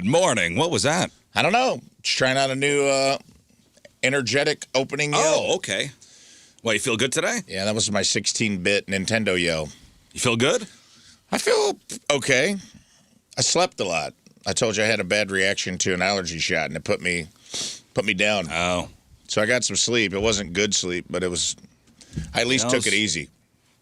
Good morning. What was that? I don't know. Just trying out a new energetic opening yell. Oh, okay. Well, you feel good today? Yeah, that was my 16-bit Nintendo yell. You feel good? I feel okay. I slept a lot. I told you I had a bad reaction to an allergy shot, and it put me down. Oh. So I got some sleep. It wasn't good sleep, but it was. I at least took it easy.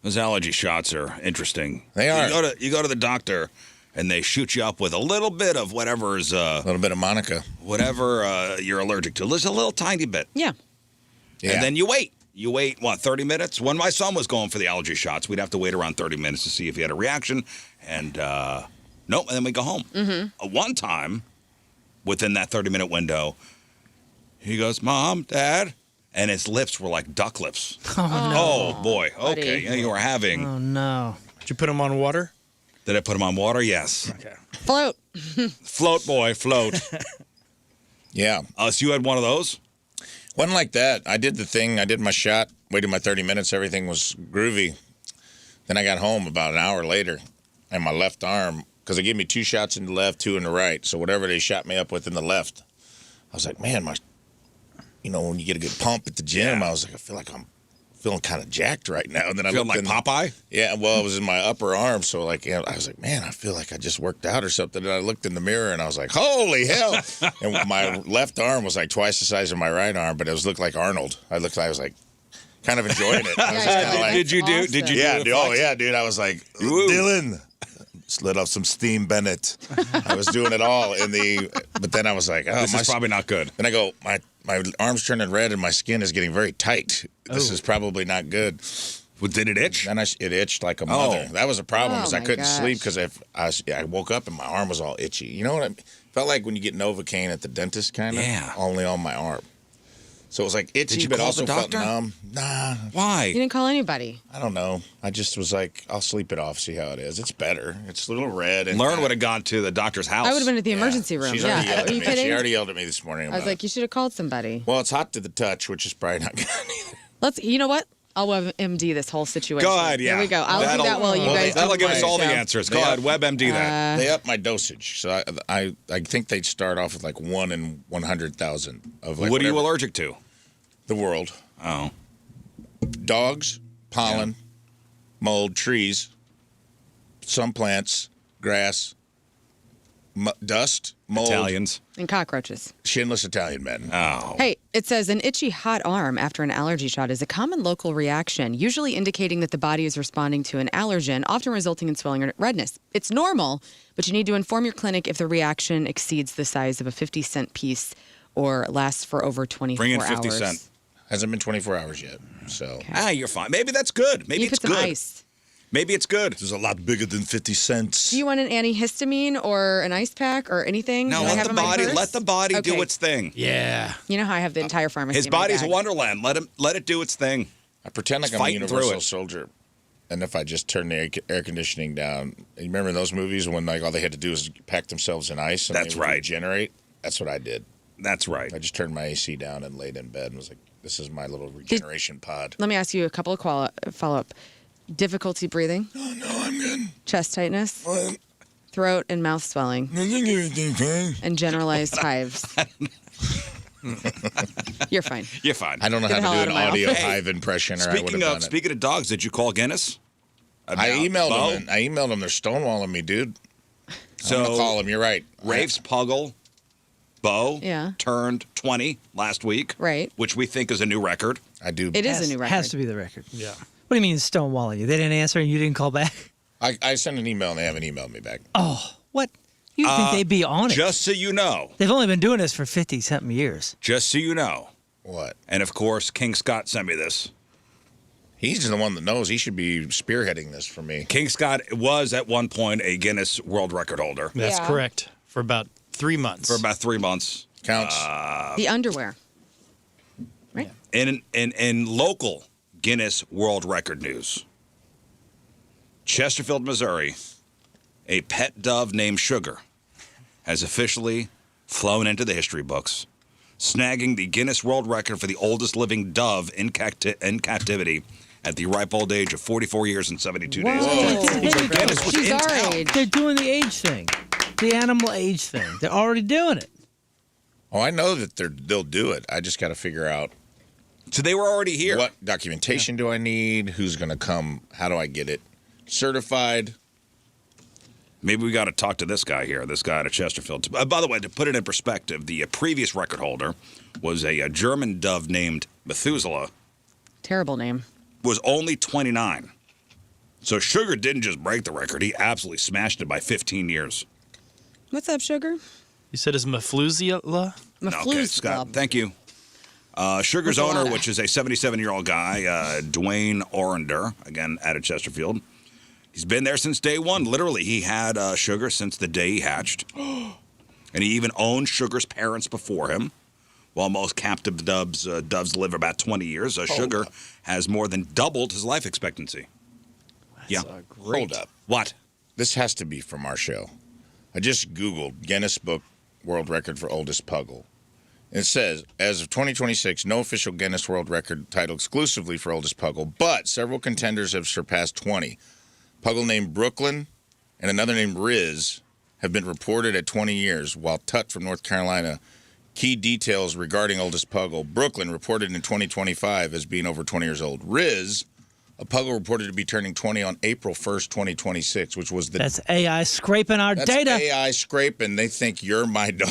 Those allergy shots are interesting. They are. You go to the doctor, and they shoot you up with a little bit of whatever's... a little bit of Monica. Whatever you're allergic to. Just a little tiny bit. Yeah. And then you wait. You wait, 30 minutes? When my son was going for the allergy shots, we'd have to wait around 30 minutes to see if he had a reaction. And, nope, and then we go home. Mm-hmm. One time, within that 30-minute window, he goes, Mom, Dad, and his lips were like duck lips. Oh, no. Oh, boy. Buddy. Okay, yeah, you were having... Oh, no. Did you put them on water? Did I put him on water? Yes. Okay. Float. Float, boy, float. Yeah. So you had one of those? Wasn't like that. I did the thing. I did my shot, waited my 30 minutes. Everything was groovy. Then I got home about an hour later, and my left arm, because they gave me 2 shots in the left, 2 in the right. So whatever they shot me up with in the left, I was like, man, when you get a good pump at the gym, I was like, I feel like I'm feeling kind of jacked right now. And then I feeling like Popeye? Yeah, well, it was in my upper arm, so I was like, man, I feel like I just worked out or something. And I looked in the mirror, and I was like, holy hell! And my left arm was like twice the size of my right arm, but it looked like Arnold. I was like, kind of enjoying it. I was kinda like, Did you do? Did you? Yeah, do dude, oh yeah, dude. I was like, Dylan, just let off some steam, Bennett. I was doing it all but then I was like, oh, this is probably not good. Then I go, my arm's turning red and my skin is getting very tight. This is probably not good. Well, did it itch? Then it itched like a mother. That was a problem because I couldn't sleep because I woke up and my arm was all itchy. You know what I mean? Felt like when you get Novocaine at the dentist, kind of. Yeah. Only on my arm. So it was like itchy, but also felt numb. Nah. Why? You didn't call anybody. I don't know. I just was like, I'll sleep it off, see how it is. It's better. It's a little red. And Lauren would have gone to the doctor's house. I would have been at the emergency room. She's already yelled Are at you me. kidding? She already yelled at me this morning. I was like, you should have called somebody. Well, it's hot to the touch, which is probably not good either. You know what? I'll WebMD this whole situation. Go ahead, yeah. There we go. I'll do that while you guys That'll do give us my all the show. answers. Go ahead, WebMD that. They upped my dosage. So I think they'd start off with like 1 in 100,000 of like What are you allergic to? The world. Oh. Dogs, pollen, mold, trees, some plants, grass, dust, mold. Italians. And cockroaches. Shinless Italian men. Oh. Hey, it says an itchy hot arm after an allergy shot is a common local reaction, usually indicating that the body is responding to an allergen, often resulting in swelling or redness. It's normal, but you need to inform your clinic if the reaction exceeds the size of a 50-cent piece or lasts for over 24 hours. Bring in 50 cents. Hasn't been 24 hours yet, so. You're fine. Maybe that's good. Maybe it's put some good. ice. Maybe it's good. This is a lot bigger than 50 cents. Do you want an antihistamine or an ice pack or anything? No, that I let have the in my body purse? do its thing. Yeah. You know how I have the entire pharmacy His in my body's a bag. wonderland. Let it do its thing. I pretend like It's I'm a fighting through universal it. soldier. And if I just turn the air conditioning down, you remember in those movies when like all they had to do was pack themselves in ice and That's they would right. regenerate? That's what I did. That's right. I just turned my AC down and laid in bed and was like, this is my little regeneration pod. Let me ask you a couple of follow-up. Difficulty breathing? Oh, no, I'm good. Chest tightness? What? Throat and mouth swelling? I think everything's fine. And generalized hives? You're fine. You're fine. I don't know Get the how hell to do out an of my audio office. hive impression or I would have done it. Speaking of dogs, did you call Guinness? I emailed Bo? them. I emailed them. They're stonewalling me, dude. So I'm going to call them. You're right. Rafe's Puggle, Bo, Yeah. turned 20 last week. Right. Which we think is a new record. I do. It is a new record. Has to be the record. Yeah. What do you mean stonewalling you? They didn't answer and you didn't call back? I sent an email and they haven't emailed me back. Oh, what? You'd think they'd be on it. Just so you know. They've only been doing this for 50-something years. Just so you know. What? And, of course, King Scott sent me this. He's the one that knows. He should be spearheading this for me. King Scott was, at one point, a Guinness World Record holder. That's Yeah. correct. For about 3 months. For about 3 months. Counts. The underwear. Right? In local Guinness World Record news, Chesterfield, Missouri, a pet dove named Sugar has officially flown into the history books, snagging the Guinness World Record for the oldest living dove in captivity at the ripe old age of 44 years and 72 days. Whoa. So Guinness was She's in our town. age. They're doing the age thing. the animal age thing. They're already doing it. Oh, I know that they'll do it. I just got to figure out. So they were already here. What documentation do I need? Who's going to come? How do I get it certified? Maybe we got to talk to this guy here, this guy out of Chesterfield. By the way, to put it in perspective, the previous record holder was a German dove named Methuselah. Terrible name. Was only 29. So Sugar didn't just break the record. He absolutely smashed it by 15 years. What's up, Sugar? You said it's Methuselah? Okay, Scott, thank you. Sugar's owner, which is a 77-year-old guy, Dwayne Orender, again, out of Chesterfield. He's been there since day one. Literally, he had Sugar since the day he hatched. And he even owned Sugar's parents before him. While most captive doves live about 20 years, Sugar has more than doubled his life expectancy. That's great. Hold up. What? This has to be from our show. I just Googled Guinness Book World Record for Oldest Puggle. It says, as of 2026, no official Guinness World Record title exclusively for Oldest Puggle, but several contenders have surpassed 20. Puggle named Brooklyn and another named Rizz have been reported at 20 years, while Tut from North Carolina. Key details regarding Oldest Puggle. Brooklyn reported in 2025 as being over 20 years old. Rizz, a Puggle reported to be turning 20 on April 1st, 2026, which was the... That's AI scraping our data. That's AI scraping. They think you're my dog.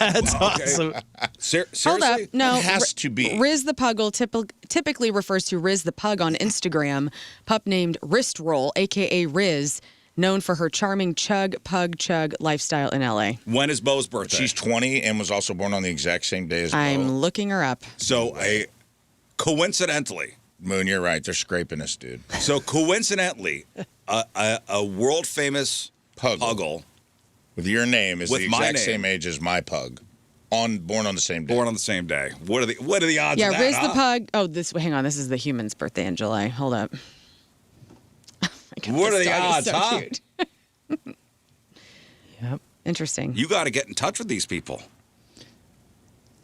That's awesome. Seriously? Hold up. No. It has to be. Rizz the Puggle typically refers to Rizz the Pug on Instagram, pup named Wrist Roll, a.k.a. Rizz, known for her charming pug chug lifestyle in L.A. When is Bo's birthday? She's 20 and was also born on the exact same day as I'm Bo. looking her up. So, coincidentally... Moon, you're right. They're scraping us, dude. So, coincidentally, a world-famous Puggle... With your name is With the my exact name. same age as my pug. Born on the same day. Born on the same day. What are the odds Yeah, of that, Rizz huh? the Pug. Oh, hang on. This is the human's birthday in July. Hold up. What are This the dog odds, is so huh? cute. Yep. Interesting. You got to get in touch with these people.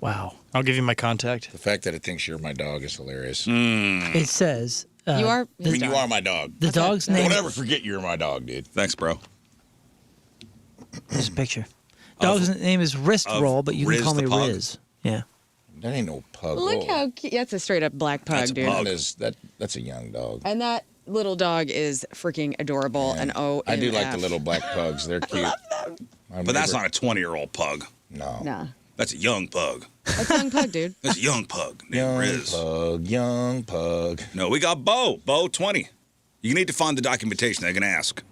Wow. I'll give you my contact. The fact that it thinks you're my dog is hilarious. It says You are. I mean, you are my dog. the dog's Don't name. ever forget you're my dog, dude. Thanks, bro. There's a picture. Dog's name is Wrist Roll, but you can Rizz call the me Pug? Riz. Yeah. That ain't no pug. Look Oh, how cute. That's a straight up black pug, That's a dude. pug. That's a young dog. And that little dog is freaking adorable. And I do like the little black pugs. They're cute. But that's not a 20-year-old pug. No. Nah. That's a young pug. That's a young pug, dude. That's a young pug named Rizz. Young pug. No, we got Bo. Bo, 20. You need to find the documentation. They're going to ask.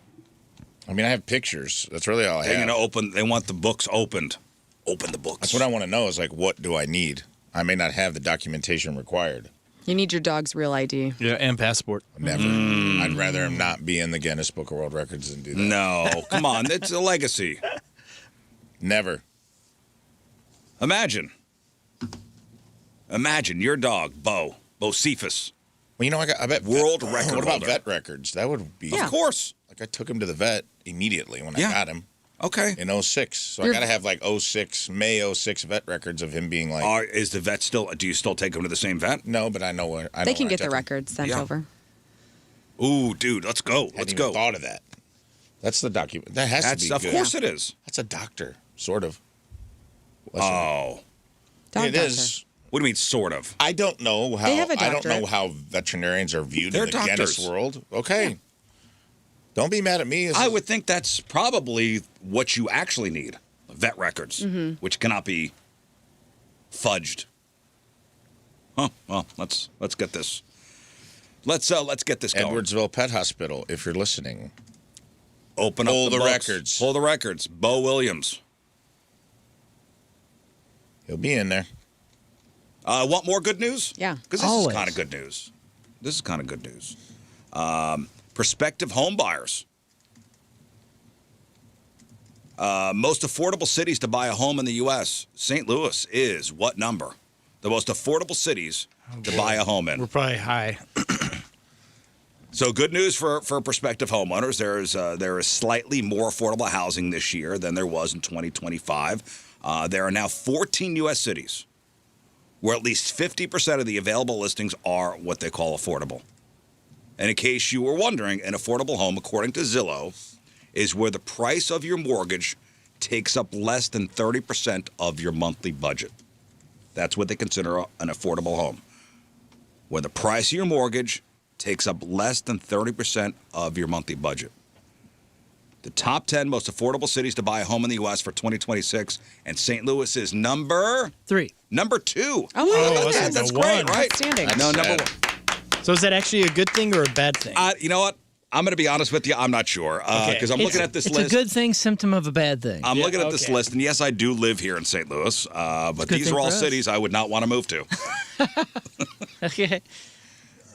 I mean, I have pictures. That's really all I They're have. going to open. They want the books opened. Open the books. That's what I want to know is, like, what do I need? I may not have the documentation required. You need your dog's real ID. Yeah, and passport. Never. I'd rather him not be in the Guinness Book of World Records than do that. No, come on. It's a legacy. Never. Imagine your dog, Bo Cephas. Well, you know, I bet World record What about holder. vet records? That would be. Of course. Like, I took him to the vet immediately when I got him Okay. in 06. So I got to have, like, 06, May 06 vet records of him being like. Is the vet still? Do you still take him to the same vet? No, but I know where. They can get the record. records sent Yeah. over. Ooh, dude, let's go. Let's Let's go. go. Thought of that. That's the document. That has to be Of good. course it is. That's a doctor, sort of. Oh, Dog It doctor. is. what do you mean, sort of? I don't know how. They have a I don't know doctorate. how veterinarians are viewed They're in the Guinness doctors. world. Okay. Don't be mad at me. I would think that's probably what you actually need: vet records, which cannot be fudged. Huh? Well, let's get this. Let's get this going. Edwardsville Pet Hospital, if you're listening. Open up Pull the books. records. Pull the records. Bo Williams. He'll be in there. Want more good news? Yeah. Because this Always. is kind of good news. This is kind of good news. Prospective home buyers. Most affordable cities to buy a home in the U.S. St. Louis is what number? The most affordable cities to buy a home in. We're probably high. So good news for prospective homeowners. There is slightly more affordable housing this year than there was in 2025. There are now 14 U.S. cities where at least 50% of the available listings are what they call affordable. And in case you were wondering, an affordable home, according to Zillow, is where the price of your mortgage takes up less than 30% of your monthly budget. That's what they consider an affordable home. Where the price of your mortgage takes up less than 30% of your monthly budget. The top 10 most affordable cities to buy a home in the U.S. for 2026, and St. Louis is number 3. Number 2. Oh, that's number great, one. right? Outstanding. No, number sad. 1. So is that actually a good thing or a bad thing? You know what? I'm going to be honest with you. I'm not sure because I'm looking at this It's list. a good thing, symptom of a bad thing. I'm looking at this okay. list, and yes, I do live here in St. Louis, but good these thing are all for us. cities I would not want to move to. Okay.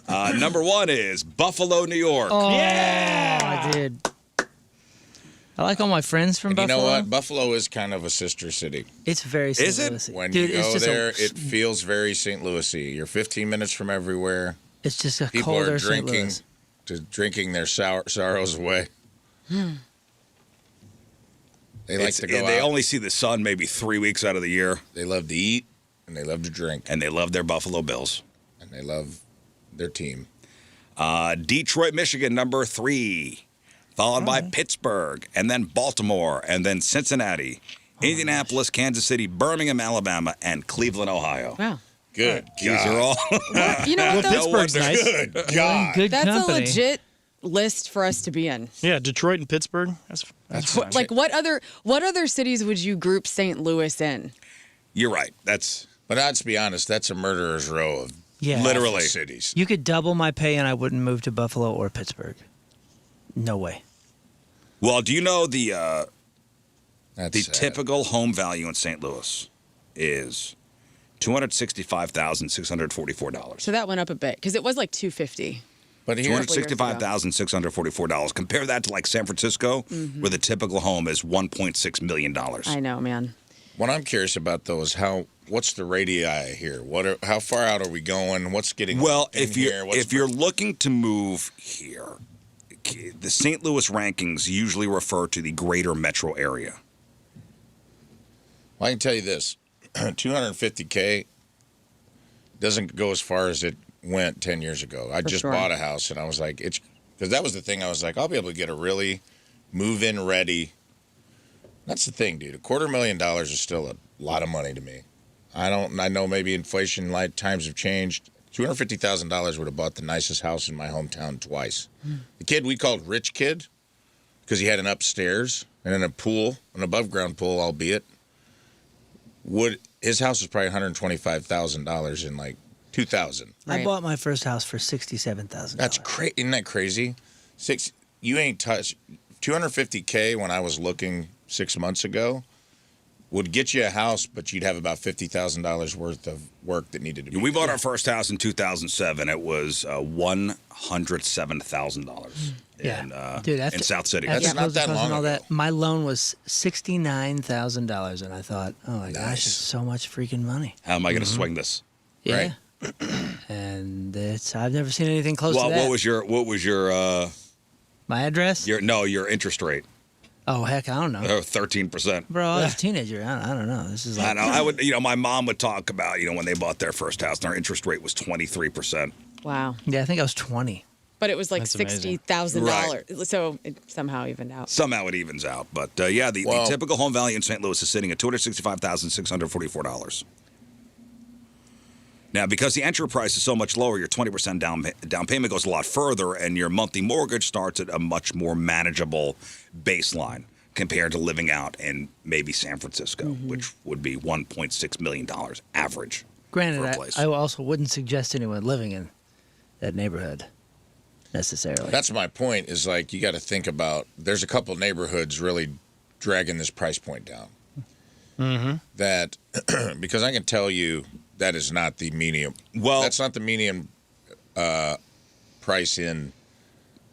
Number 1 is Buffalo, New York. Oh, yeah, I did. I like all my friends from And you Buffalo. know what? Buffalo is kind of a sister city. It's very St. Is it? Louis-y. When Dude, you it's go just there, it feels very St. Louis-y. You're 15 minutes from everywhere. it's just a People colder are St. Louis. drinking their sorrows away. They like to go They out. only see the sun maybe 3 weeks out of the year, They love to eat, and they love to drink, and they love their Buffalo Bills. and they love their team. Detroit, Michigan, number 3, followed by Pittsburgh, and then Baltimore, and then Cincinnati, Indianapolis, Kansas City, Birmingham, Alabama, and Cleveland, Ohio. Wow. Good These are all. You know what, though? Pittsburgh's nice. Good We're in God. good That's company. a legit list for us to be in. Yeah, Detroit and Pittsburgh. That's fine. Like, what other cities would you group St. Louis in? You're right. That's But let's be honest, that's a murderer's row of Yeah. literally. cities. You could double my pay and I wouldn't move to Buffalo or Pittsburgh. No way. Well, do you know the That's sad. typical home value in St. Louis is $265,644. So that went up a bit because it was like $250. But here, $265,644. Compare that to like San Francisco, where the typical home is $1.6 million. I know, man. what I'm curious about though is what's the radii here? How far out are we going? What's getting Well, in here? if you're looking to move here, the St. Louis rankings usually refer to the greater metro area. Well, I can tell you this: 250K doesn't go as far as it went 10 years ago. I just sure. bought a house, and I was like, because that was the thing. I was like, I'll be able to get a really move-in ready. That's the thing, dude. $250,000 is still a lot of money to me. I know maybe inflation, like times have changed. $250,000 would have bought the nicest house in my hometown twice. The kid we called Rich Kid because he had an upstairs and then a pool, an above-ground pool, albeit. His house was probably $125,000 in like 2000. I Right. bought my first house for $67,000. That's crazy. Isn't that crazy? You ain't touched 250K when I was looking 6 months ago would get you a house, but you'd have about $50,000 worth of work that needed to be We bought done. our first house in 2007. It was $107,000 Dude, in South City. After That's not closing that costs and long all ago. that, my loan was $69,000, and I thought, oh my gosh, Nice. it's so much freaking money. How am I going to swing this? Yeah. And I've never seen anything close Well, to that. what was your My address? your interest rate? Oh, heck, I don't know. 13%. Bro, I was a teenager. I don't know. This is like, I know. I would. My mom would talk about when they bought their first house, and our interest rate was 23%. Wow. Yeah, I think I was 20. But it was like That's amazing. $60,000. So it somehow evened out. Somehow it evens out, but the typical home value in St. Louis is sitting at $265,644. Now, because the entry price is so much lower, your 20% down payment goes a lot further, and your monthly mortgage starts at a much more manageable baseline compared to living out in maybe San Francisco, which would be $1.6 million average. Granted, for a place. I also wouldn't suggest anyone living in that neighborhood necessarily. That's my point, is like you got to think about, there's a couple neighborhoods really dragging this price point down. That, because I can tell you that is not the medium. Well- that's not the median price in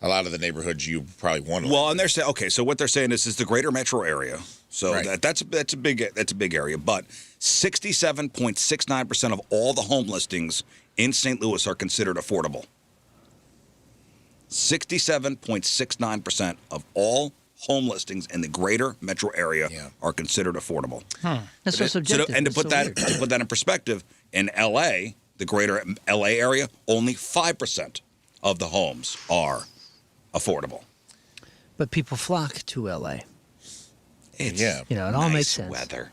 a lot of the neighborhoods you probably want to. Well, and they're saying, okay, so what they're saying is the greater metro area. So Right. that's a big area, but 67.69% of all the home listings in St. Louis are considered affordable. 67.69% of all home listings in the greater metro area are considered affordable. That's so subjective. And to It's put so that weird. to put that in perspective, in LA, the greater LA area, only 5% of the homes are affordable. But people flock to L.A. It's Yeah. You know, it all nice makes sense. weather.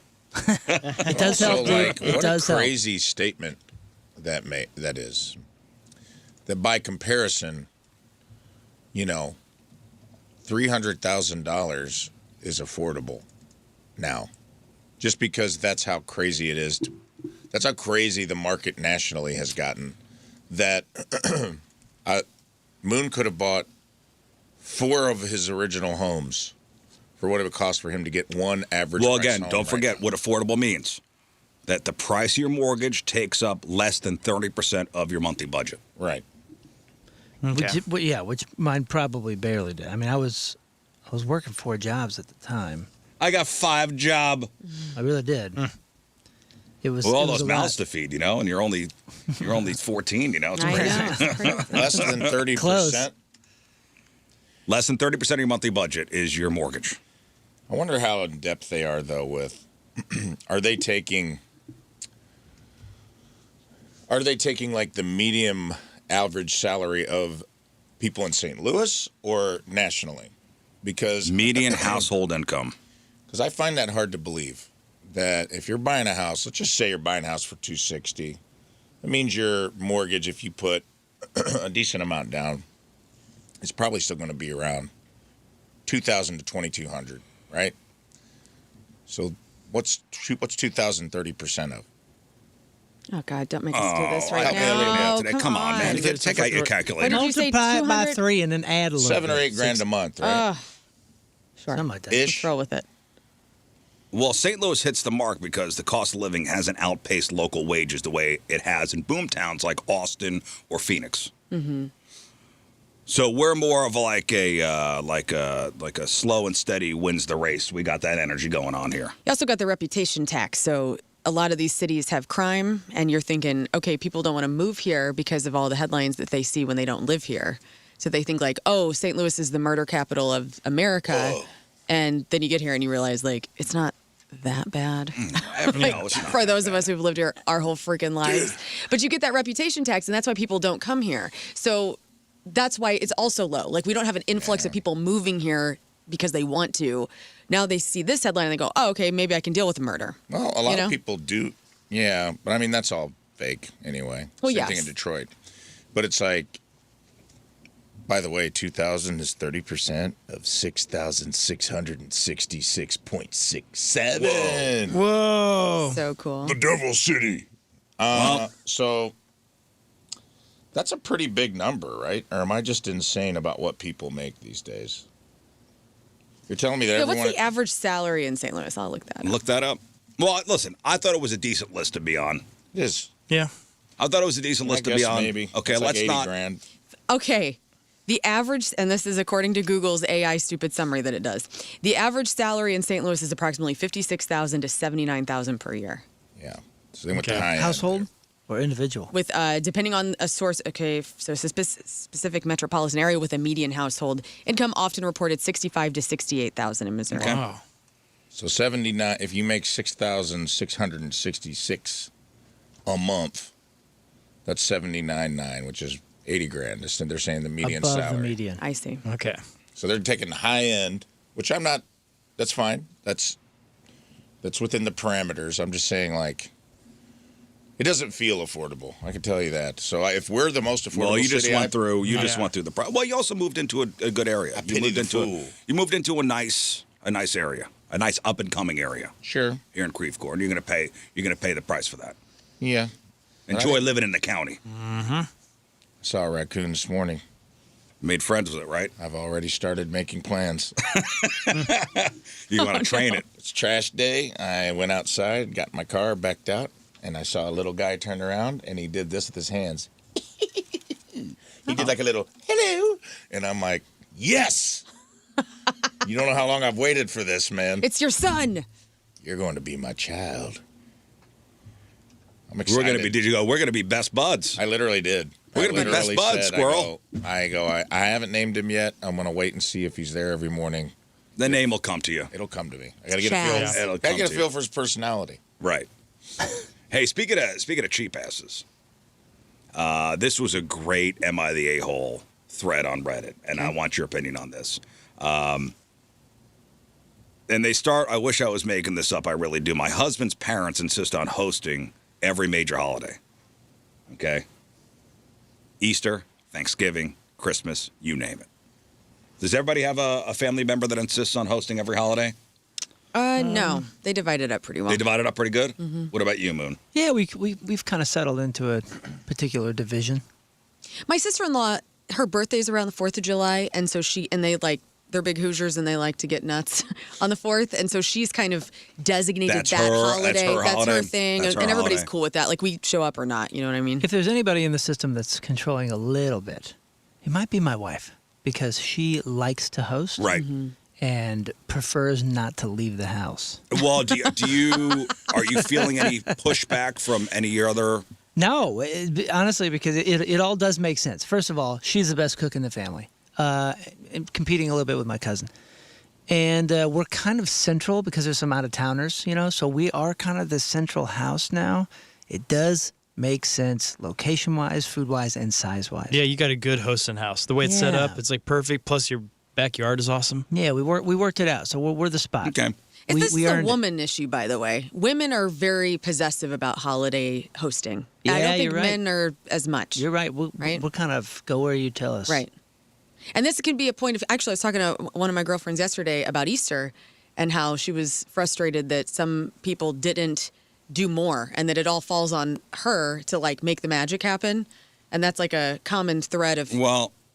It does So, help. like, It what does a help. crazy statement that is. That by comparison, you know, $300,000 is affordable now, just because that's how crazy it is. That's how crazy the market nationally has gotten. That Moon could have bought 4 of his original homes for what it would cost for him to get one average. Well, price again, home don't right forget now. what affordable means. That the price of your mortgage takes up less than 30% of your monthly budget. Right. Okay. Which mine probably barely did. I mean, I was working 4 jobs at the time. I got 5 jobs. I really did. It was With all it was those a lot. mouths to feed, you know, and you're only 14, you know. It's I crazy. know. It's crazy. Less than 30%. Close. Less than 30% of your monthly budget is your mortgage. I wonder how in depth they are though with are they taking like the medium average salary of people in St. Louis or nationally? Because Median household income. I find that hard to believe that if you're buying a house, let's just say you're buying a house for $260, that means your mortgage, if you put a decent amount down, it's probably still going to be around $2,000 to $2,200, right? So what's 2,000 30% of? Oh, God, don't make us do this right help me a now. little bit today. Come on, man. on. Take out your What calculator. did you say, Multiply it by 200? 3 and then add a little 7 or bit. 8 grand a month, right? Sure. Something like that. Ish. Roll with it. Well, St. Louis hits the mark because the cost of living hasn't outpaced local wages the way it has in boom towns like Austin or Phoenix. Mm-hmm. So we're more of like a slow and steady wins the race. We got that energy going on here. You also got the reputation tax. So a lot of these cities have crime, and you're thinking, okay, people don't want to move here because of all the headlines that they see when they don't live here. So they think like, oh, St. Louis is the murder capital of America. Whoa. And then you get here and you realize, like, it's not that bad. No, it's not For that those of bad. us who've lived here our whole freaking lives. But you get that reputation tax, and that's why people don't come here. So that's why it's also low. Like, we don't have an influx of people moving here because they want to. Now they see this headline and they go, oh, okay, maybe I can deal with the murder. Well, a lot You know? of people do. Yeah, but I mean, that's all fake anyway. Well, Same yes. thing in Detroit. But it's like, by the way, 2,000 is 30% of 6,666.67. Whoa. So cool. Devil City. So that's a pretty big number, right? Or am I just insane about what people make these days? You're telling me that Yeah, everyone... what's the average salary in St. Louis? I'll look that up. Look that up. Well, listen, I thought it was a decent list to be on. It is. Yeah. I thought it was a decent I list to guess be on. maybe. Okay, It's like let's 80 not. grand. Okay. The average, and this is according to Google's AI stupid summary that it does. The average salary in St. Louis is approximately $56,000 to $79,000 per year. Yeah. So they went to Okay. high end Household there. or individual? With depending on a source, okay, so it's a specific metropolitan area with a median household income often reported $65,000 to $68,000 in Missouri. Wow. So 79, if you make 6,666 a month, that's 79.9, which is 80 grand. They're saying the median Above salary. the median. I see. Okay. So they're taking the high end, which I'm not. That's fine. That's within the parameters. I'm just saying, like, it doesn't feel affordable. I can tell you that. So if we're the most affordable, Well, you just city, went through. You Yeah. just went through the. Well, you also moved into a good area. pity moved the into fool. You moved into a nice area, a nice up and coming area Sure. here in Creve Coeur, and you're gonna pay the price for that. Yeah. Enjoy living in the county. Saw a raccoon this morning. Made friends with it, right? I've already started making plans. You want to train it. It's trash day. I went outside, got in my car, backed out, and I saw a little guy turn around, and he did this with his hands. He did like a little, hello. And I'm like, yes. You don't know how long I've waited for this, man. It's your son. You're going to be my child. I'm excited. We're gonna be best buds. I literally did. We're gonna be best literally buds, said, squirrel. I haven't named him yet. I'm going to wait and see if he's there every morning. The name will come to you. It'll come to me. I got to get a Chaz. feel. It'll Gotta come get a to you. feel for his personality. Right. Hey, speaking of cheap asses, this was a great "Am I the A-hole" thread on Reddit, and I want your opinion on this. And they start, I wish I was making this up, I really do. My husband's parents insist on hosting every major holiday. Okay? Easter, Thanksgiving, Christmas, you name it. Does everybody have a family member that insists on hosting every holiday? No. They divide it up pretty well. They divide it up pretty good? What about you, Moon? Yeah, we've kind of settled into a particular division. My sister-in-law, her birthday's around the 4th of July, and so they're big Hoosiers and they like to get nuts on the 4th, and so she's kind of designated That's that her- holiday. that's her holiday. Thing, That's her and everybody's holiday. cool with that. Like, we show up or not, you know what I mean? If there's anybody in the system that's controlling a little bit, it might be my wife, because she likes to host. Right. And prefers not to leave the house. Well, are you feeling any pushback from any of your other... No, honestly, because it all does make sense. First of all, she's the best cook in the family, and competing a little bit with my cousin. And we're kind of central because there's some out-of-towners, so we are kind of the central house now. It does make sense location-wise, food-wise, and size-wise. Yeah, you got a good hosting house. The way it's set Yeah. up, it's like perfect. Plus, your backyard is awesome. Yeah, we worked it out, so we're the spot. Okay. This is a earned it. woman issue, by the way. Women are very possessive about holiday hosting. Yeah, I don't think you're right. men are as much. You're right. We'll kind of go where you tell us. Right. And this can be a point of, actually, I was talking to one of my girlfriends yesterday about Easter and how she was frustrated that some people didn't do more and that it all falls on her to make the magic happen. And that's like a common thread of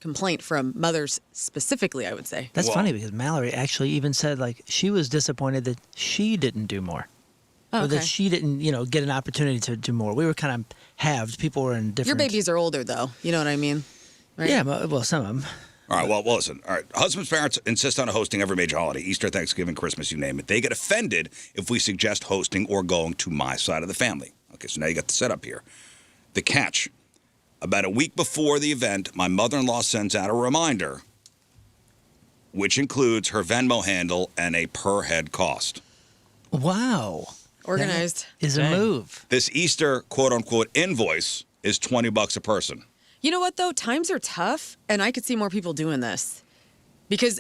complaint from mothers specifically, I would say. That's funny because Mallory actually even said she was disappointed that she didn't do more. Oh, or that okay. she didn't, get an opportunity to do more. We were kind of halved. People were in different... Your babies are older, though. You know what I mean? Right? Yeah, well, some of them. All right, well, listen. All right, husband's parents insist on hosting every major holiday, Easter, Thanksgiving, Christmas, you name it. They get offended if we suggest hosting or going to my side of the family. Okay, so now you got the setup here. The catch. About a week before the event, my mother-in-law sends out a reminder, which includes her Venmo handle and a per-head cost. Wow. Organized. That is a move. This Easter, quote-unquote, invoice is $20 a person. You know what, though? Times are tough, and I could see more people doing this. Because,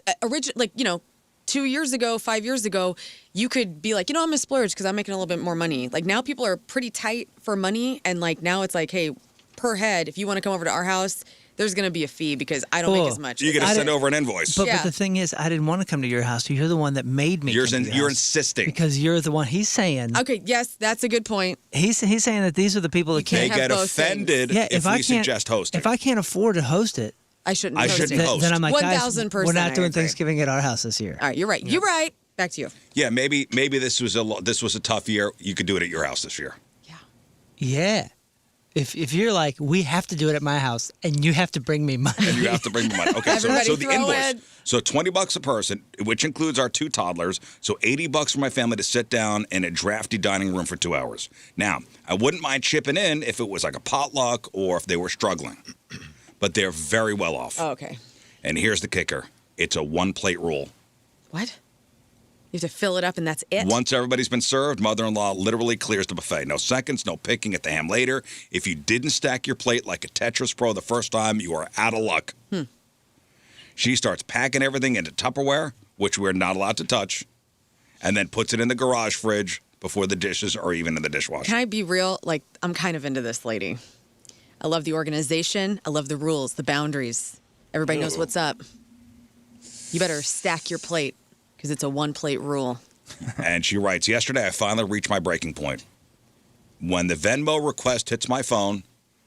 2 years ago, 5 years ago, you could be like, I'm going to splurge because I'm making a little bit more money. Now people are pretty tight for money, and, now it's like, hey, per head, if you want to come over to our house, there's going to be a fee because I don't make as much. You're going to send over an invoice. But the thing is, I didn't want to come to your house. You're the one that made me You're come to your house. insisting. Because you're the one. He's saying... Okay, yes, that's a good point. He's saying that these are the people that They can't have get both offended if we suggest hosting. If I can't afford to host it... I shouldn't host. Then I'm like, guys, 1,000%. we're not I doing agree. Thanksgiving at our house this year. All right, you're right. You're right. Back to you. Yeah, maybe this was a tough year. You could do it at your house this year. Yeah. If you're like, we have to do it at my house, and you have to bring me money. And you have to bring me money. Okay, Everybody so the throw invoice. in. So $20 a person, which includes our 2 toddlers. So $80 for my family to sit down in a drafty dining room for 2 hours. Now, I wouldn't mind chipping in if it was like a potluck or if they were struggling. But they're very well off. Oh, okay. And here's the kicker. It's a 1-plate rule. What? You have to fill it up and that's it? Once everybody's been served, mother-in-law literally clears the buffet. No seconds, no picking at the ham later. If you didn't stack your plate like a Tetris pro the first time, you are out of luck. She starts packing everything into Tupperware, which we're not allowed to touch, and then puts it in the garage fridge before the dishes are even in the dishwasher. Can I be real? I'm kind of into this lady. I love the organization. I love the rules, the boundaries. Everybody knows what's up. You better stack your plate because it's a 1-plate rule. And she writes, yesterday I finally reached my breaking point. When the Venmo request hits my phone,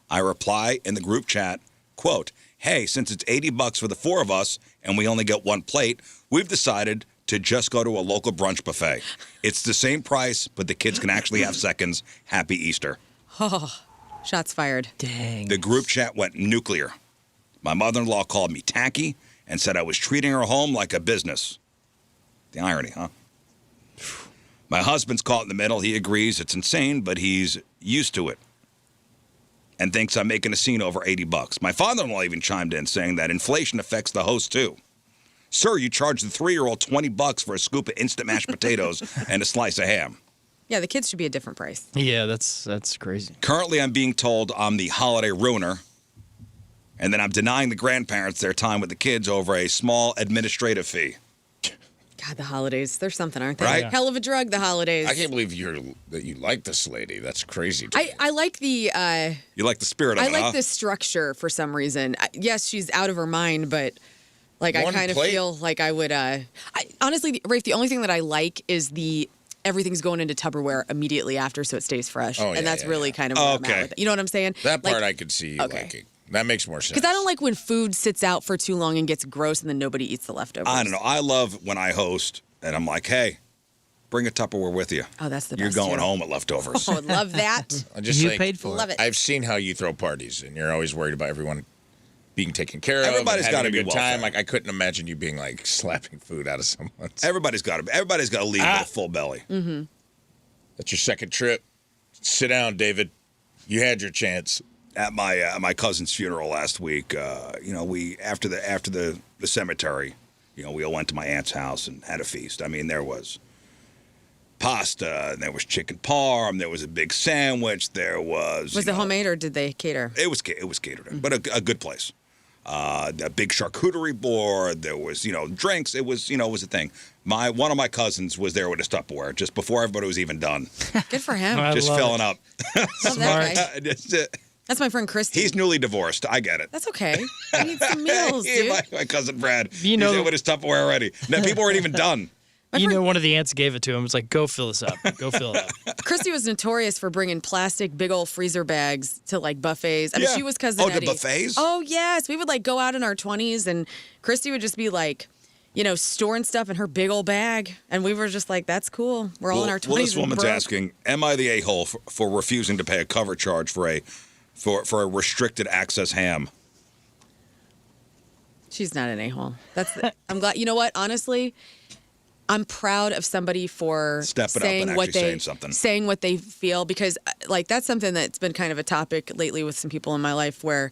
I reply in the group chat, quote, hey, since it's $80 for the 4 of us and we only get 1 plate, we've decided to just go to a local brunch buffet. It's the same price, but the kids can actually have seconds. Happy Easter. Oh, shots fired. Dang. The group chat went nuclear. My mother-in-law called me tacky and said I was treating her home like a business. The irony, huh? My husband's caught in the middle. He agrees it's insane, but he's used to it and thinks I'm making a scene over $80. My father-in-law even chimed in, saying that inflation affects the host, too. Sir, you charge the 3-year-old $20 for a scoop of instant mashed potatoes and a slice of ham. Yeah, the kids should be a different price. Yeah, that's crazy. Currently, I'm being told I'm the holiday ruiner. And then I'm denying the grandparents their time with the kids over a small administrative fee. God, the holidays. They're something, aren't they? Right? Hell of a drug, the holidays. I can't believe that you like this lady. That's crazy. To me. I like the... You like the spirit of I it, like huh? the structure for some reason. Yes, she's out of her mind, but like I One kind of plate? feel like I would... honestly, Rafe, the only thing that I like is everything's going into Tupperware immediately after so it stays fresh. Oh, yeah, and that's yeah, really yeah. kind of where I'm Okay. at with it. You know what I'm saying? That part Like, I could see you okay. liking. That makes more sense. because I don't like when food sits out for too long and gets gross and then nobody eats the leftovers. I don't know. I love when I host and I'm like, hey, bring a Tupperware with you. Oh, that's the You're best. going too. home with leftovers. Oh, I love that. I just You think, paid for Love it. I've seen how you throw parties, and you're always worried about everyone being taken care of. Everybody's got gotta to be good time. well-fed. Like I couldn't imagine you being like slapping food out of someone's. Everybody's got to leave with a full belly. Mm-hmm. That's your second trip. Sit down, David. You had your chance. At my cousin's funeral last week, we after the cemetery, we all went to my aunt's house and had a feast. I mean, there was pasta, and there was chicken parm, there was a big sandwich, there was. Was it homemade or did they cater? It was catered, but a good place. A big charcuterie board. There was drinks. It was a thing. One of my cousins was there with his Tupperware just before everybody was even done, Good for him. I just love filling it. up. Love that guy. Just, That's my friend Christy. he's newly divorced. I get it. That's okay. I need some meals, dude. my cousin Brad. You know- he's there with his Tupperware already. Now, people weren't even done. One of the aunts gave it to him. It's like, go fill this up. Go fill it up. Christy was notorious for bringing plastic big old freezer bags to like buffets. I mean, Yeah. she was cousin Oh, to Eddie. buffets? Oh, yes. We would like go out in our 20s and Christy would just be like, storing stuff in her big old bag. And we were just like, that's cool. We're all in our 20s. Well, this and woman's broke. asking, am I the a-hole for refusing to pay a cover charge for a restricted access ham? She's not an a-hole. I'm glad. You know what? Honestly, I'm proud of somebody for Stepping up saying and what actually they saying something. saying what they feel, because like that's something that's been kind of a topic lately with some people in my life where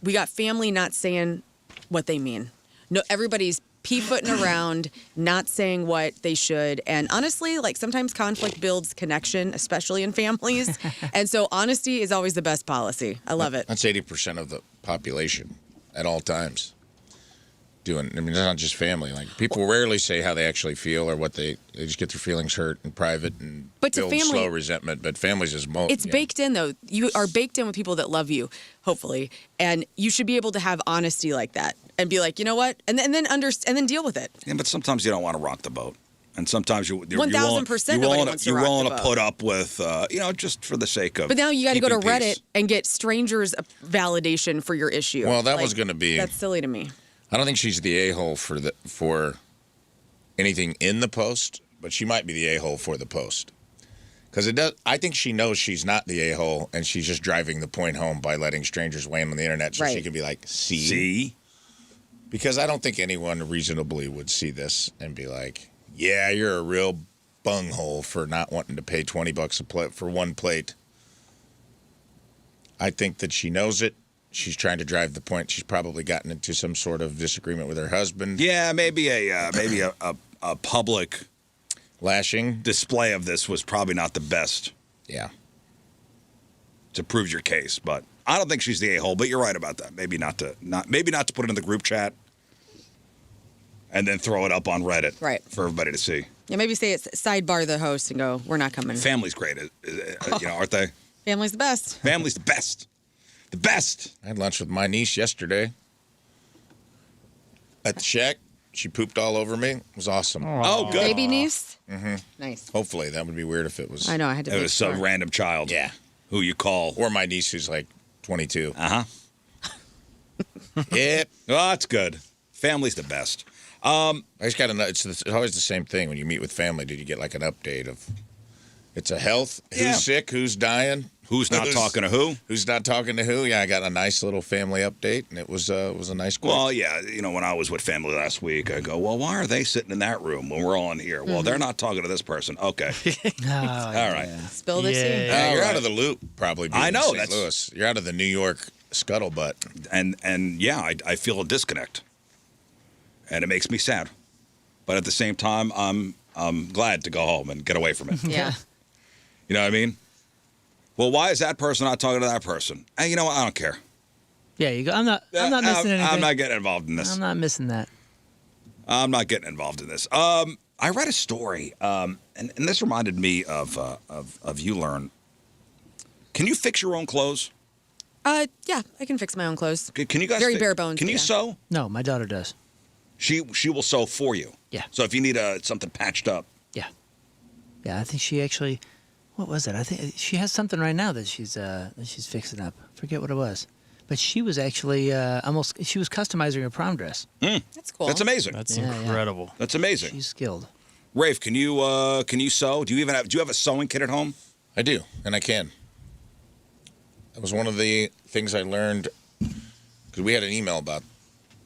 we got family not saying what they mean. No, everybody's pea-footing around, not saying what they should. And honestly, like sometimes conflict builds connection, especially in families. And so honesty is always the best policy. I love it. That's 80% of the population at all times. It's not just family. Like people rarely say how they actually feel or what they just get their feelings hurt in private and But to build family- slow resentment. But families is most. It's baked in, though. You are baked in with people that love you, hopefully, and you should be able to have honesty like that and be like, you know what, and then deal with it. Yeah, but sometimes you don't want to rock the boat. And sometimes you're 1000% you're nobody willing wants to, to you're rock willing the to boat. put up with, just for the sake of. But now you got to go to keeping Reddit peace. and get strangers validation for your issue. Well, that was gonna be- That's silly to me. I don't think she's the a-hole for anything in the post, but she might be the a-hole for the post. Because I think she knows she's not the a-hole, and she's just driving the point home by letting strangers weigh in on the internet, so she Right. can be like, see. See? Because I don't think anyone reasonably would see this and be like, yeah, you're a real bunghole for not wanting to pay $20 a plate for one plate. I think that she knows it. She's trying to drive the point. She's probably gotten into some sort of disagreement with her husband. Yeah, maybe a public Lashing. display of this was probably not the best Yeah. to prove your case, but I don't think she's the a-hole. But you're right about that. Maybe not to put it in the group chat and then throw it up on Reddit Right. for everybody to see. Yeah, maybe say it's sidebar the host and go, we're not coming. Family's great, aren't they? Family's the best. Family's the best. The best. I had lunch with my niece yesterday at the shack. She pooped all over me. It was awesome. Oh, good. Baby niece? Mm-hmm. Nice. Hopefully, that would be weird if it was. I know, I had to It make was some sure. random child. Yeah. Who you call. Or my niece who's like 22. Uh-huh. Yep. Oh, that's good. Family's the best. I just got to know. It's always the same thing when you meet with family. Did you get like an update of it's a health? Who's Yeah. sick? Who's dying? Who's not talking to who? Who's not talking to who? Yeah, I got a nice little family update, and it was a nice quote. Well, yeah, when I was with family last week, I go, well, why are they sitting in that room when we're all in here? Well, they're not talking to this person. Okay. All right. Spill the tea. Yeah. You're all out right. of the loop, probably. Being I know, in St. that's- Louis. You're out of the New York scuttlebutt. And yeah, I feel a disconnect. And it makes me sad. But at the same time, I'm glad to go home and get away from it. Yeah. You know what I mean? Well, why is that person not talking to that person? Hey, you know what? I don't care. Yeah, you go. I'm not missing anything. I'm not getting involved in this. I'm not missing that. I'm not getting involved in this. I read a story, and this reminded me of you, Learn. Can you fix your own clothes? Yeah, I can fix my own clothes. Can you guys Very bare bones. Can you yeah. sew? No, my daughter does. She will sew for you. Yeah. So if you need something patched up. Yeah. Yeah, I think she actually. What was it? I think she has something right now that she's fixing up. Forget what it was. But she was actually she was customizing her prom dress. That's cool. That's amazing. That's Yeah, incredible. Yeah. That's amazing. She's skilled. Rafe, can you sew? Do you have a sewing kit at home? I do, and I can. That was one of the things I learned because we had an email about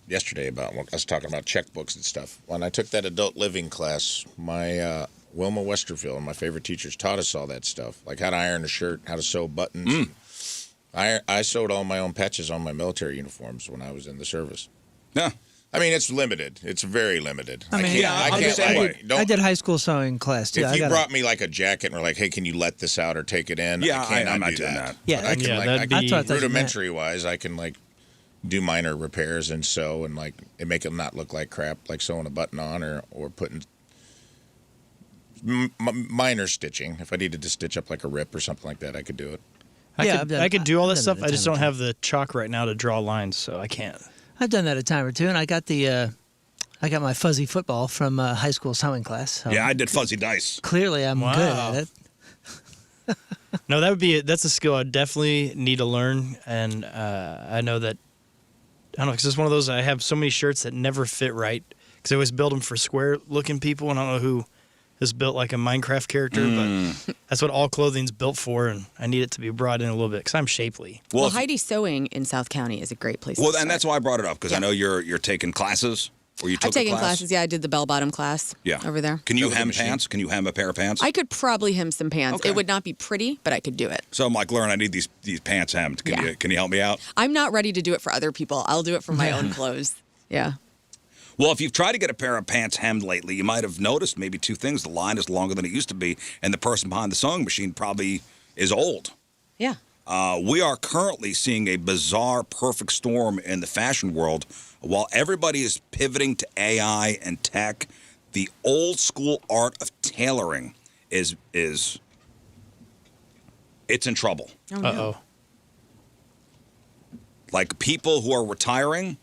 yesterday about us talking about checkbooks and stuff. When I took that adult living class, my Wilma Westerfield, my favorite teachers, taught us all that stuff, like how to iron a shirt, how to sew buttons. I sewed all my own patches on my military uniforms when I was in the service. Yeah. I mean, it's limited. It's very limited. I mean, I did high school sewing class too. If you brought me like a jacket and were like, "Hey, can you let this out or take it in?" Yeah, I'm not doing that. Yeah, But I can, yeah, like, that'd I be- can I thought that's what you meant. rudimentary wise, I can like do minor repairs and sew and like it make it not look like crap, like sewing a button on or putting minor stitching. If I needed to stitch up like a rip or something like that, I could do it. I could do all this I've done stuff. it a I just time don't or have the chalk right now to draw lines, so I can't. I've done that a time or two, and I got I got my fuzzy football from high school sewing class. So Yeah, I did fuzzy dice. clearly I'm Wow. good at it. No, that's a skill I definitely need to learn, and I know that I don't know because it's one of those I have so many shirts that never fit right because I always build them for square-looking people, and I don't know who is built like a Minecraft character, but that's what all clothing's built for, and I need it to be brought in a little bit because I'm shapely. Well, if- Heidi Sewing in South County is a great place to Well, start. and that's why I brought it up because I know you're taking classes or you took I've taken a class. classes. Yeah, I did the bell-bottom class over there. Can you Over the hem machine. pants? Can you hem a pair of pants? I could probably hem some pants. Okay. It would not be pretty, but I could do it. So I'm like, Lauren, I need these pants hemmed. Can you help me out? I'm not ready to do it for other people. I'll do it for my own clothes. Yeah. Well, if you've tried to get a pair of pants hemmed lately, you might have noticed maybe two things. The line is longer than it used to be, and the person behind the sewing machine probably is old. Yeah. We are currently seeing a bizarre perfect storm in the fashion world. While everybody is pivoting to AI and tech, the old school art of tailoring it's in trouble. Uh-oh. Like people who are retiring,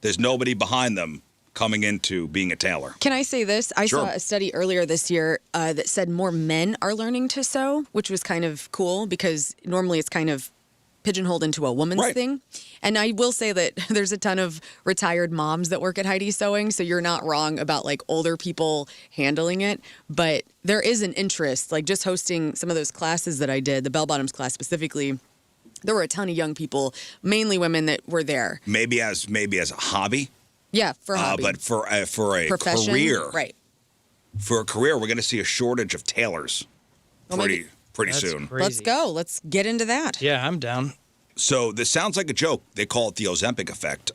there's nobody behind them coming into being a tailor. Can I say this? I Sure. saw a study earlier this year that said more men are learning to sew, which was kind of cool because normally it's kind of pigeonholed into a woman's Right. thing. And I will say that there's a ton of retired moms that work at Heidi Sewing, so you're not wrong about like older people handling it. But there is an interest, like just hosting some of those classes that I did, the bell bottoms class specifically. There were a ton of young people, mainly women, that were there. Maybe as a hobby, Yeah, for hobby. but for a profession, career, right? For a career, we're going to see a shortage of tailors Well, maybe- pretty That's soon. crazy. Let's go. Let's get into that. Yeah, I'm down. So this sounds like a joke. They call it the Ozempic effect.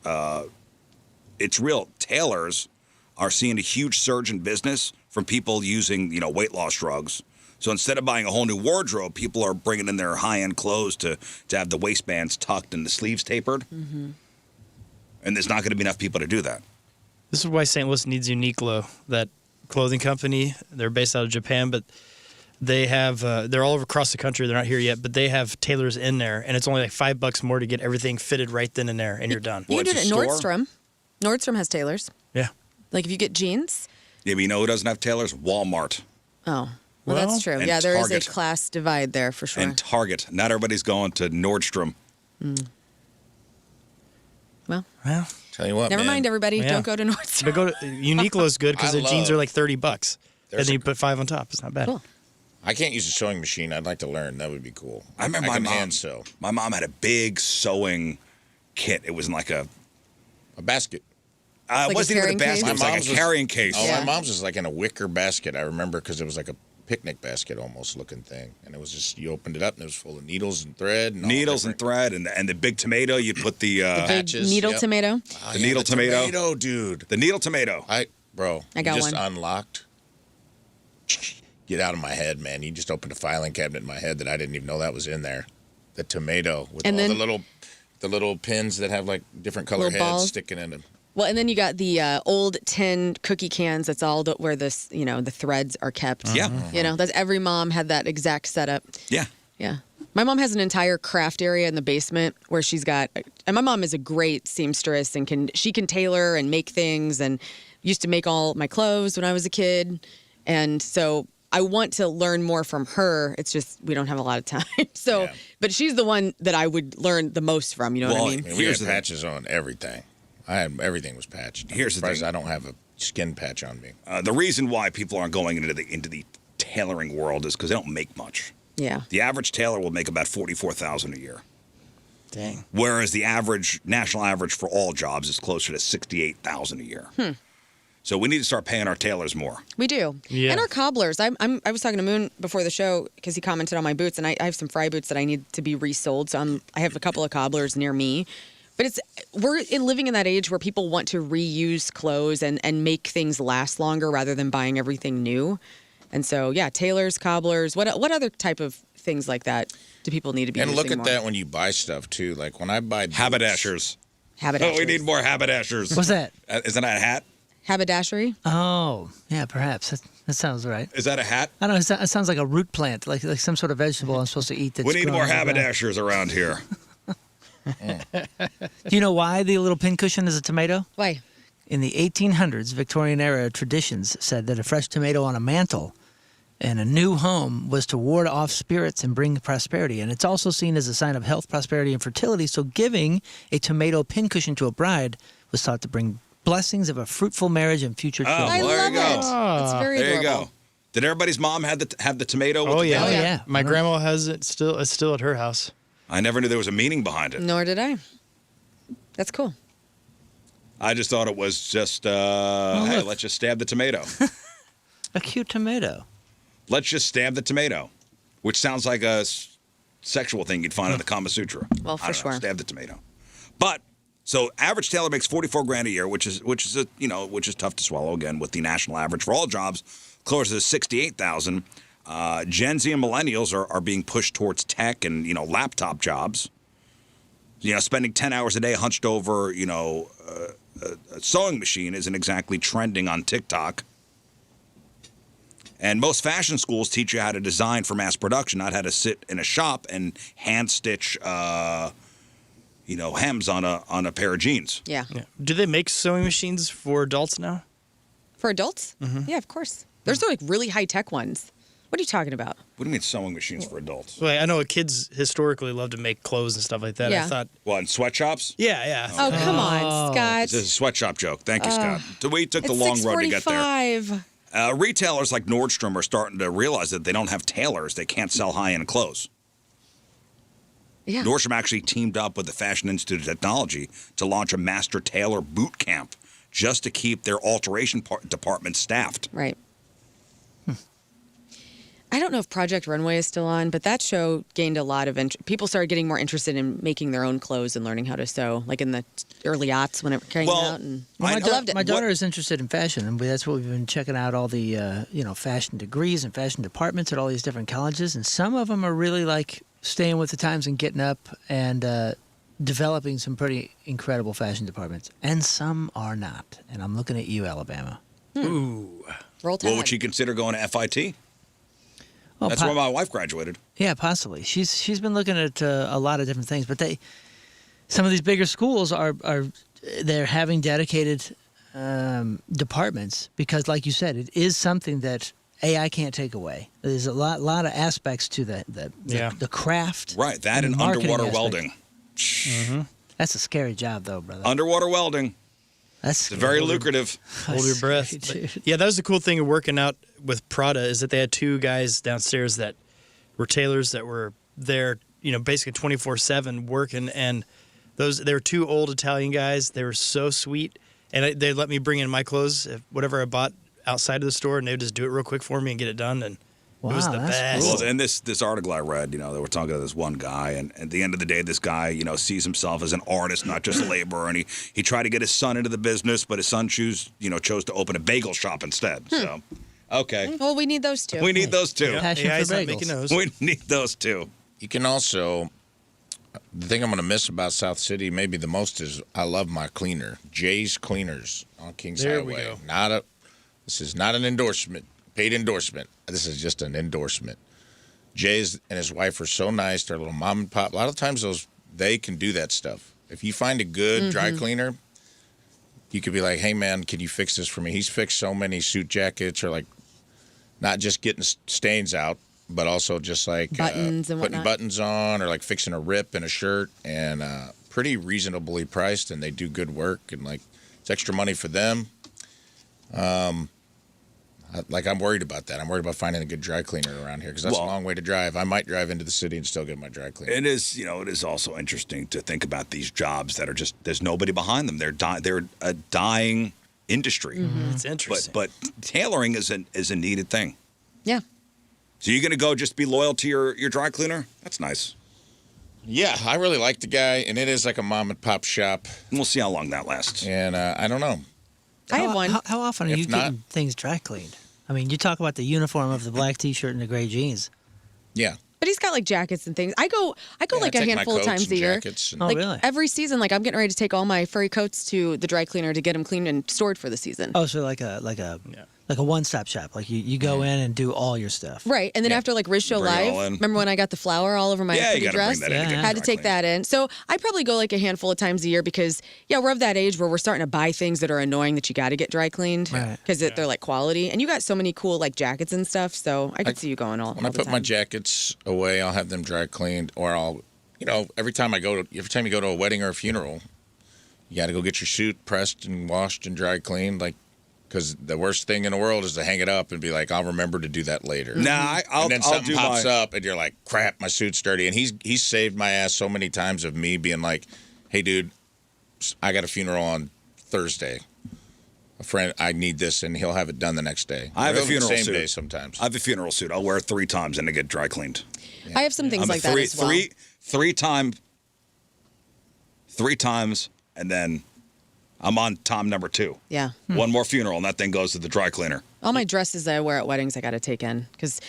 It's real. Tailors are seeing a huge surge in business from people using, weight loss drugs. So instead of buying a whole new wardrobe, people are bringing in their high-end clothes to have the waistbands tucked and the sleeves tapered. Mm-hmm. And there's not going to be enough people to do that. This is why St. Louis needs Uniqlo, that clothing company. They're based out of Japan, but they have they're all over across the country. They're not here yet, but they have tailors in there, and it's only like $5 more to get everything fitted right then and there, and you're done. You can do it it's at a store? Nordstrom. Nordstrom has tailors. Yeah. Like if you get jeans. Yeah, but you know who doesn't have tailors? Walmart Oh, well, Well, that's true. and Yeah, there is Target. a class divide there for sure. and Target. Not everybody's going to Nordstrom. Well, Well, Tell you what, never man. mind, everybody. Yeah. Don't go to Nordstrom. but go to Uniqlo is good because I the jeans are love- like $30, and There's then a- you put 5 on top. It's not bad. Cool. I can't use a sewing machine. I'd like to learn. That would be cool. I remember can my mom. hand sew. My mom had a big sewing kit. It was in like a. A basket. Like It a wasn't even a carrying basket. case? It was My like a mom's was- carrying case. Oh, Yeah. my mom's was like in a wicker basket. I remember because it was like a picnic basket almost looking thing, and it was just you opened it up and it was full of needles and thread. And all Needles and different- thread and the big tomato. You'd put the Big patches, needle yep. tomato. Oh, the needle tomato. dude. the needle tomato. I You got just one. unlocked. Get out of my head, man. You just opened a filing cabinet in my head that I didn't even know that was in there. The tomato with And all then- the little the little pins that have like different color Little heads balls? sticking in them. Well, and then you got the old tin cookie cans. That's all where this, the threads are kept. Yeah. That's every mom had that exact setup. Yeah. Yeah. My mom has an entire craft area in the basement where she's got, and my mom is a great seamstress and she can tailor and make things and used to make all my clothes when I was a kid. And so I want to learn more from her. It's just we don't have a lot of time. So, Yeah. but she's the one that I would learn the most from. You know what I mean? I mean, we Here's had the thing. patches on everything. Everything was patched. Here's the Surprised thing. I don't have a skin patch on me. The reason why people aren't going into the tailoring world is because they don't make much. Yeah. The average tailor will make about $44,000 a year, Dang. whereas the national average for all jobs is closer to $68,000 a year. So we need to start paying our tailors more. We do. Yeah. And our cobblers. I was talking to Moon before the show because he commented on my boots, and I have some fry boots that I need to be resold. So I have a couple of cobblers near me. But we're living in that age where people want to reuse clothes and make things last longer rather than buying everything new. And so, yeah, tailors, cobblers. What other type of things like that do people need to be And using look at more? that when you buy stuff too. Like when I buy boots, Haberdashers. Haberdashers. Oh, we need more haberdashers. What's that? Isn't that a hat? Haberdashery? Oh, yeah, perhaps. That sounds right. Is that a hat? I don't know. It sounds like a root plant, like some sort of vegetable I'm supposed to eat. That's We need growing more on the ground. haberdashers around here. Do you know why the little pincushion is a tomato? Why? In the 1800s, Victorian era traditions said that a fresh tomato on a mantle in a new home was to ward off spirits and bring prosperity. And it's also seen as a sign of health, prosperity, and fertility. So giving a tomato pincushion to a bride was thought to bring blessings of a fruitful marriage and future children. I well, there love you go. it. It's very There you adorable. go. Did everybody's mom have the tomato? With Oh the yeah. Oh, yeah. yeah. My grandma has it still. It's still at her house. I never knew there was a meaning behind it. Nor did I. That's cool. I just thought it was just, hey, look. let's just stab the tomato. A cute tomato. Let's just stab the tomato, which sounds like a sexual thing you'd find in the Kama Sutra. Well, I for don't know, sure. stab the tomato. But so average tailor makes $44,000 a year, which is tough to swallow again with the national average for all jobs closer to $68,000. Gen Z and millennials are being pushed towards tech and laptop jobs. Spending 10 hours a day hunched over a sewing machine isn't exactly trending on TikTok. And most fashion schools teach you how to design for mass production, not how to sit in a shop and hand stitch, hems on a pair of jeans. Yeah. Yeah. Do they make sewing machines for adults now? For adults? Mm-hmm. Yeah, of course. There's like really high-tech ones. What are you talking about? What do you mean sewing machines for adults? Well, I know kids historically love to make clothes and stuff like that. Yeah. I thought, What, in sweatshops? yeah. Oh, come on, Scott. This is a sweatshop joke. Thank you, Scott. We took the It's long road to get there. $6.45. Retailers like Nordstrom are starting to realize that they don't have tailors. They can't sell high-end clothes. Yeah. Nordstrom actually teamed up with the Fashion Institute of Technology to launch a master tailor boot camp just to keep their alteration department staffed. Right. I don't know if Project Runway is still on, but that show gained a lot of interest. People started getting more interested in making their own clothes and learning how to sew, like in the early aughts when it came out. And I loved it. My daughter is interested in fashion, and that's what we've been checking out all the fashion degrees and fashion departments at all these different colleges, and some of them are really like staying with the times and getting up and developing some pretty incredible fashion departments, and some are not. And I'm looking at you, Alabama. Ooh. Roll Tide. What would she consider going to FIT? Well, That's where my wife graduated. Yeah, possibly. She's been looking at a lot of different things, but some of these bigger schools they're having dedicated departments because, like you said, it is something that AI can't take away. There's a lot of aspects to the craft. Right, that the and marketing underwater aspect. welding. That's a scary job, though, brother. Underwater welding. That's It's very lucrative. Hold your breath. Scary, But, yeah, that was the cool thing of working out with Prada is that they had two guys downstairs that were tailors that were there, basically 24/7 working, and they were two old Italian guys. They were so sweet, and they let me bring in my clothes, whatever I bought outside of the store, and they would just do it real quick for me and get it done, and it was Wow, the that's best. cool. Well, and this article I read, they were talking to this one guy, and at the end of the day, this guy, sees himself as an artist, not just a laborer, and he tried to get his son into the business, but his son chose to open a bagel shop instead. So, okay, Well, we need those two. we need those two. Passion AI's for not bagels. making those. We need those two. You can also The thing I'm going to miss about South City maybe the most is I love my cleaner. Jay's Cleaners on Kings There Highway. we go. This is not an endorsement, paid endorsement. This is just an endorsement. Jay's and his wife are so nice. They're a little mom and pop. A lot of times they can do that stuff. If you find a good dry cleaner, you could be like, hey, man, can you fix this for me? He's fixed so many suit jackets or like not just getting stains out, but also just like Buttons and putting whatnot. buttons on or like fixing a rip in a shirt, and pretty reasonably priced, and they do good work, and like it's extra money for them. I'm worried about that. I'm worried about finding a good dry cleaner around here because that's a long way to drive. I might drive into the city and still get my dry cleaner. It is, it is also interesting to think about these jobs that are just there's nobody behind them. They're a dying industry. It's interesting. But tailoring is a needed thing. Yeah. So you're gonna go just be loyal to your dry cleaner? That's nice. Yeah, I really like the guy, and it is like a mom and pop shop. And we'll see how long that lasts. And I don't know. I have one. How often are If you not- getting things dry cleaned? I mean, you talk about the uniform of the black T-shirt and the gray jeans. Yeah. But he's got like jackets and things. I go like I a take my handful of coats times and a year. jackets and- Oh, Like really? every season, like I'm getting ready to take all my furry coats to the dry cleaner to get them cleaned and stored for the season. Oh, so like a one-stop shop. Like you go in and do all your stuff. Right, and then Yeah. after like Rizz Show Bring it all Live, in. remember when I got the flour all over my Yeah, you pretty gotta dress? bring that in to Yeah. get Had to dry take cleaned. that in. So I probably go like a handful of times a year because we're of that age where we're starting to buy things that are annoying that you got to get dry cleaned Right. because they're like quality. And you got so many cool like jackets and stuff, so I could see you going all. When all I the put my time. jackets away, I'll have them dry cleaned, or every time you go to a wedding or a funeral, you got to go get your suit pressed and washed and dry cleaned, like, because the worst thing in the world is to hang it up and be like, I'll remember to do that later. Nah, I'll and then I'll something do pops my. up, and you're like, crap, my suit's dirty. And he's saved my ass so many times of me being like, hey, dude, I got a funeral on Thursday. A friend, I need this, and he'll have it done the next day. I have a Or the funeral same suit. day sometimes. I have a funeral suit. I'll wear it 3 times and to get dry cleaned. I have some things I'm like that as well. three times, and then I'm on time number 2. Yeah. One more funeral, and that thing goes to the dry cleaner. All my dresses that I wear at weddings, I got to take in because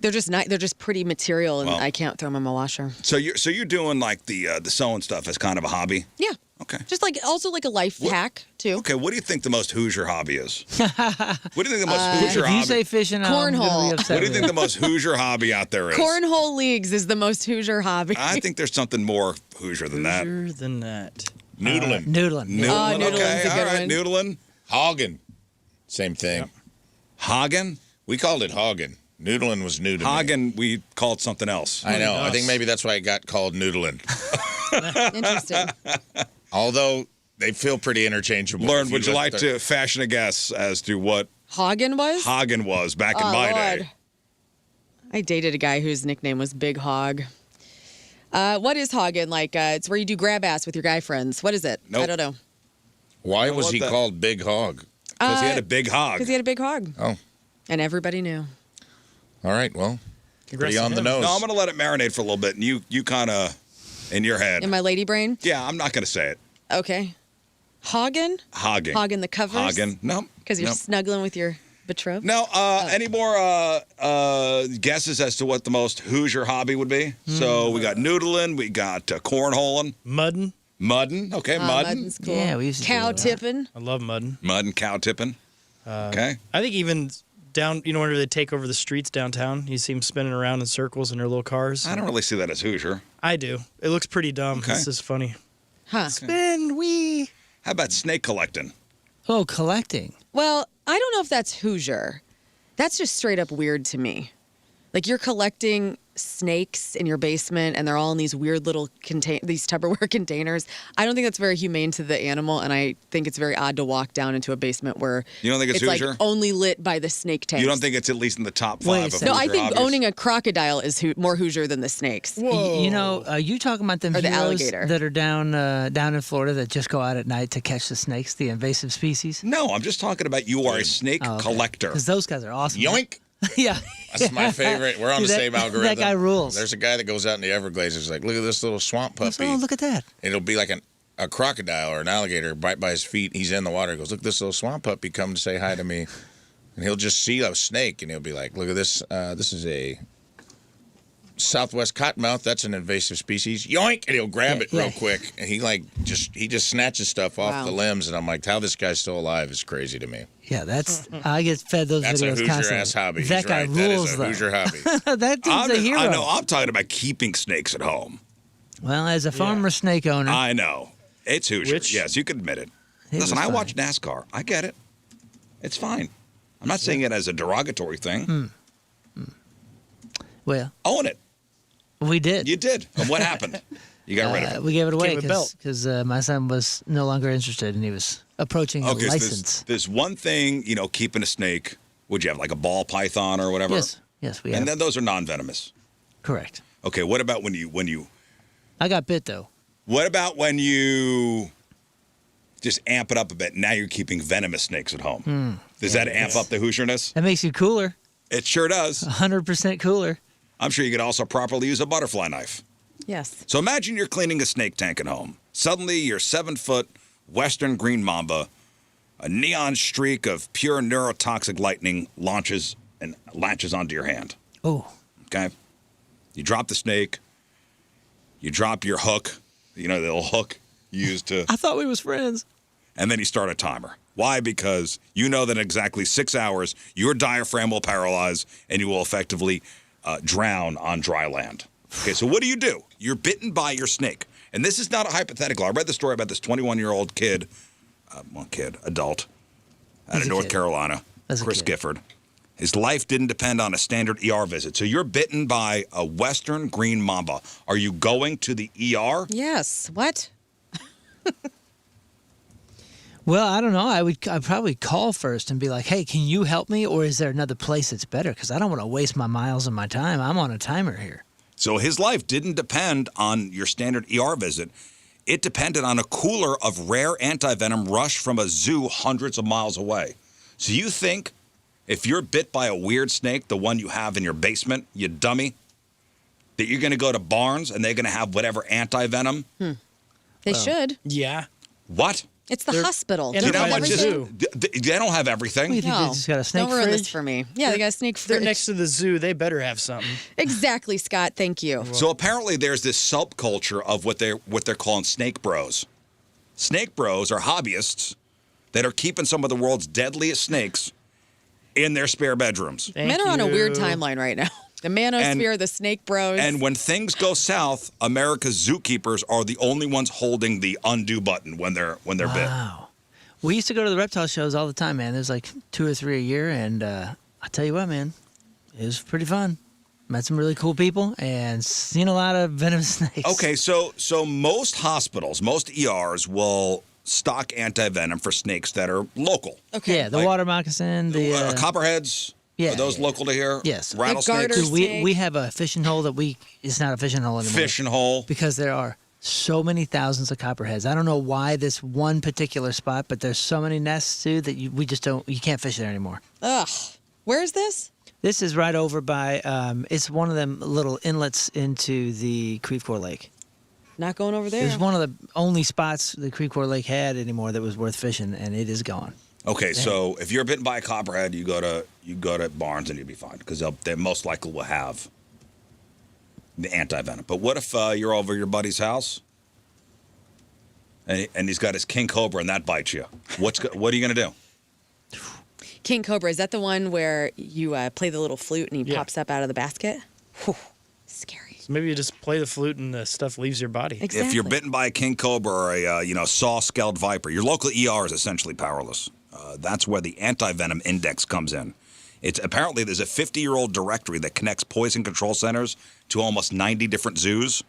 they're just not. They're just pretty material, and Well- I can't throw them in my washer. So you're doing like the sewing stuff as kind of a hobby. Yeah. Okay. Just like also like a life hack too. Okay. What do you think the most Hoosier hobby is? What do you think the most Hoosier If you hobby? say fishing, I'm Cornhole. gonna be upset What do you with think the most Hoosier hobby out there is? Cornhole leagues is the most Hoosier hobby. I think there's something more Hoosier than that. Hoosier than that. Noodling. Noodling. Noodling. noodling's Okay. a All good right. one. Noodling. Hogging. Same thing. Hogging. We called it hogging. Noodling was new to me. Hogging. We called something else. I know. I Us. think maybe that's why it got called noodling. Interesting. Although they feel pretty interchangeable. Learn. if Would you look like to fashion a guess as to what Hagen was? Hogging was back in Oh, my Lord. day? I dated a guy whose nickname was Big Hog. What is Hagen? Like, it's where you do grab ass with your guy friends. What is it? Nope. I don't know. Why I was love he that. called Big Hog? Because he had a big hog. Because he had a big hog. Oh, And everybody knew. all right. Well, Congrats pretty to on the him. nose. No, I'm going to let it marinate for a little bit, and you kind of in your head. In my lady brain? Yeah, I'm not going to say it. Okay. Hagen? Hogging. Hogging the covers? Hogging. No. Because you're no. snuggling with your betrothed? No, any more guesses as to what the most Hoosier hobby would be? So we got noodling, we got cornholing, Mudding. mudding. Okay, mudding. Mudding's cool. Yeah, we used to do Cow that. tipping. I love mudding. Mud and cow tipping. Okay. I think even down, whenever they take over the streets downtown, you see them spinning around in circles in their little cars. I don't really see that as Hoosier. I do. It looks pretty dumb. Okay. It's just funny. Huh. Spin, wee. How about snake collecting? Oh, collecting. Well, I don't know if that's Hoosier. That's just straight up weird to me. Like you're collecting snakes in your basement and they're all in these weird little these Tupperware containers. I don't think that's very humane to the animal, and I think it's very odd to walk down into a basement where You don't think it's like Hoosier? only lit by the snake tanks. You don't think it's at least in the top Wait a 5 of second. No, I Hoosier think hobbies? owning a crocodile is more Hoosier than the snakes. You know, you talking about them Or the heroes alligator. that are down in Florida that just go out at night to catch the snakes, the invasive species? No, I'm just talking about you are a snake collector. Because those guys are awesome. Yoink. Yeah. That's my favorite. We're on Dude, the that- same algorithm. that guy rules. There's a guy that goes out in the Everglades. He's like, look at this little swamp puppy. Oh, look at that. It'll be like a crocodile or an alligator right by his feet. He's in the water. He goes, look, this little swamp puppy come to say hi to me. And he'll just see a snake, and he'll be like, look at this. This is a Southwest cottonmouth, that's an invasive species. Yoink, and he'll grab it real quick. And he just snatches stuff off the limbs, and I'm like, how this guy's still alive is crazy to me. Yeah, I get fed those that's videos constantly. That's a Hoosier-ass hobby. That guy rules, that is a Hoosier hobby. That dude's a hero. I know. I'm talking about keeping snakes at home. Well, as a former snake owner. I know. It's Hoosier. Yes, you can admit it. Listen, I watch NASCAR. I get it. It's fine. I'm not saying it as a derogatory thing. Well, own it. We did. You did. And what happened? You got rid of it. We gave it away because my son was no longer interested and he was approaching a license. So there's one thing, keeping a snake. Would you have like a ball python or whatever? Yes, we have. And then those are non-venomous. Correct. Okay, what about when you? I got bit though. What about when you just amp it up a bit? Now you're keeping venomous snakes at home. Does that amp up the Hoosierness? That makes you cooler. It sure does. 100% cooler. I'm sure you could also properly use a butterfly knife. Yes. So imagine you're cleaning a snake tank at home. Suddenly, your 7-foot Western green mamba, a neon streak of pure neurotoxic lightning launches and latches onto your hand. Oh. Okay? You drop the snake. You drop your hook, the little hook used to... I thought we was friends. And then you start a timer. Why? Because you know that in exactly 6 hours, your diaphragm will paralyze and you will effectively drown on dry land. Okay, so what do? You're bitten by your snake. And this is not a hypothetical. I read the story about this 21-year-old adult out of North Carolina, Chris Gifford. His life didn't depend on a standard ER visit. So you're bitten by a Western green mamba. Are you going to the ER? Yes. What? Well, I don't know. I'd probably call first and be like, hey, can you help me? Or is there another place that's better? Because I don't want to waste my miles and my time. I'm on a timer here. So his life didn't depend on your standard ER visit. It depended on a cooler of rare antivenom rushed from a zoo hundreds of miles away. So you think if you're bit by a weird snake, the one you have in your basement, you dummy, that you're going to go to Barnes and they're going to have whatever antivenom? They should. Yeah. What? It's the hospital. And They they're don't have everything. You think they just got a snake Don't ruin fridge? this for me. Yeah, they got a snake fridge. They're next to the zoo. They better have something. Exactly, Scott. Thank you. So apparently there's this subculture of what they're calling snake bros. Snake bros are hobbyists that are keeping some of the world's deadliest snakes in their spare bedrooms. Men are on a weird timeline right now. The manosphere, the snake bros. And when things go south, America's zookeepers are the only ones holding the undo button when they're bit. Wow. We used to go to the reptile shows all the time, man. There's like 2 or 3 a year, and I tell you what, man, it was pretty fun. Met some really cool people and seen a lot of venomous snakes. Okay, so most hospitals, most ERs will stock antivenom for snakes that are local. Okay. Yeah, the water moccasin, the copperheads. Yeah, are those local to here? Yes. Rattlesnakes. garter we have a fishing hole it's not a fishing hole anymore. Fishing hole. Because there are so many thousands of copperheads. I don't know why this one particular spot, but there's so many nests too that you can't fish there anymore. Ugh. Where is this? This is right over by it's one of them little inlets into the Creve Coeur Lake. Not going over there. It was one of the only spots the Creve Coeur Lake had anymore that was worth fishing, and it is gone. Okay, so if you're bitten by a copperhead, you go to Barnes and you'll be fine because they most likely will have the antivenom. But what if you're over your buddy's house and he's got his king cobra and that bites you? What are you gonna do? King Cobra, is that the one where you play the little flute and he pops up out of the basket? Whew. Scary. So maybe you just play the flute and the stuff leaves your body. Exactly. If you're bitten by a king cobra or a saw-scaled viper, your local ER is essentially powerless. That's where the antivenom index comes in. Apparently there's a 50-year-old directory that connects poison control centers to almost 90 different zoos.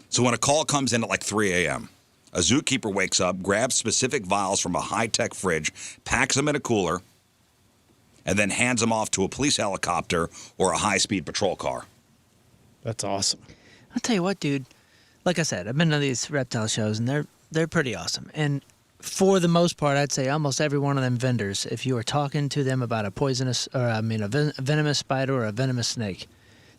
So when a call comes in at like 3 a.m., a zookeeper wakes up, grabs specific vials from a high-tech fridge, packs them in a cooler, and then hands them off to a police helicopter or a high-speed patrol car. That's awesome. I'll tell you what, dude. Like I said, I've been to these reptile shows, and they're pretty awesome. And for the most part, I'd say almost every one of them vendors, if you are talking to them about a venomous spider or a venomous snake,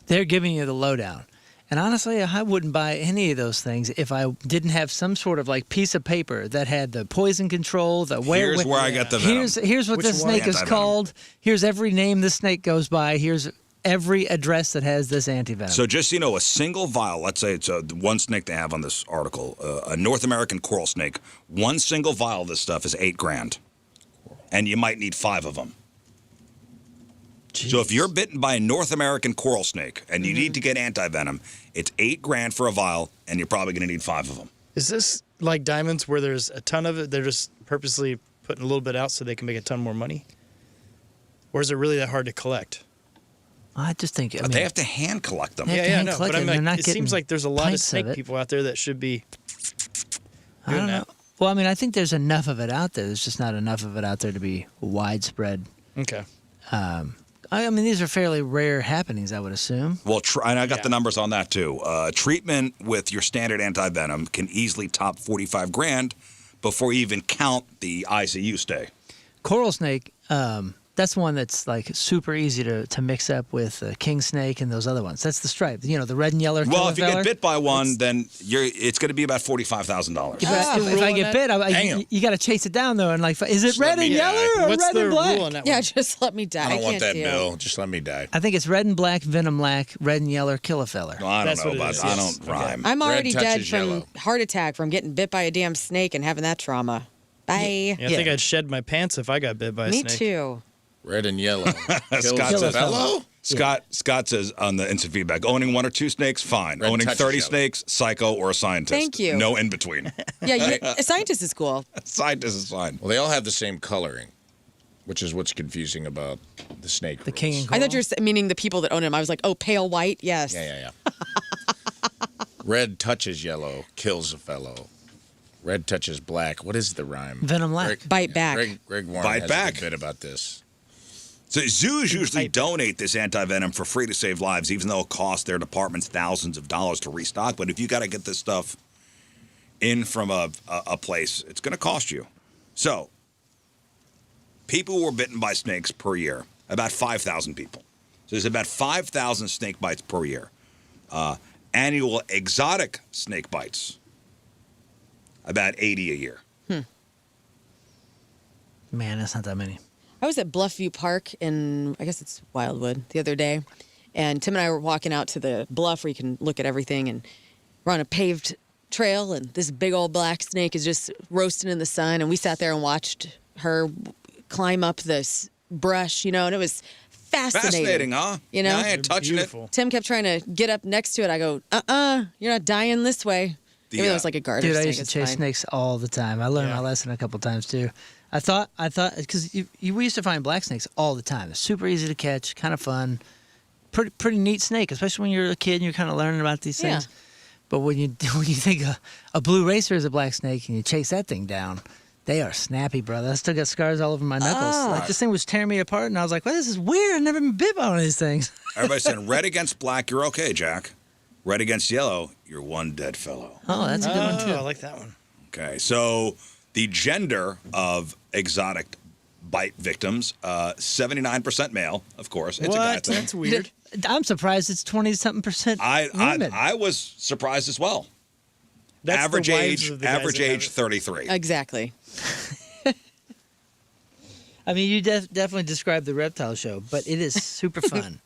they're giving you the lowdown. And honestly, I wouldn't buy any of those things if I didn't have some sort of like piece of paper that had the poison control, Here's where I get the venom. Here's what this snake is called. Here's every name the snake goes by. Here's every address that has this antivenom. So just so you know, a single vial, let's say it's one snake they have on this article, a North American coral snake, one single vial of this stuff is $8,000. And you might need 5 of them. Jeez. So if you're bitten by a North American coral snake and you need to get antivenom, it's $8,000 for a vial, and you're probably going to need 5 of them. Is this like diamonds where there's a ton of it? They're just purposely putting a little bit out so they can make a ton more money? Or is it really that hard to collect? I just think But they have to hand collect them. They have to hand collect But it, and they're not it seems getting like there's a lot of pints of snake it. people out there that should be I doing don't know. that. Well, I mean, I think there's enough of it out there. There's just not enough of it out there to be widespread. Okay. I mean, these are fairly rare happenings, I would assume. Well, and I got Yeah. the numbers on that too. Treatment with your standard antivenom can easily top $45,000 before you even count the ICU stay. Coral snake, that's one that's like super easy to mix up with king snake and those other ones. That's the stripe, you know, the red and yellow. Well, if you get feller. bit by one, then it's going to be about $45,000. If I get bit, Damn. you got to chase it down though, and like, is it red and yellow or What's red the and black? rule on that Yeah, one? just let me die. I don't want can't that deal. bill. Just let me die. I think it's red and black, venom black, red and yellow, kill a feller. No, I don't That's know what it about is, that. I yes. don't rhyme. I'm already dead touches from yellow. heart attack from getting bit by a damn snake and having that trauma. Bye. Yeah, I think I'd shed my pants if I got bit by a Me snake. too. Red and yellow. Kills Scott a says, fellow? Scott says on the instant feedback, owning 1 or 2 snakes, fine. Red Owning touches 30 yellow. snakes, psycho or a scientist. Thank you. No in between. Yeah, a scientist is cool. Scientist is fine. Well, they all have the same coloring, which is what's confusing about the snake. The king and rules. coral. I thought you were meaning the people that own him. I was like, oh, pale white? Yes. Yeah. Red touches yellow, kills a fellow. Red touches black. What is the rhyme? Venom black. Bite back. Greg Warren Bite has back. a good bit about this. So zoos usually donate this antivenom for free to save lives, even though it costs their departments thousands of dollars to restock. But if you got to get this stuff in from a place, it's going to cost you. So people were bitten by snakes per year, about 5,000 people. So there's about 5,000 snake bites per year. Annual exotic snake bites, about 80 a year. Man, that's not that many. I was at Bluffview Park in, I guess it's Wildwood, the other day. And Tim and I were walking out to the bluff where you can look at everything. And we're on a paved trail. And this big old black snake is just roasting in the sun. And we sat there and watched her climb up this brush, you know, and it was fascinating. Fascinating, huh? You know? Yeah, I ain't touching Beautiful. Tim kept trying to get up next to it. I go, you're not dying this way. The, Even though it's like a garter Dude, I snake, used to it's chase fine. snakes all the time. I learned my lesson a couple times too. I thought, because we used to find black snakes all the time. It's super easy to catch, kind of fun, pretty neat snake, especially when you're a kid and you're kind of learning about these things. Yeah. But when you think a blue racer is a black snake and you chase that thing down, they are snappy, brother. I still got scars all over my knuckles. Like this thing was tearing me apart, and I was like, "Well, this is weird. I've never been bit by one of these things." Everybody's saying red against black, you're okay, Jack. Red against yellow, you're one dead fellow. Oh, that's a good one Oh, too. I like that one. Okay, so the gender of exotic bite victims, 79% male, of course. It's a guy What? thing. That's weird. I'm surprised it's 20-something% women. I was surprised as well. That's average the wives age, of the guys average that have age it. 33. Exactly. I mean, you definitely described the reptile show, but it is super fun.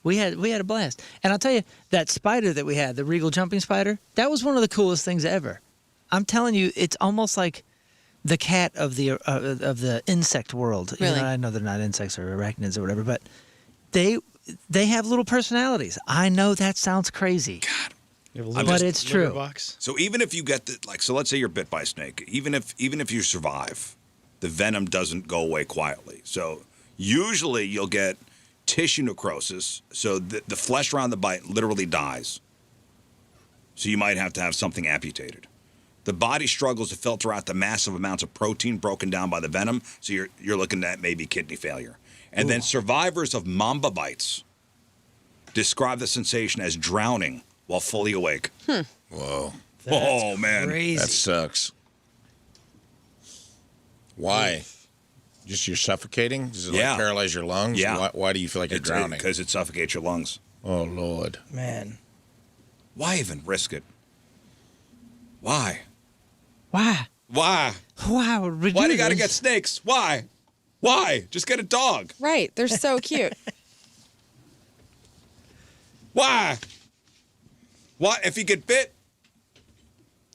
We had a blast, and I'll tell you that spider that we had, the regal jumping spider, that was one of the coolest things ever. I'm telling you, it's almost like the cat of the insect world. Really? You know, I know they're not insects or arachnids or whatever, but they have little personalities. I know that sounds crazy. You have a But litter- it's litter true. Box. So even if you get so let's say you're bit by a snake, even if you survive, the venom doesn't go away quietly. So usually you'll get tissue necrosis, so the flesh around the bite literally dies. So you might have to have something amputated. The body struggles to filter out the massive amounts of protein broken down by the venom, so you're looking at maybe kidney failure. And then survivors of mamba bites describe the sensation as drowning while fully awake. Whoa. Oh, man. Crazy. That sucks. Why? Just you're suffocating? Does it Yeah. like paralyze your lungs? Yeah. Why do you feel like you're drowning? Because it suffocates your lungs. Oh, Lord. Man. Why even risk it? Why? Why? Why? Wow. Why do you got to get snakes? Why? Why? Just get a dog. Right. They're so cute. Why? What if you get bit?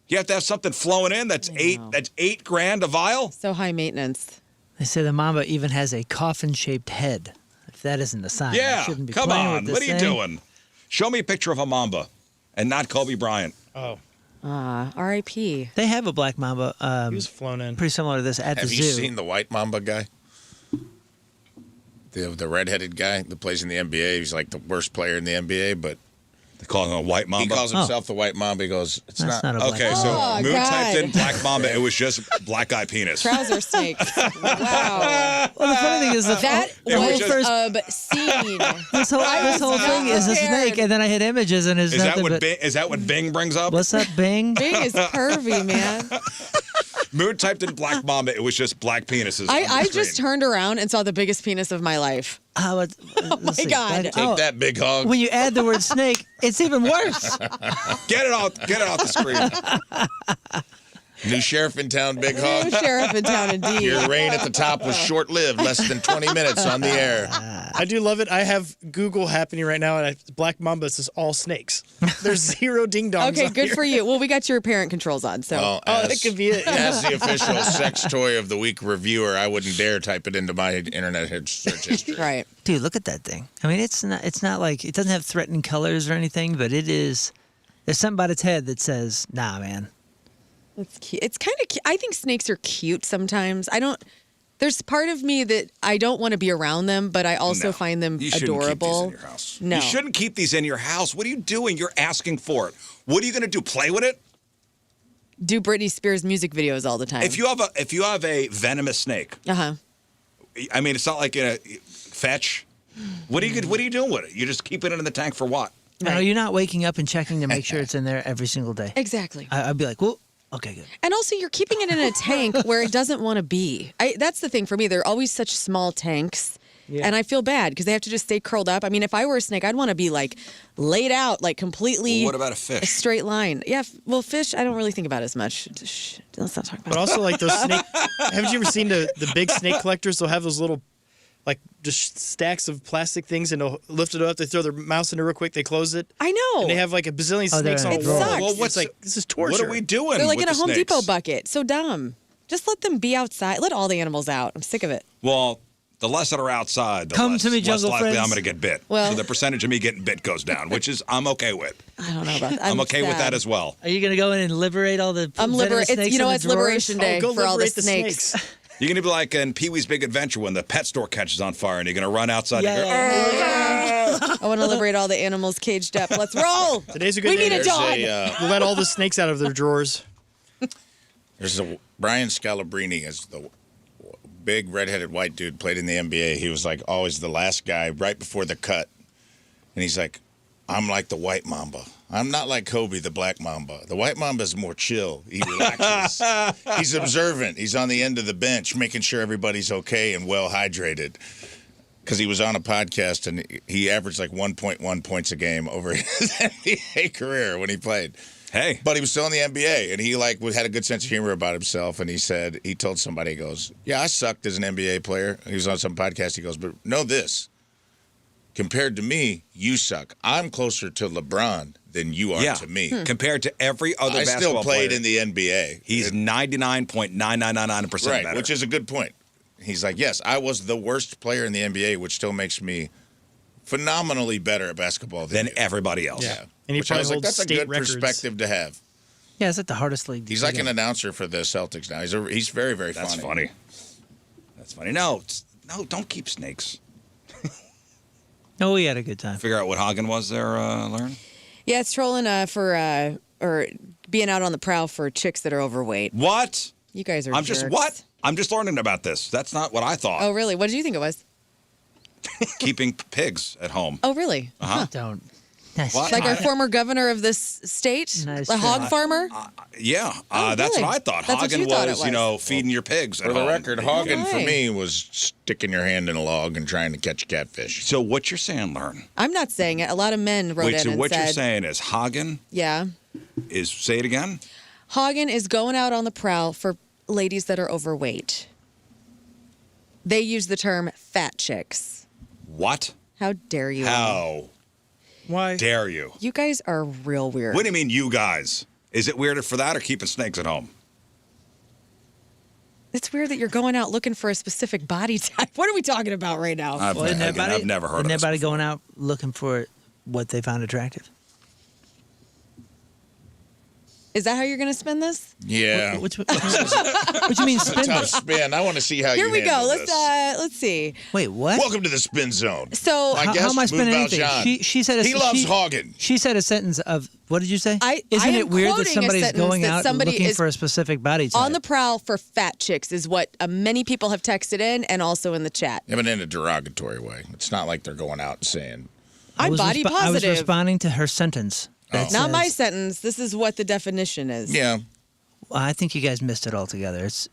You have to have something flowing in. That's $8,000 a vial. So high maintenance. They say the mamba even has a coffin-shaped head. If that isn't a sign, Yeah, you shouldn't be come playing on. with this What are you thing. doing? Show me a picture of a mamba, and not Kobe Bryant. Oh, R.I.P. They have a black mamba. he was flown in. Pretty similar to this at Have the you zoo. seen the white mamba guy? The redheaded guy that plays in the NBA. He's like the worst player in the NBA, but They call him a white he mamba. calls himself the white mamba. He goes, it's That's not. not a black Okay, mamba. so Oh, Moon God. typed in black mamba. It was just black guy penis. Trouser snakes. Wow. Well, the funny thing is That It was was just- obscene. this whole not thing is a prepared. snake, and then I hit images, and it's Is that nothing what but is that what Bing brings up? what's up, Bing? Bing is pervy, man. Moon typed in black mamba. It was just black penises. on the I screen. just turned around and saw the biggest penis of my life. Oh my God. Take that, big hog. When you add the word snake, it's even worse. Get it off the screen. New sheriff in town, big hog. New sheriff in town, indeed. Your reign at the top was short-lived, less than 20 minutes on the air. I do love it. I have Google happening right now, and Black Mamba says all snakes. There's 0 ding-dongs. Okay, on good here. for you. Well, we got your parent controls on, so. Well, Oh, that could be it. As the official sex toy of the week reviewer, I wouldn't dare type it into my internet search history. Right. Dude, look at that thing. I mean, it's not like it doesn't have threatening colors or anything, but it is. There's something about its head that says, "Nah, man." It's cute. It's kind of cute. I think snakes are cute sometimes. There's part of me that I don't want to be around them, but I also No, find them you shouldn't adorable. Keep these in your house. No. You shouldn't keep these in your house. What are you doing? You're asking for it. What are you going to do? Play with it? Do Britney Spears music videos all the time. If you have a venomous snake, Uh-huh. I mean, it's not like a fetch. What are you doing with it? You just keep it in the tank for what? And are you not waking up and checking to make sure it's in there every single day? Exactly. I'd be like, well, okay, good. And also, you're keeping it in a tank where it doesn't want to be. That's the thing for me. They're always such small tanks. Yeah. And I feel bad because they have to just stay curled up. I mean, if I were a snake, I'd want to be like laid out, like completely Well, what about a a fish? straight line. Yeah, well, fish, I don't really think about as much. Shh, let's not talk about But also, like those snake. Haven't you ever seen the big snake collectors? They'll have those little, like, just stacks of plastic things, and they'll lift it up. They throw their mouse in it real quick. They close it. I know. And they have like a bazillion Oh, they're snakes in on a a drawer. roll. Sucks. Well, It's like, this is torture. What are we doing? They're like with in a the Home snakes? Depot bucket. So dumb. Just let them be outside. Let all the animals out. I'm sick of it. Well, the less that are outside, the Come less, to me, less jungle likely friends. I'm going to get bit. Well- so the percentage of me getting bit goes down, which is I'm okay with. I don't know about that. I'm okay with sad. that as well. Are you gonna go in and liberate all the I'm venomous It's snakes you know in the it's drawers? Liberation Day go for all the liberate the snakes. You're going to be like in Pee-wee's Big Adventure when the pet store catches on fire and you're going to run outside and go, Yeah. I want to liberate all the animals caged up. Let's roll. Today's a good We day. need a There's dog. Let all the snakes out of their drawers. There's Brian Scalabrine is the big redheaded white dude, played in the NBA. He was like always the last guy right before the cut. And he's like, I'm like the white mamba. I'm not like Kobe, the black mamba. The white mamba is more chill. He relaxes. He's observant. He's on the end of the bench, making sure everybody's okay and well hydrated. Because he was on a podcast and he averaged like 1.1 points a game over his NBA career when he played. hey, But he was still in the NBA, and he had a good sense of humor about himself. And he told somebody, he goes, "Yeah, I sucked as an NBA player." He was on some podcast. He goes, "But know this: compared to me, you suck. I'm closer to LeBron than you are yeah, to me. compared to every other I basketball still played player, in the NBA. he's 99.9999% right, better. which is a good point. He's like, yes, I was the worst player in the NBA, which still makes me phenomenally better at basketball than you. everybody else. Yeah. And he Which I was probably like, holds that's a state good records. perspective to have. Yeah, it's like the hardest league. He's like an announcer for the Celtics now. He's very, very That's funny. That's funny. No, don't keep snakes. Oh, we had a good time. Figure out what Hogging was there, Lauren. Yeah, it's trolling or being out on the prowl for chicks that are overweight. What? You guys are I'm just jerks. what? I'm just learning about this. That's not what I thought. Oh, really? What did you think it was? Keeping pigs at home. Oh, really? Uh-huh. Don't. Nice. What? Like our former governor of this state? Nice The hog try. farmer? Yeah, Oh, that's really? what I thought. That's what Hogging you thought it was, was. feeding your pigs at For the home. record, hogging for Okay. me was sticking your hand in a log and trying to catch a catfish. So what you're saying, Lauren? I'm not saying it. A lot of men wrote Wait, in so and what said, you're saying is Hogging yeah, is, say it again? Hogging is going out on the prowl for ladies that are overweight. They use the term fat chicks. What? How dare you? How? Why? Dare you? You guys are real weird. What do you mean, you guys? Is it weirder for that or keeping snakes at home? It's weird that you're going out looking for a specific body type. What are we talking about right now? I've never heard of Isn't this everybody before. going out looking for what they found attractive? Is that how you're going to spend this? Yeah. What you mean spin Tough it? spin. I want to see how Here you we go. handle Let's this. let's see. Wait, what? Welcome to the spin zone. So My How guest, am I spending Moo anything? Valjean. She said He loves hogging. She said a sentence of, what did you say? I Isn't am it weird that quoting a somebody's sentence going that out somebody looking is for a specific body type? on the prowl for fat chicks is what many people have texted in and also in the chat. Yeah, but in a derogatory way. It's not like they're going out and saying, I'm body I was positive. responding to her sentence. that Not my says- sentence. This is what the definition is. yeah. Well, I think you guys missed it altogether. It's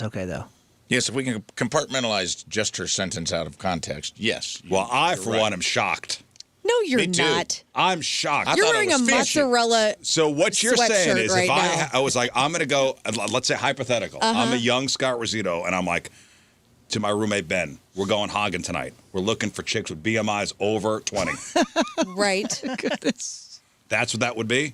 okay though. Yes, if we can compartmentalize just her sentence out of context, yes. Well, I, for right. one, am shocked. No, you're Me too. not. I'm shocked. I You're thought it wearing a was fishy. mozzarella. So what you're saying sweatshirt is, right if now. I was like, I'm going to go, let's say hypothetical, Uh-huh. I'm a young Scott Rizzuto, and I'm like, to my roommate Ben, we're going hogging tonight. We're looking for chicks with BMIs over 20. Right. That's what that would be?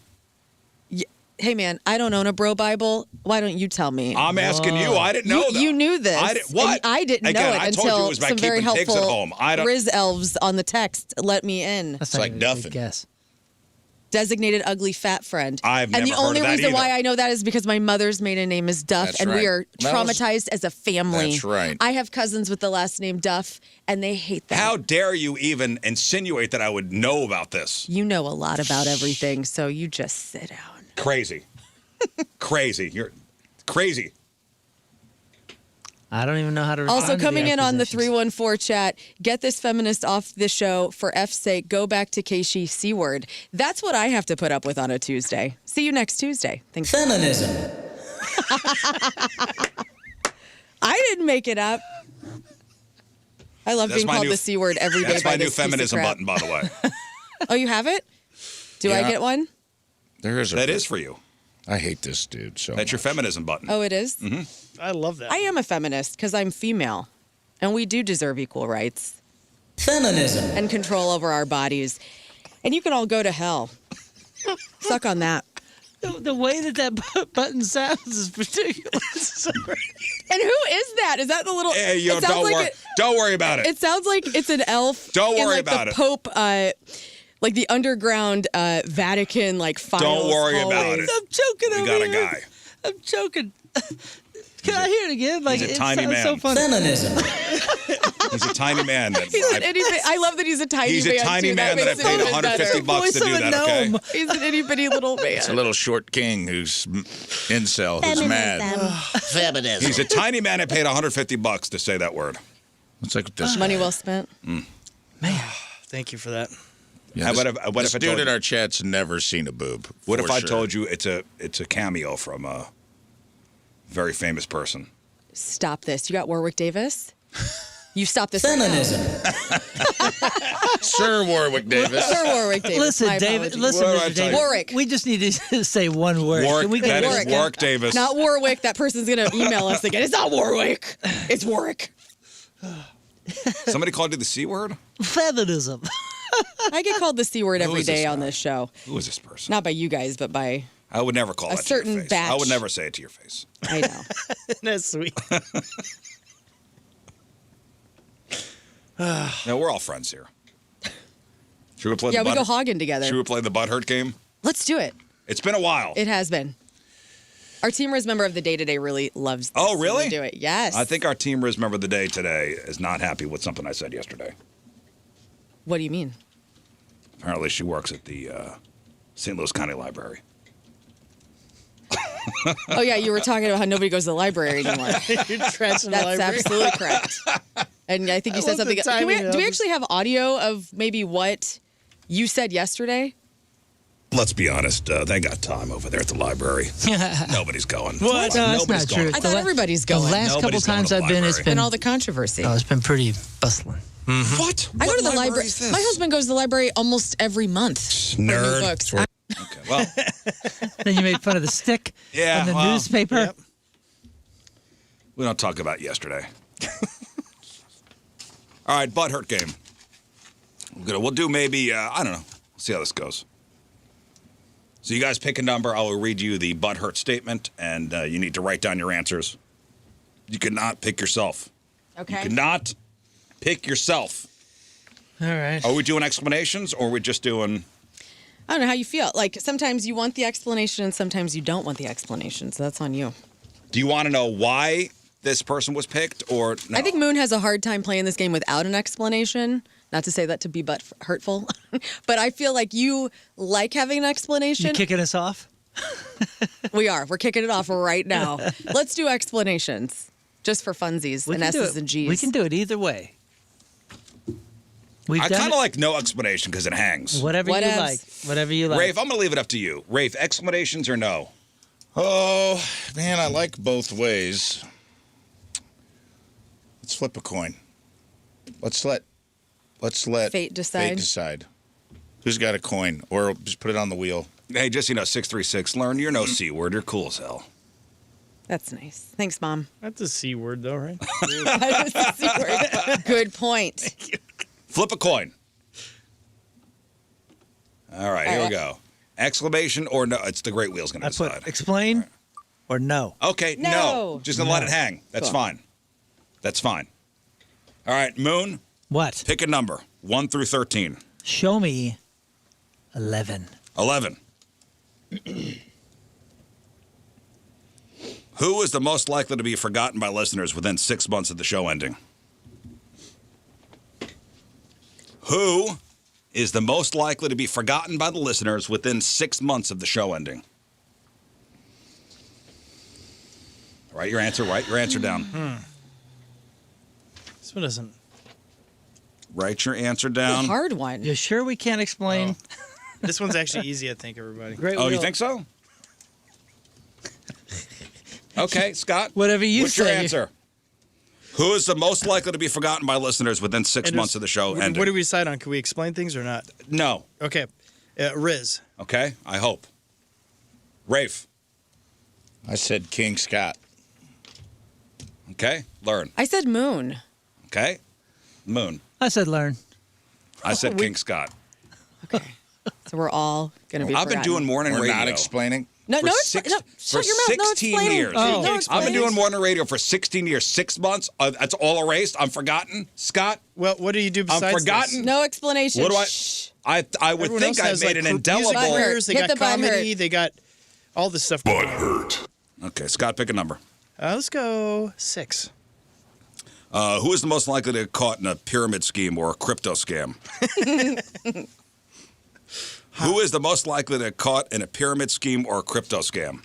Hey, man, I don't own a bro Bible. Why don't you tell me? I'm asking you. I didn't know that. You knew this. What? And I didn't Again, know it I told you until it was about some very keeping pigs helpful at home. I don't. Rizz elves on the text let me in. That's like not even a Duffin. good guess. Designated ugly fat friend. I've and never the heard only of that reason why either. I know that is because my mother's maiden name is Duff, That's and we right. are That was- traumatized as a family. That's right. I have cousins with the last name Duff, and they hate that. How dare you even insinuate that I would know about this? You know a lot about everything, so you just sit down. Crazy. Crazy. You're crazy. I don't even know how to respond Also, to coming in on the accusations. 314 chat, get this feminist off the show. For F's sake, go back to Keishi C-word. That's what I have to put up with on a Tuesday. See you next Tuesday. Thanks. Feminism. I didn't make it up. I love That's being my called new- the C-word every day That's by my new this piece of feminism crap. button, by the way. Oh, you have it? Do I Yeah. get one? There is a That is for you. I hate this dude so That's your much. feminism button. Oh, it is? Mm-hmm. I love that. I am a feminist because I'm female, and we do deserve equal rights Feminism. and control over our bodies. And you can all go to hell. Suck on that. The way that button sounds is ridiculous. And who is that? Is that the little? Hey, yo, it sounds don't like worry. Don't worry about it. It sounds like it's an elf. Don't in, worry like, about the it. Pope, like the underground Vatican, like files. Don't worry about hallways. it. I'm choking We over got a here. guy. I'm choking. Can I hear it again? Like he's a it tiny sounds man. so funny. Feminism. He's a tiny man. That He's an itty bitty. I love that he's a tiny He's man. a tiny too. man that I makes it paid even $150 better. to do Voice of a that, okay? gnome. He's an itty bitty little man. It's a little short king who's incel, who's mad. Feminism. He's a tiny man that paid $150 to say that word. It's like this. Money well spent. Thank you for that. Yeah, What this, if- what this if I dude told in you- our chat's never seen a boob. What for if I sure. told you it's a cameo from a very famous person? Stop this. You got Warwick Davis? You stop this. right now. Feminism. Sir Warwick Davis? Sir Warwick Davis. Listen, My David. apologies. Listen, What do I Mr. tell David. you? Warwick. We just need to say one word. Warwick, Can we get that is Warwick. Warwick Davis. Not Warwick. That person's going to email us again. It's not Warwick. It's Warwick. Somebody called you the C word? feminism? I get called the C word Who every is this day guy? on this show. Who is this person? Not by you guys, but by, I would never call A that to certain your face. batch. I would never say it to your face. I know. That's sweet. No, we're all friends here. Should we play Yeah, the we go butt- hogging together. Should we play the butthurt game? Let's do it. It's been a while. It has been. Our Team Rizz member of the day today really loves this. Oh, so really? we do it. Yes. I think our Team Rizz member of the day today is not happy with something I said yesterday. What do you mean? Apparently, she works at the St. Louis County Library. Oh, yeah, you were talking about how nobody goes to the library anymore. You're trashing the That's library. absolutely correct. And I think you said love the something. timing Do we of actually have audio of maybe what you said yesterday? Let's be honest, they got time over there at the library. Nobody's going. What? No, that's Nobody's not true. going. I thought everybody's The going. last couple Nobody's going times to the I've been, it's library. been And all the controversy. it's been pretty bustling. What? I go to the What library. is this? My husband goes to the library almost every month. for new Nerd. books. Okay, well, Then you made fun of the stick Yeah, and the well, newspaper. Yep. we don't talk about yesterday. All right, butthurt game. We'll do maybe, I don't know. See how this goes. So you guys pick a number. I will read you the butthurt statement, and you need to write down your answers. You cannot pick yourself. Okay. You cannot pick yourself. All right. Are we doing explanations, or are we just doing... I don't know how you feel. Like, sometimes you want the explanation and sometimes you don't want the explanation, so that's on you. Do you want to know why this person was picked, or no? I think Moon has a hard time playing this game without an explanation. Not to say that to be but hurtful, but I feel like you like having an explanation. You kicking us off? We are. We're kicking it off right now. Let's do explanations, just for funsies and S's and G's. We can do it either way. I kind of like no explanation because it hangs. Whatever you like. Whatever you like. Rafe, I'm going to leave it up to you. Rafe, explanations or no? Oh, man, I like both ways. Let's flip a coin. Let's let Fate decide. Fate decide. Who's got a coin? Or just put it on the wheel. Hey, just, 636, learn you're no C word. You're cool as hell. That's nice. Thanks, Mom. That's a C word, though, right? That is a C word. Good point. Flip a coin. All right, here we go. Exclamation or no? It's the great wheel's going to I decide. put explain or no. Okay, no. Just going to let it hang. That's fine. That's fine. All right, Moon, What? pick a number. 1 through 13. Show me 11. 11. Who is the most likely to be forgotten by listeners within 6 months of the show ending? Who is the most likely to be forgotten by the listeners within 6 months of the show ending? Write your answer down. This one doesn't. Write your answer A down. hard one. You sure we can't explain? This one's actually easy, I think, everybody. Great Oh, you wheel. think so? Okay, Scott. Whatever you What's say. your answer? Who is the most likely to be forgotten by listeners within 6 months of the show ending? What do we decide on? Can we explain things or not? No. Okay. Rizz. Okay, I hope. Rafe. I said King Scott. Okay, learn. I said Moon. Okay, Moon. I said learn. I said King Scott. Okay. So we're all going to be I've been doing morning We're radio. not explaining. No, for no, six- no, for shut your mouth. No 16 explaining. years. No Oh. Can't I've explaining. been doing morning radio for 16 years. 6 months. That's all erased. I'm forgotten. Scott, Well, what do you do besides I'm forgotten. No explanation. What do I? Shh. I would Everyone think else I has, made like, an music indelible. careers, They Hit got the button comedy. hurt. They got all this stuff. Okay, Scott, pick a number. Let's go 6. Who is the most likely to get caught in a pyramid scheme or a crypto scam? Who is the most likely to get caught in a pyramid scheme or a crypto scam?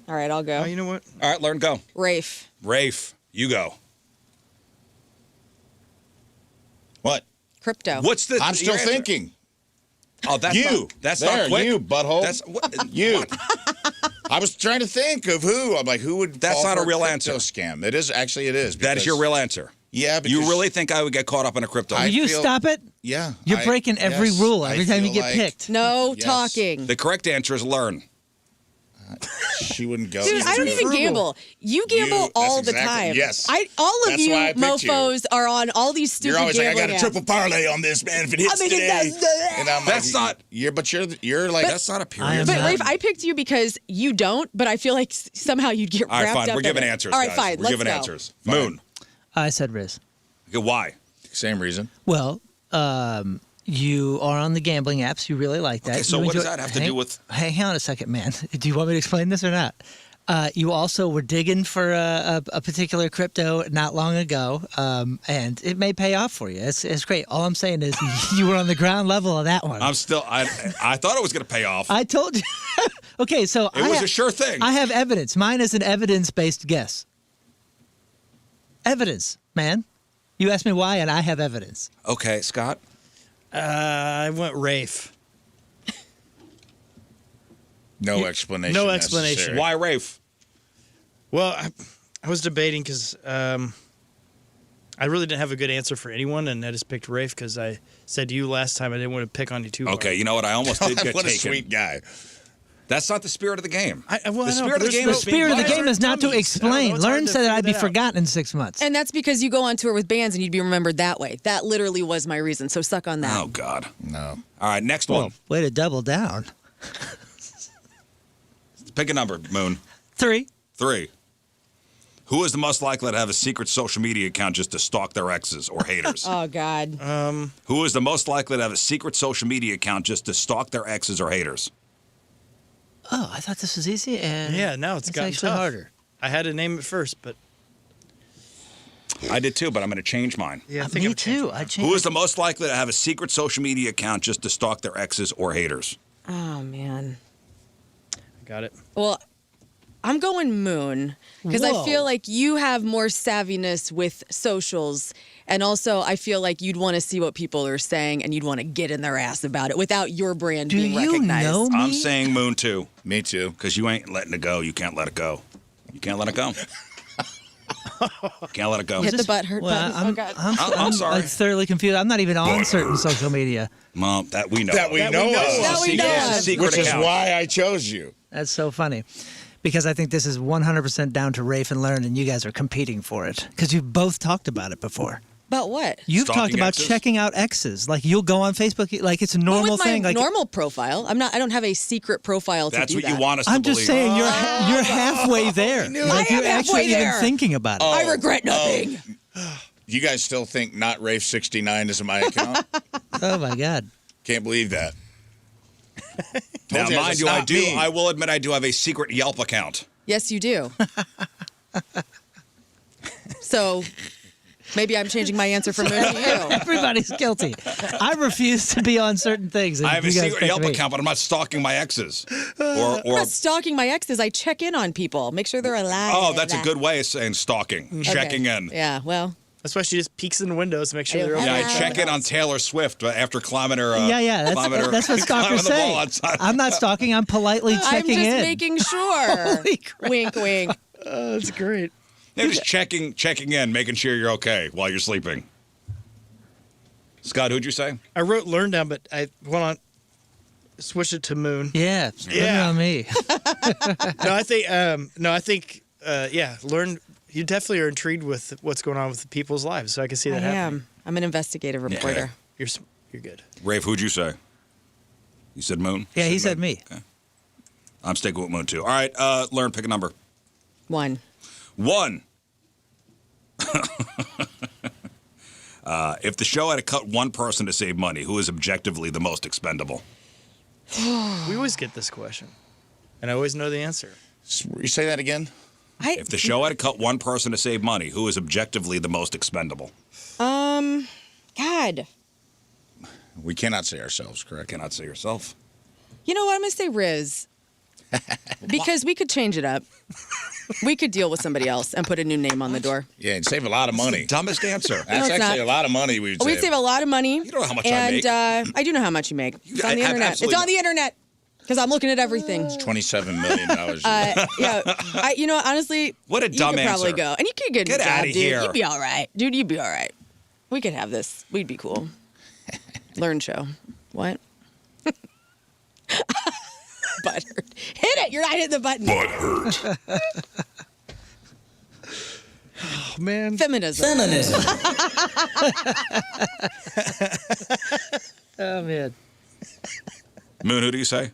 All right, I'll go. Oh, you know what? All right, learn, go. Rafe. Rafe, you go. What? Crypto. What's the? I'm still your answer? thinking. Oh, that's You. Not, that's There, not quick. you, butthole. That's what, You. I was trying to think of who. I'm like, who would? That's fall not a for real crypto answer. Scam. It is actually. It is. That is your because- real answer. Yeah. Because You really think I would get caught up in a crypto? I Will you feel- stop it? Yeah. You're breaking every yes, rule I every time you feel get like picked. No Yes. talking. The correct answer is learn. She wouldn't go. Dude, I don't even gamble. You gamble You- all that's the exactly- time. yes. All of That's you why I picked you. mofos are on all these stupid You're always like, I gambling got a apps. triple parlay on this, man. If it hits mean, it today, does- and I'm That's like, not- You're like That's not a I period. am But not- Rafe, I picked you because you don't, but I feel like somehow you'd get All right, wrapped fine. up We're in giving it. answers. All right, guys. fine. We're Let's giving go. answers. Fine. Moon. I said Riz. Okay, why? same reason. Well, you are on the gambling apps. You really like that. Okay, so You what does enjoy- that have to do with- Hang on a second, man. Do you want me to explain this or not? You also were digging for a particular crypto not long ago, and it may pay off for you. It's great. All I'm saying is you were on the ground level of that one. I'm still. I thought it was going to pay off. I told you. Okay, so It was a sure thing. I have evidence. Mine is an evidence-based guess. Evidence, man. You asked me why, and I have evidence. Okay, Scott. I went Rafe. No explanation. No explanation. necessary. Why Rafe? Well, I was debating because I really didn't have a good answer for anyone, and I just picked Rafe because I said to you last time I didn't want to pick on you too hard. Okay, you know what? I almost did get what a taken. sweet guy. That's not the spirit of the game. The spirit of the game The is spirit of the game is not to explain. Learn said that I'd be forgotten. forgotten in 6 months. And that's because you go on tour with bands and you'd be remembered that way. That literally was my reason. So suck on that. Oh, God. No. All right, next one. Way to double down. Pick a number, Moon. 3. 3. Who is the most likely to have a secret social media account just to stalk their exes or haters? Oh, God. Who is the most likely to have a secret social media account just to stalk their exes or haters? Oh, I thought this was easy. And Yeah, now it's gotten actually tough. harder. I had to name it first, but I did too, but I'm going to change mine. yeah, I think Me I'm changing too. mine. I changed. Who is the most likely to have a secret social media account just to stalk their exes or haters? Oh, man. Got it. Well, I'm going Moon because I Whoa. feel like you have more savviness with socials. And also, I feel like you'd want to see what people are saying and you'd want to get in their ass about it without your brand Do being you recognized. know me? I'm saying Moon too, Me too. because you ain't letting it go. You can't let it go. You can't let it go. Can't let it go. Hit the butt hurt Well, button. Oh, God. I'm sorry. I'm thoroughly confused. I'm not even on certain social media. Mom, that we know. That we know of. That we know It's a of. secret Which is account. why I chose you. That's so funny. Because I think this is 100% down to Rafe and Learn, and you guys are competing for it. Because you've both talked about it before. About what? You've Stalking talked about exes? checking out exes. Like you'll go on Facebook, like it's a normal with my thing. Like normal profile. I don't have a secret profile to That's do what that. you want us to I'm believe. just saying, you're halfway there. Like I you're am halfway actually even there. thinking about it. I regret nothing. You guys still think not Rafe69 is my account? Oh my God. Can't believe that. Now, Told you, mind it's you, I not do. me. I will admit, I do have a secret Yelp account. Yes, you do. So maybe I'm changing my answer from Moon to you. Everybody's guilty. I refuse to be on certain things. And I have a you guys secret pick Yelp me. account, but I'm not stalking my exes. I'm not stalking my exes. I check in on people, make sure they're alive. Oh, that's a good way of saying stalking, checking in. Yeah, well, That's why she just peeks in the windows to make sure they're I okay. don't Yeah, I have check in on Taylor Swift after climbing her. Yeah, climbing her- that's what climbing stalkers the wall say. outside. I'm not stalking. I'm politely I'm checking just in. making sure. Holy crap. Wink, wink. That's great. They're just checking in, making sure you're okay while you're sleeping. Scott, who'd you say? I wrote Learn down, but I want to switch it to Moon. Yeah, Yeah. on me. I think, Learn. You definitely are intrigued with what's going on with people's lives, so I can see I that happening. am. I'm an investigative reporter. You're good. Rafe, who'd you say? You said Moon? Yeah, You he said Moon? me. Okay. I'm sticking with Moon, too. All right, Learn, pick a number. 1. 1. If the show had to cut one person to save money, who is objectively the most expendable? We always get this question, and I always know the answer. You say that again? If the show had to cut one person to save money, who is objectively the most expendable? God. We cannot say ourselves, correct? Cannot say yourself. You know what? I'm going to say Rizz. Because we could change it up. We could deal with somebody else and put a new name on the door. Yeah, and save a lot of money. Dumbest answer. That's it's actually not. a lot of money we would We'd save. save a lot of money. You don't know how much I and, make. I do know how much you make. It's on the I- internet. It's absolutely on the internet. Because I'm looking at everything. $27 million. Yeah. Honestly, What a you dumb could probably answer. go. And you could get a Get job, outta dude. here. You'd be all right. Dude, you'd be all right. We could have this. We'd be cool. Learn show. What? Butthurt. Hit it. You're not hitting the button. Oh man, Feminism. Oh man. Moon, who do you say?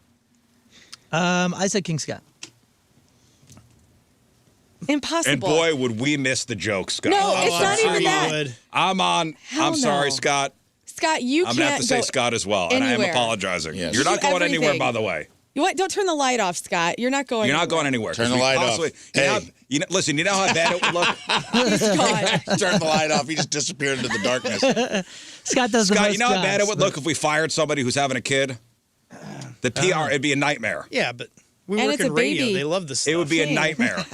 I said King Scott. Impossible. And boy, would we miss the joke, Scott. No, Oh, it's I'm not sure even you that. would. I'm on. Hell I'm sorry, no. Scott. Scott, you I'm can't going to have to say go Scott as well. And I am anywhere. apologizing. Yes. You're You not do going anywhere, everything. by the way. You what? Don't turn the light off, Scott. You're not going You're not anywhere. going anywhere. Turn 'cause the we light off. possibly- Hey. Listen, you know how bad it would look? Scott. Turn the light off. He just disappeared into the darkness. Scott does the Scott, most you know how bad it jobs, would but- look if we fired somebody who's having a kid? The PR, it'd be a nightmare. yeah, but we And work it's a in radio. baby. They love this stuff. It would be a Same. nightmare.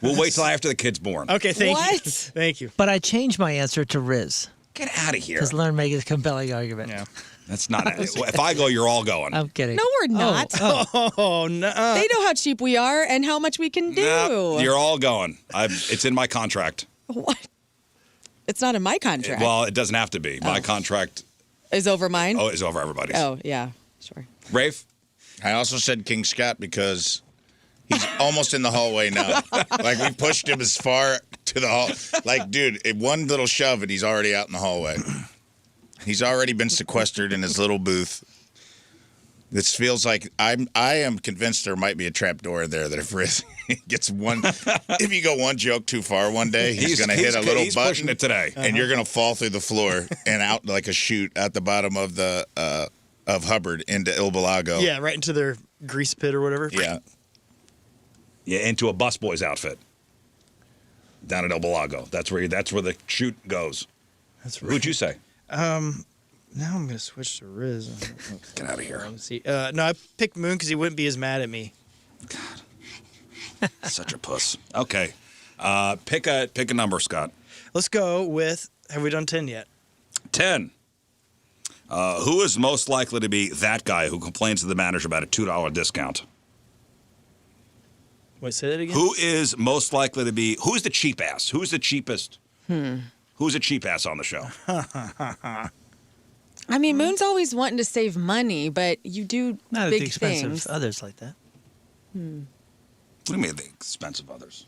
We'll wait till after the kid's born. Okay, thank you. What? Thank you. But I changed my answer to Rizz Get out of here. because Learn make a compelling argument. Yeah. That's not it. If I go, you're all going. I'm kidding. No, we're not. Oh no. They know how cheap we are and how much we can do. Nah, you're all going. It's in my contract. What? It's not in my contract. Well, it doesn't have to be. My contract Is over mine? is over everybody's. Oh, yeah. Sure. Rafe? I also said King Scott because he's almost in the hallway now. Like, we pushed him as far to the hall. Like, dude, one little shove and he's already out in the hallway. He's already been sequestered in his little booth. This feels like I am convinced there might be a trap door there that if Rizz gets if you go one joke too far one day, he's going to hit a little he's button pushing it today, and you're going to fall through the floor and out like a chute at the bottom of the of Hubbard into Il Balago. Yeah, right into their grease pit or whatever. Yeah. Yeah, into a busboy's outfit down at El Balago. That's where the chute goes. That's right. Who'd you say? Now I'm going to switch to Rizz. Get out of here. Let's see. No, I picked Moon because he wouldn't be as mad at me. God, such a puss. Okay, pick a number, Scott. Let's go with. Have we done 10 yet? 10. Who is most likely to be that guy who complains to the manager about a $2 discount? Wait, say that again. Who is most likely to be? Who's the cheap ass? Who's the cheapest? Who's a cheap ass on the show? I mean, Moon's always wanting to save money, but you do Not at big the expense things. of others like that. What do you mean the expense of others?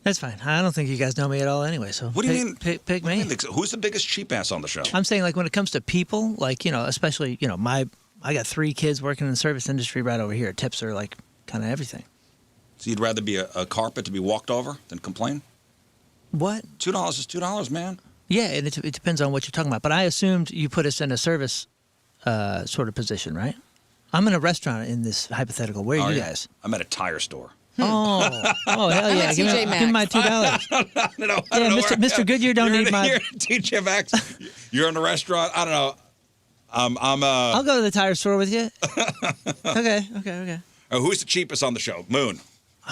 That's fine. I don't think you guys know me at all anyway, so What do you mean? Pick me. Who's the biggest cheap ass on the show? I'm saying, like, when it comes to people, like, especially, I got 3 kids working in the service industry right over here. Tips are, like, kind of everything. So you'd rather be a carpet to be walked over than complain? What? $2 is $2, man. Yeah, and it depends on what you're talking about. But I assumed you put us in a service sort of position, right? I'm in a restaurant in this hypothetical. Where are you guys? I'm at a tire store. Oh, hell yeah. at Give TJ me my Maxx. $2. No, Yeah, Mr. Goodyear don't need my... You're at TJ Maxx. You're in a restaurant. I don't know. I'll go to the tire store with you. Okay. Who's the cheapest on the show? Moon.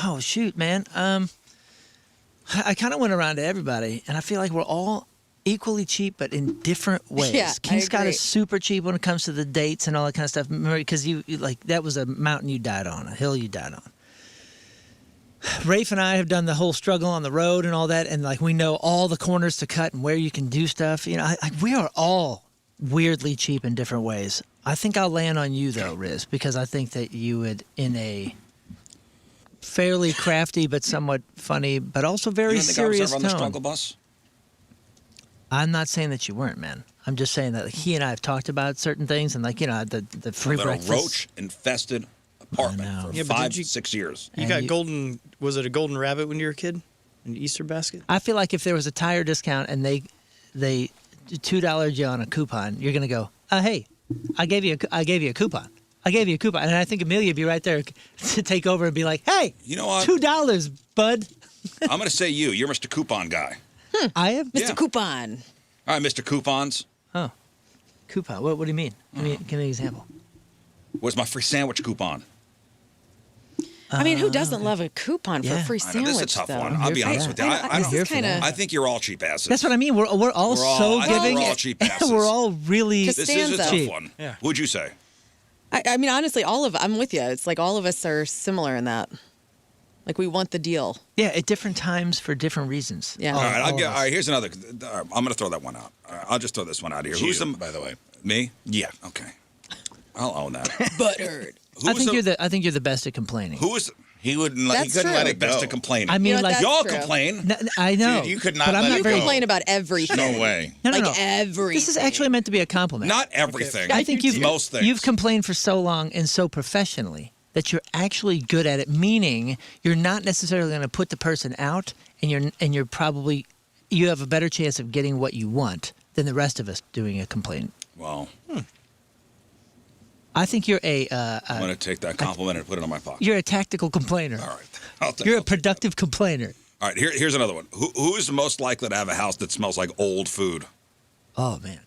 Oh, shoot, man. I kind of went around to everybody, and I feel like we're all equally cheap, but in different ways. Yeah, King I Scott agree. is super cheap when it comes to the dates and all that kind of stuff. Because you like that was a mountain you died on, a hill you died on. Rafe and I have done the whole struggle on the road and all that, and like we know all the corners to cut and where you can do stuff. We are all weirdly cheap in different ways. I think I'll land on you though, Rizz, because I think that you would, in a fairly crafty but somewhat funny, but also very You don't think serious I was ever on the tone. struggle bus? I'm not saying that you weren't, man. I'm just saying that he and I have talked about certain things, and the free A breakfast. roach-infested apartment I know. for Yeah, but 5, did you- 6 years. You And got you- golden. Was it a golden rabbit when you were a kid? An Easter basket? I feel like if there was a tire discount and they $2 you on a coupon, you're gonna go, hey, I gave you a coupon. And I think Amelia would be right there to take over and be like, hey, You know what? $2, bud. I'm going to say you. You're Mr. Coupon guy. I am? Mr. Yeah. Coupon. All right, Mr. Coupons. Oh, coupon. What do you mean? Give me an example. Where's my free sandwich coupon? I mean, who doesn't love a coupon for yeah. a free I know, sandwich, this is a tough though? one. I'll be honest with you. I this don't- is kind of... I think you're all cheap asses. That's what I mean. We're all We're all- so I think giving. we're all cheap asses. We're all really. Just- This is a tough Costanza. one. Yeah. Who'd you say? I mean, honestly, I'm with you. It's like all of us are similar in that. Like, we want the deal. Yeah, at different times for different reasons. Yeah. All right, all of all us. right, here's another. I'm going to throw that one out. All right, I'll just throw this one out here. Who's You, the... by the way? Me? Yeah. Okay. I'll own that. Buttered. Who's I think you're the best at complaining. Who is He wouldn't. He That's couldn't true. let the it best go. at complaining? I mean, You know, like that's Y'all true. complain. I know. Dude, you could not but I'm let not it very. go. Complain about everything. No way. No, Like no. everything. This is actually meant to be a compliment. Not everything. I think you've most things. You've complained for so long and so professionally that you're actually good at it. Meaning, you're not necessarily going to put the person out, and you're probably you have a better chance of getting what you want than the rest of us doing a complaint. Well, I think you're I'm going to take that compliment and put it on my pocket. you're a tactical complainer. All right. I'll take You're a I'll take productive complainer. All right, here's another one. Who's most likely to have a house that smells like old food? Oh man.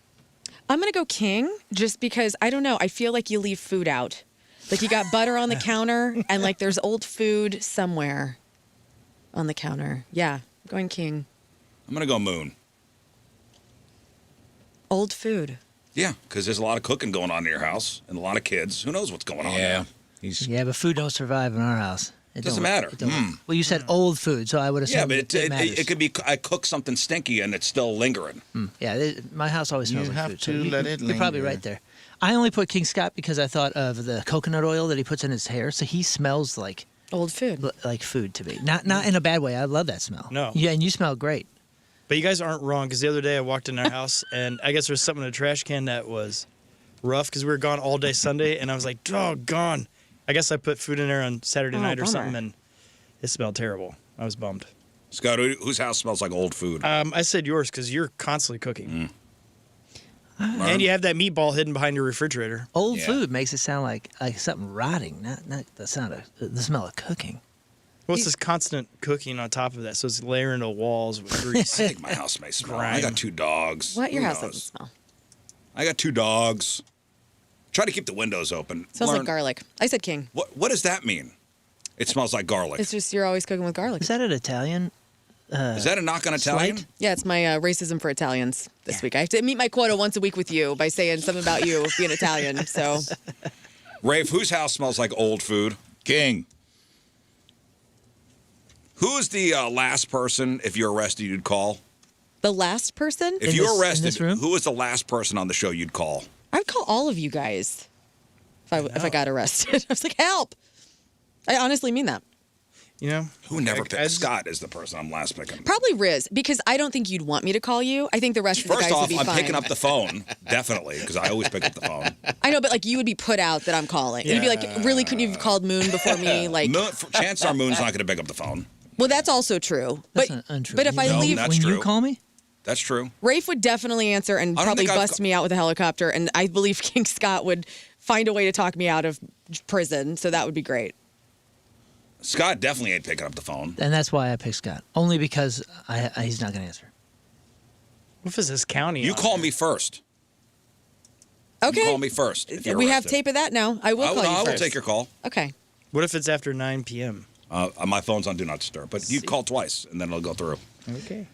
I'm going to go king just because, I don't know, I feel like you leave food out. Like you got butter on the counter and like there's old food somewhere on the counter. Yeah, I'm going king. I'm going to go moon. Old food. Yeah, because there's a lot of cooking going on in your house and a lot of kids. Who knows what's going on Yeah. there? He's. Yeah, but food don't survive in our house. It Doesn't don't- matter. it don't- Well, you said old food, so I would assume Yeah, but it matters. it could be I cook something stinky and it's still lingering. Yeah, my house always smells like have food. to so let it you're probably linger. right there. I only put King Scott because I thought of the coconut oil that he puts in his hair, so he smells like Old food. food to me. Not in a bad way. I love that smell. No. Yeah, and you smell great. But you guys aren't wrong, because the other day I walked in our house, and I guess there was something in the trash can that was rough, because we were gone all day Sunday, and I was like, doggone. I guess I put food in there on Saturday night or bummer. something, and it smelled terrible. I was bummed. Scott, whose house smells like old food? I said yours, because you're constantly cooking. And you have that meatball hidden behind your refrigerator. Old Yeah. food makes it sound like something rotting, not the smell of cooking. Well, it's this constant cooking on top of that, so it's layering the walls with grease. I think my house may smell. I Grime. got 2 dogs. What? Your Who house knows? doesn't smell. I got 2 dogs. Try to keep the windows open. Smells Learn- like garlic. I said king. What does that mean? It smells like garlic. It's just you're always cooking with garlic. Is that an Italian? Is that a knock on Italian? slight? Yeah, it's my racism for Italians this week. I have to meet my quota once a week with you by saying something about you being Italian. So Rafe, whose house smells like old food? King. Who's the last person, if you're arrested, you'd call? the last person, If In you're this- in arrested, this room? who was the last person on the show you'd call? I'd call all of you guys if I got arrested. I was like, help. I honestly mean that. You know? Who never I picked? just- Scott is the person I'm last picking. Probably Rizz, because I don't think you'd want me to call you. I think the rest of the First guys would off, be I'm fine. picking up the phone, definitely, because I always pick up the phone. I know, but like you would be put out that I'm calling. You'd be like, really, couldn't you have called Moon before me? Like, Chances are Moon's not going to pick up the phone. well, that's also true. That's but untrue. but if I No, leave, that's when true. you call me, That's true. Rafe would definitely answer and I don't probably think I've bust me out with a helicopter. And I believe King Scott would find a way to talk me out of prison. So that would be great. Scott definitely ain't picking up the phone. and that's why I picked Scott. Only because he's not going to answer. What if it's this county? You on call there? me first. Okay. You call me first. If you're We have arrested. tape of that now. I will call you I will first. take your call. Okay. What if it's after 9 p.m.? My phone's on Do Not Disturb, but you call twice, and then it'll go through. Okay.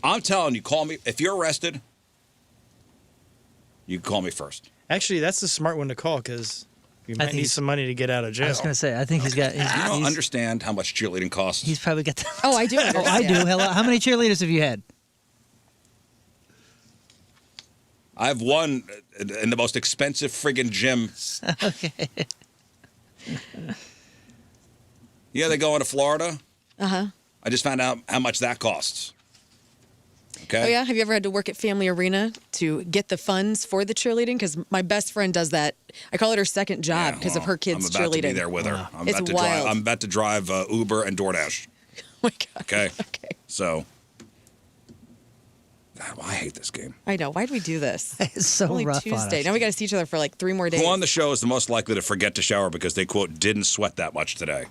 I'm telling you, call me. If you're arrested, you call me first. Actually, that's the smart one to call, because you might think need he's- some money to get out of jail. I was going to say, I think he's got. You don't He's, understand how much cheerleading costs. he's probably got. Oh, I do. Oh, I do. Hello. How many cheerleaders have you had? I've won in the most expensive friggin' gym. Okay. Yeah, they go into Florida. Uh-huh. I just found out how much that costs. Okay. Oh, yeah? Have you ever had to work at Family Arena to get the funds for the cheerleading? Because my best friend does that. I call it her second job because of her kids' I'm about cheerleading. to be there with her. I'm It's about to wild. drive. I'm about to drive Uber and DoorDash. Oh, my God. Okay. Okay. So, God, I hate this game. I know. Why'd we do this? It's so Only rough on Tuesday. us. Now we got to see each other for like 3 more days. Who on the show is the most likely to forget to shower because they quote didn't sweat that much today?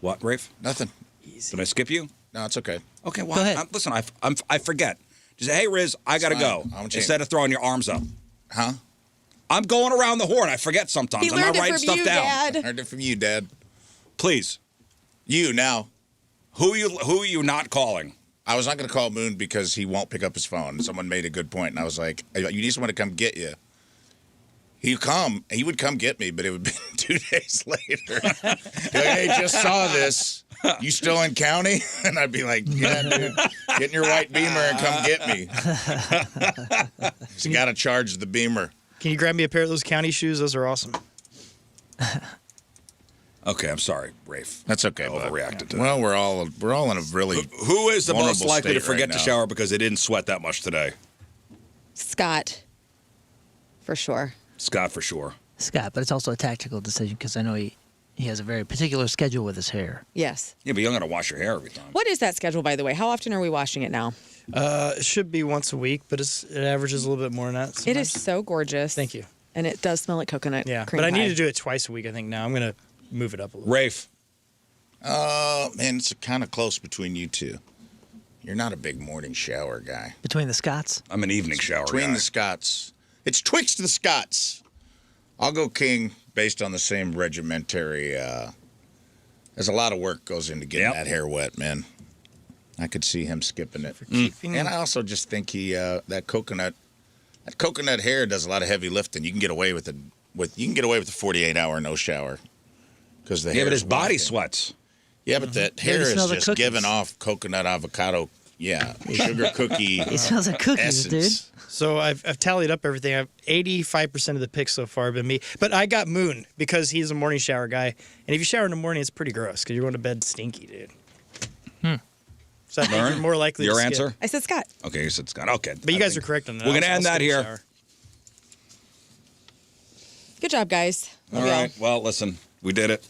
What, Rafe? Nothing. Did I skip you? No, it's okay. Okay. Well, Go ahead. listen. I forget. Just say, hey, Rizz, I gotta fine. go. I'm changing. Instead of throwing your arms up. Huh? I'm going around the horn. I forget sometimes. He I'm learned not it writing from stuff you, down. Dad. Heard it from you, Dad. Please. You now. Who are you not calling? I was not going to call Moon because he won't pick up his phone. Someone made a good point, and I was like, "You need someone to come get you." He would come get me, but it would be 2 days later. Like, hey, just saw this. You still in county? And I'd be like, yeah, dude, get in your white Beamer and come get me. So you got to charge the Beamer. Can you grab me a pair of those county shoes? Those are awesome. Okay, I'm sorry, Rafe. That's okay. I bud. overreacted to Well, we're all in a really Who is the most vulnerable likely to state right forget to now. shower because they didn't sweat that much today? Scott. For sure. Scott, for sure. Scott, but it's also a tactical decision because I know he has a very particular schedule with his hair. Yes. Yeah, but you're going to wash your hair every time. What is that schedule, by the way? How often are we washing it now? It should be once a week, but it averages a little bit more than that. It is sometimes. so gorgeous. Thank you. And it does smell like coconut Yeah, cream but I pie. need to do it twice a week, I think, now. I'm going to move it up a little. Rafe, man, it's kind of close between you two. You're not a big morning shower guy. Between the Scots, I'm an evening shower Between guy. the Scots. It's twixt the Scots. I'll go King based on the same regimentary. There's a lot of work goes into getting Yep. that hair wet, man. I could see him skipping it. And I also just think that coconut hair does a lot of heavy lifting. You can get away with it. You can get away with the 48-hour no shower. because the Yeah, hair but his is body wafting. sweats. Yeah, but that Maybe hair is smell the just cookies. giving off coconut avocado. Yeah, sugar cookie. It smells like cookies, essence. So I've tallied up everything. I've 85% of the picks so far have been me. But I got Moon because he's a morning shower guy. And if you shower in the morning, it's pretty gross because you're going to bed stinky, dude. So I think Lauren, you're more likely your to skip. answer? I said Scott. Okay, you said Scott. Okay. But you I guys think are correct on that. We're going to I'll end that skip the here. shower. Good job, guys. All Love y'all. right. Well, listen, we did it.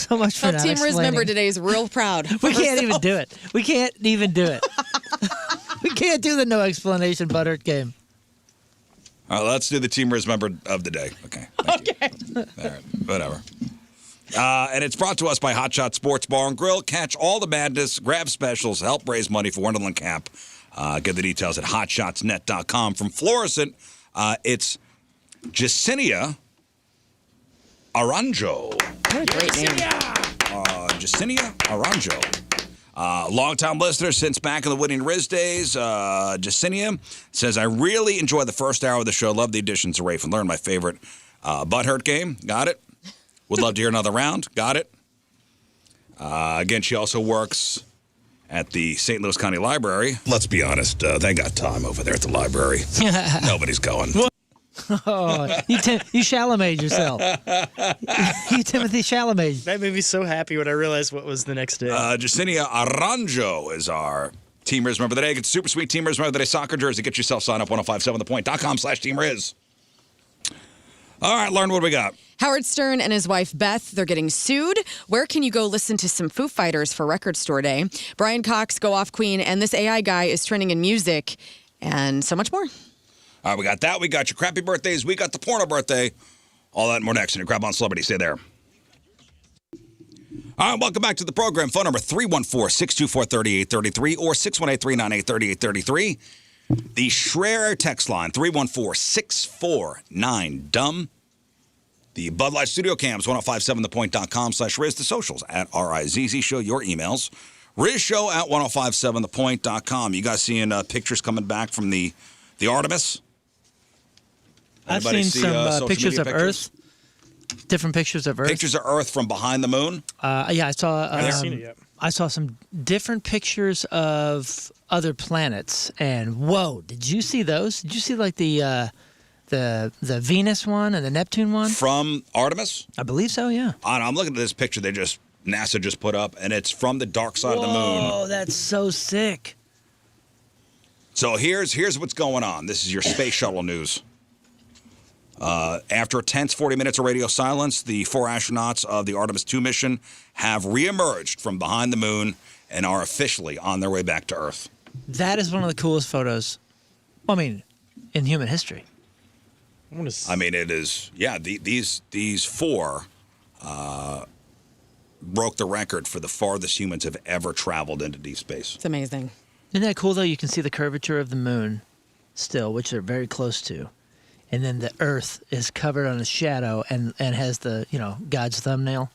So much for Oh, not Team Rizz member explaining. today is real proud. We can't even do it. We can't even do it. We can't do the no explanation butthurt game. All right, let's do the Team Rizz member of the day. Okay. Thank you. All right, whatever. And it's brought to us by Hot Shot Sports Bar and Grill. Catch all the madness, grab specials, help raise money for Wonderland Camp. Get the details at hotshotsnet.com. From Florissant, it's Jacinia Aranjo. What a great name. Jacinia Aranjo. Longtime listener since back in the Winning Rizz days. Jacinia says, I really enjoy the first hour of the show. Love the additions to Rafe and Learn. My favorite butthurt game. Got it. Would love to hear another round. Got it. Again, she also works at the St. Louis County Library. Let's be honest, they got time over there at the library. Nobody's going. Oh, you Chalamet yourself. You Timothy Chalamet. That made me so happy when I realized what was the next day. Jacinia Aranjo is our Team Rizz member of the day. Get the super sweet Team Rizz member of the day soccer jersey. Get yourself signed up 1057thepoint.com/Team Rizz. All right, Lauren, what do we got? Howard Stern and his wife Beth, they're getting sued. Where can you go listen to some Foo Fighters for Record Store Day? Brian Cox, Go Off Queen, and this AI guy is trending in music, and so much more. All right, we got that. We got your crappy birthdays. We got the porno birthday. All that and more next in your Grab On Celebrity. Stay there. All right, welcome back to the program. Phone number 314-624-3833 or 618-398-3833. The Schreier text line, 314-649-DUMB. The Bud Light Studio Cams, 1057thepoint.com/Rizz. The socials at RIZZ Show. Your emails. Rizz Show at 1057thepoint.com. You guys seeing pictures coming back from the Artemis? I've Anybody seen see, some social pictures media of Earth. Different pictures of Earth. Pictures of Earth from behind the moon? Yeah, I saw. I haven't seen it yet. I saw some different pictures of other planets, and whoa! Did you see those? Did you see like the Venus one and the Neptune one? From Artemis? I believe so. Yeah. I'm looking at this picture NASA just put up, and it's from the dark side of the moon. Oh, that's so sick. So here's what's going on. This is your space shuttle news. After a tense 40 minutes of radio silence, the 4 astronauts of the Artemis 2 mission have reemerged from behind the moon and are officially on their way back to Earth. That is one of the coolest photos. I mean, in human history. I mean, it is. Yeah, these 4 broke the record for the farthest humans have ever traveled into deep space. It's amazing. Isn't that cool though? You can see the curvature of the moon still, which they're very close to. And then the Earth is covered on a shadow and has the, God's thumbnail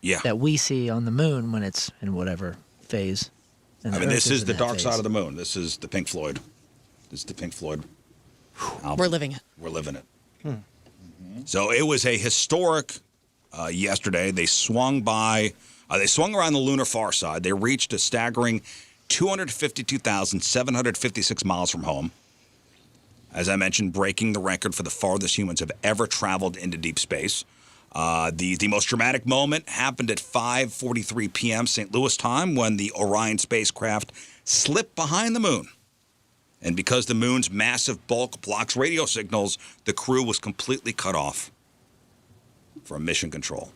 Yeah. that we see on the moon when it's in whatever phase. And I the mean, Earth this is in the that dark phase. side of the moon. This is the Pink Floyd. This is the Pink Floyd album. We're living it. We're living it. So it was a historic yesterday. They swung around the lunar far side. They reached a staggering 252,756 miles from home. As I mentioned, breaking the record for the farthest humans have ever traveled into deep space. The most dramatic moment happened at 5:43 p.m. St. Louis time when the Orion spacecraft slipped behind the moon. And because the moon's massive bulk blocks radio signals, the crew was completely cut off from mission control.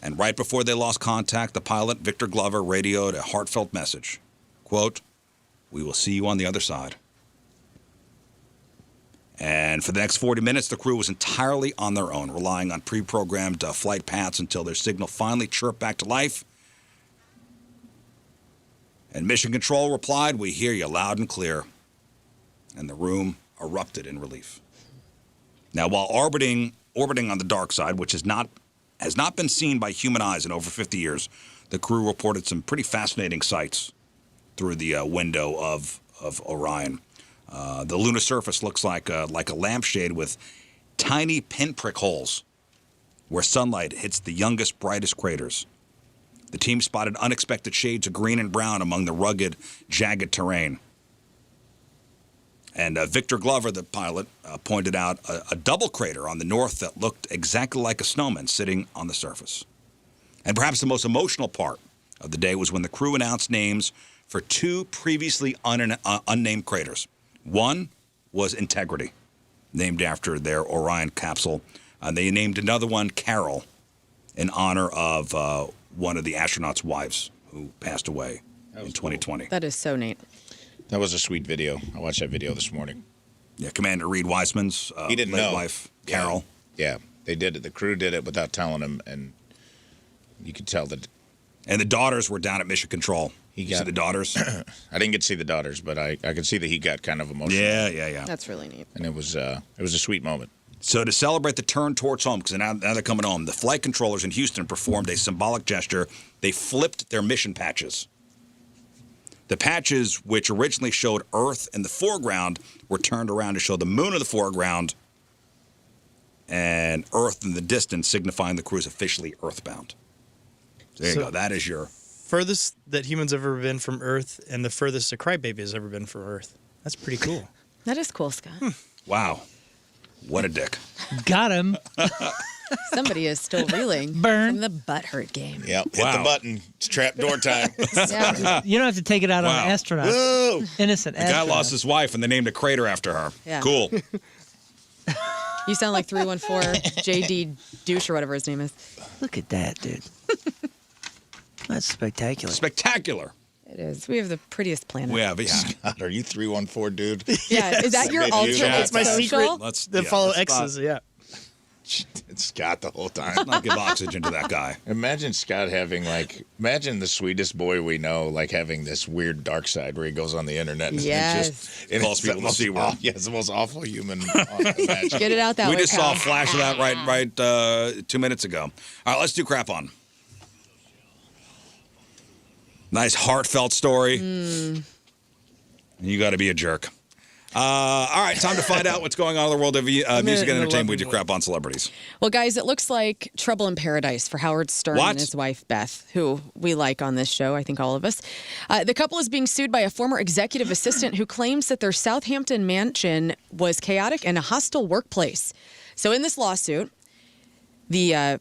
And right before they lost contact, the pilot, Victor Glover, radioed a heartfelt message. Quote, "We will see you on the other side." And for the next 40 minutes, the crew was entirely on their own, relying on pre-programmed flight paths until their signal finally chirped back to life. And Mission Control replied, "We hear you loud and clear." And the room erupted in relief. Now, while orbiting on the dark side, which has not been seen by human eyes in over 50 years, the crew reported some pretty fascinating sights through the window of Orion. The lunar surface looks like a lampshade with tiny pinprick holes where sunlight hits the youngest, brightest craters. The team spotted unexpected shades of green and brown among the rugged, jagged terrain. And Victor Glover, the pilot, pointed out a double crater on the north that looked exactly like a snowman sitting on the surface. And perhaps the most emotional part of the day was when the crew announced names for two previously unnamed craters. One was Integrity, named after their Orion capsule. They named another one Carol in honor of one of the astronauts' wives who passed away in 2020. That is so neat. That was a sweet video. I watched that video this morning. Yeah, Commander Reed Wiseman's he didn't late know. wife, Carol. Yeah, they did it. The crew did it without telling him, and you could tell that. And the daughters were down at Mission Control. You see the daughters? I didn't get to see the daughters, but I could see that he got kind of emotional. Yeah. That's really neat. And it was a sweet moment. So to celebrate the turn towards home, because now they're coming home, the flight controllers in Houston performed a symbolic gesture. They flipped their mission patches. The patches, which originally showed Earth in the foreground, were turned around to show the moon in the foreground and Earth in the distance, signifying the crew's officially earthbound. There you go. That is your furthest that humans have ever been from Earth, and the furthest a crybaby has ever been from Earth. That's pretty cool. That is cool, Scott. Wow. What a dick. Got him. Somebody is still reeling Burn. from the butthurt game. Yep. Hit the button. It's trap door time. Yeah. You don't have to take it out on an astronaut. Whoa. Innocent The guy astronaut. lost his wife, and they named a crater after her. Yeah. Cool. You sound like 314 JD Douche or whatever his name is. Look at that, dude. That's spectacular. Spectacular. It is. We have the prettiest planet. We have, yeah. God, are you 314, dude? Yeah, is that your Maybe alternate that's my social? secret. Then follow X's, yeah. It's Scott the whole time. Let's not give oxygen to that guy. Imagine Scott having imagine the sweetest boy we know, having this weird dark side where he goes on the internet and Yes. and Calls it's people the to see where- yeah, it's the most awful human. Imagine. Get it out that We way, just saw a pal. flash of that right 2 minutes ago. All right, let's do crap on. Nice heartfelt story. You got to be a jerk. All right, time to find out what's going on in the world of music and entertainment. We do crap on celebrities. Well, guys, it looks like trouble in paradise for Howard Stern What? and his wife, Beth, who we like on this show, I think all of us. The couple is being sued by a former executive assistant who claims that their Southampton mansion was chaotic and a hostile workplace. So in this lawsuit, the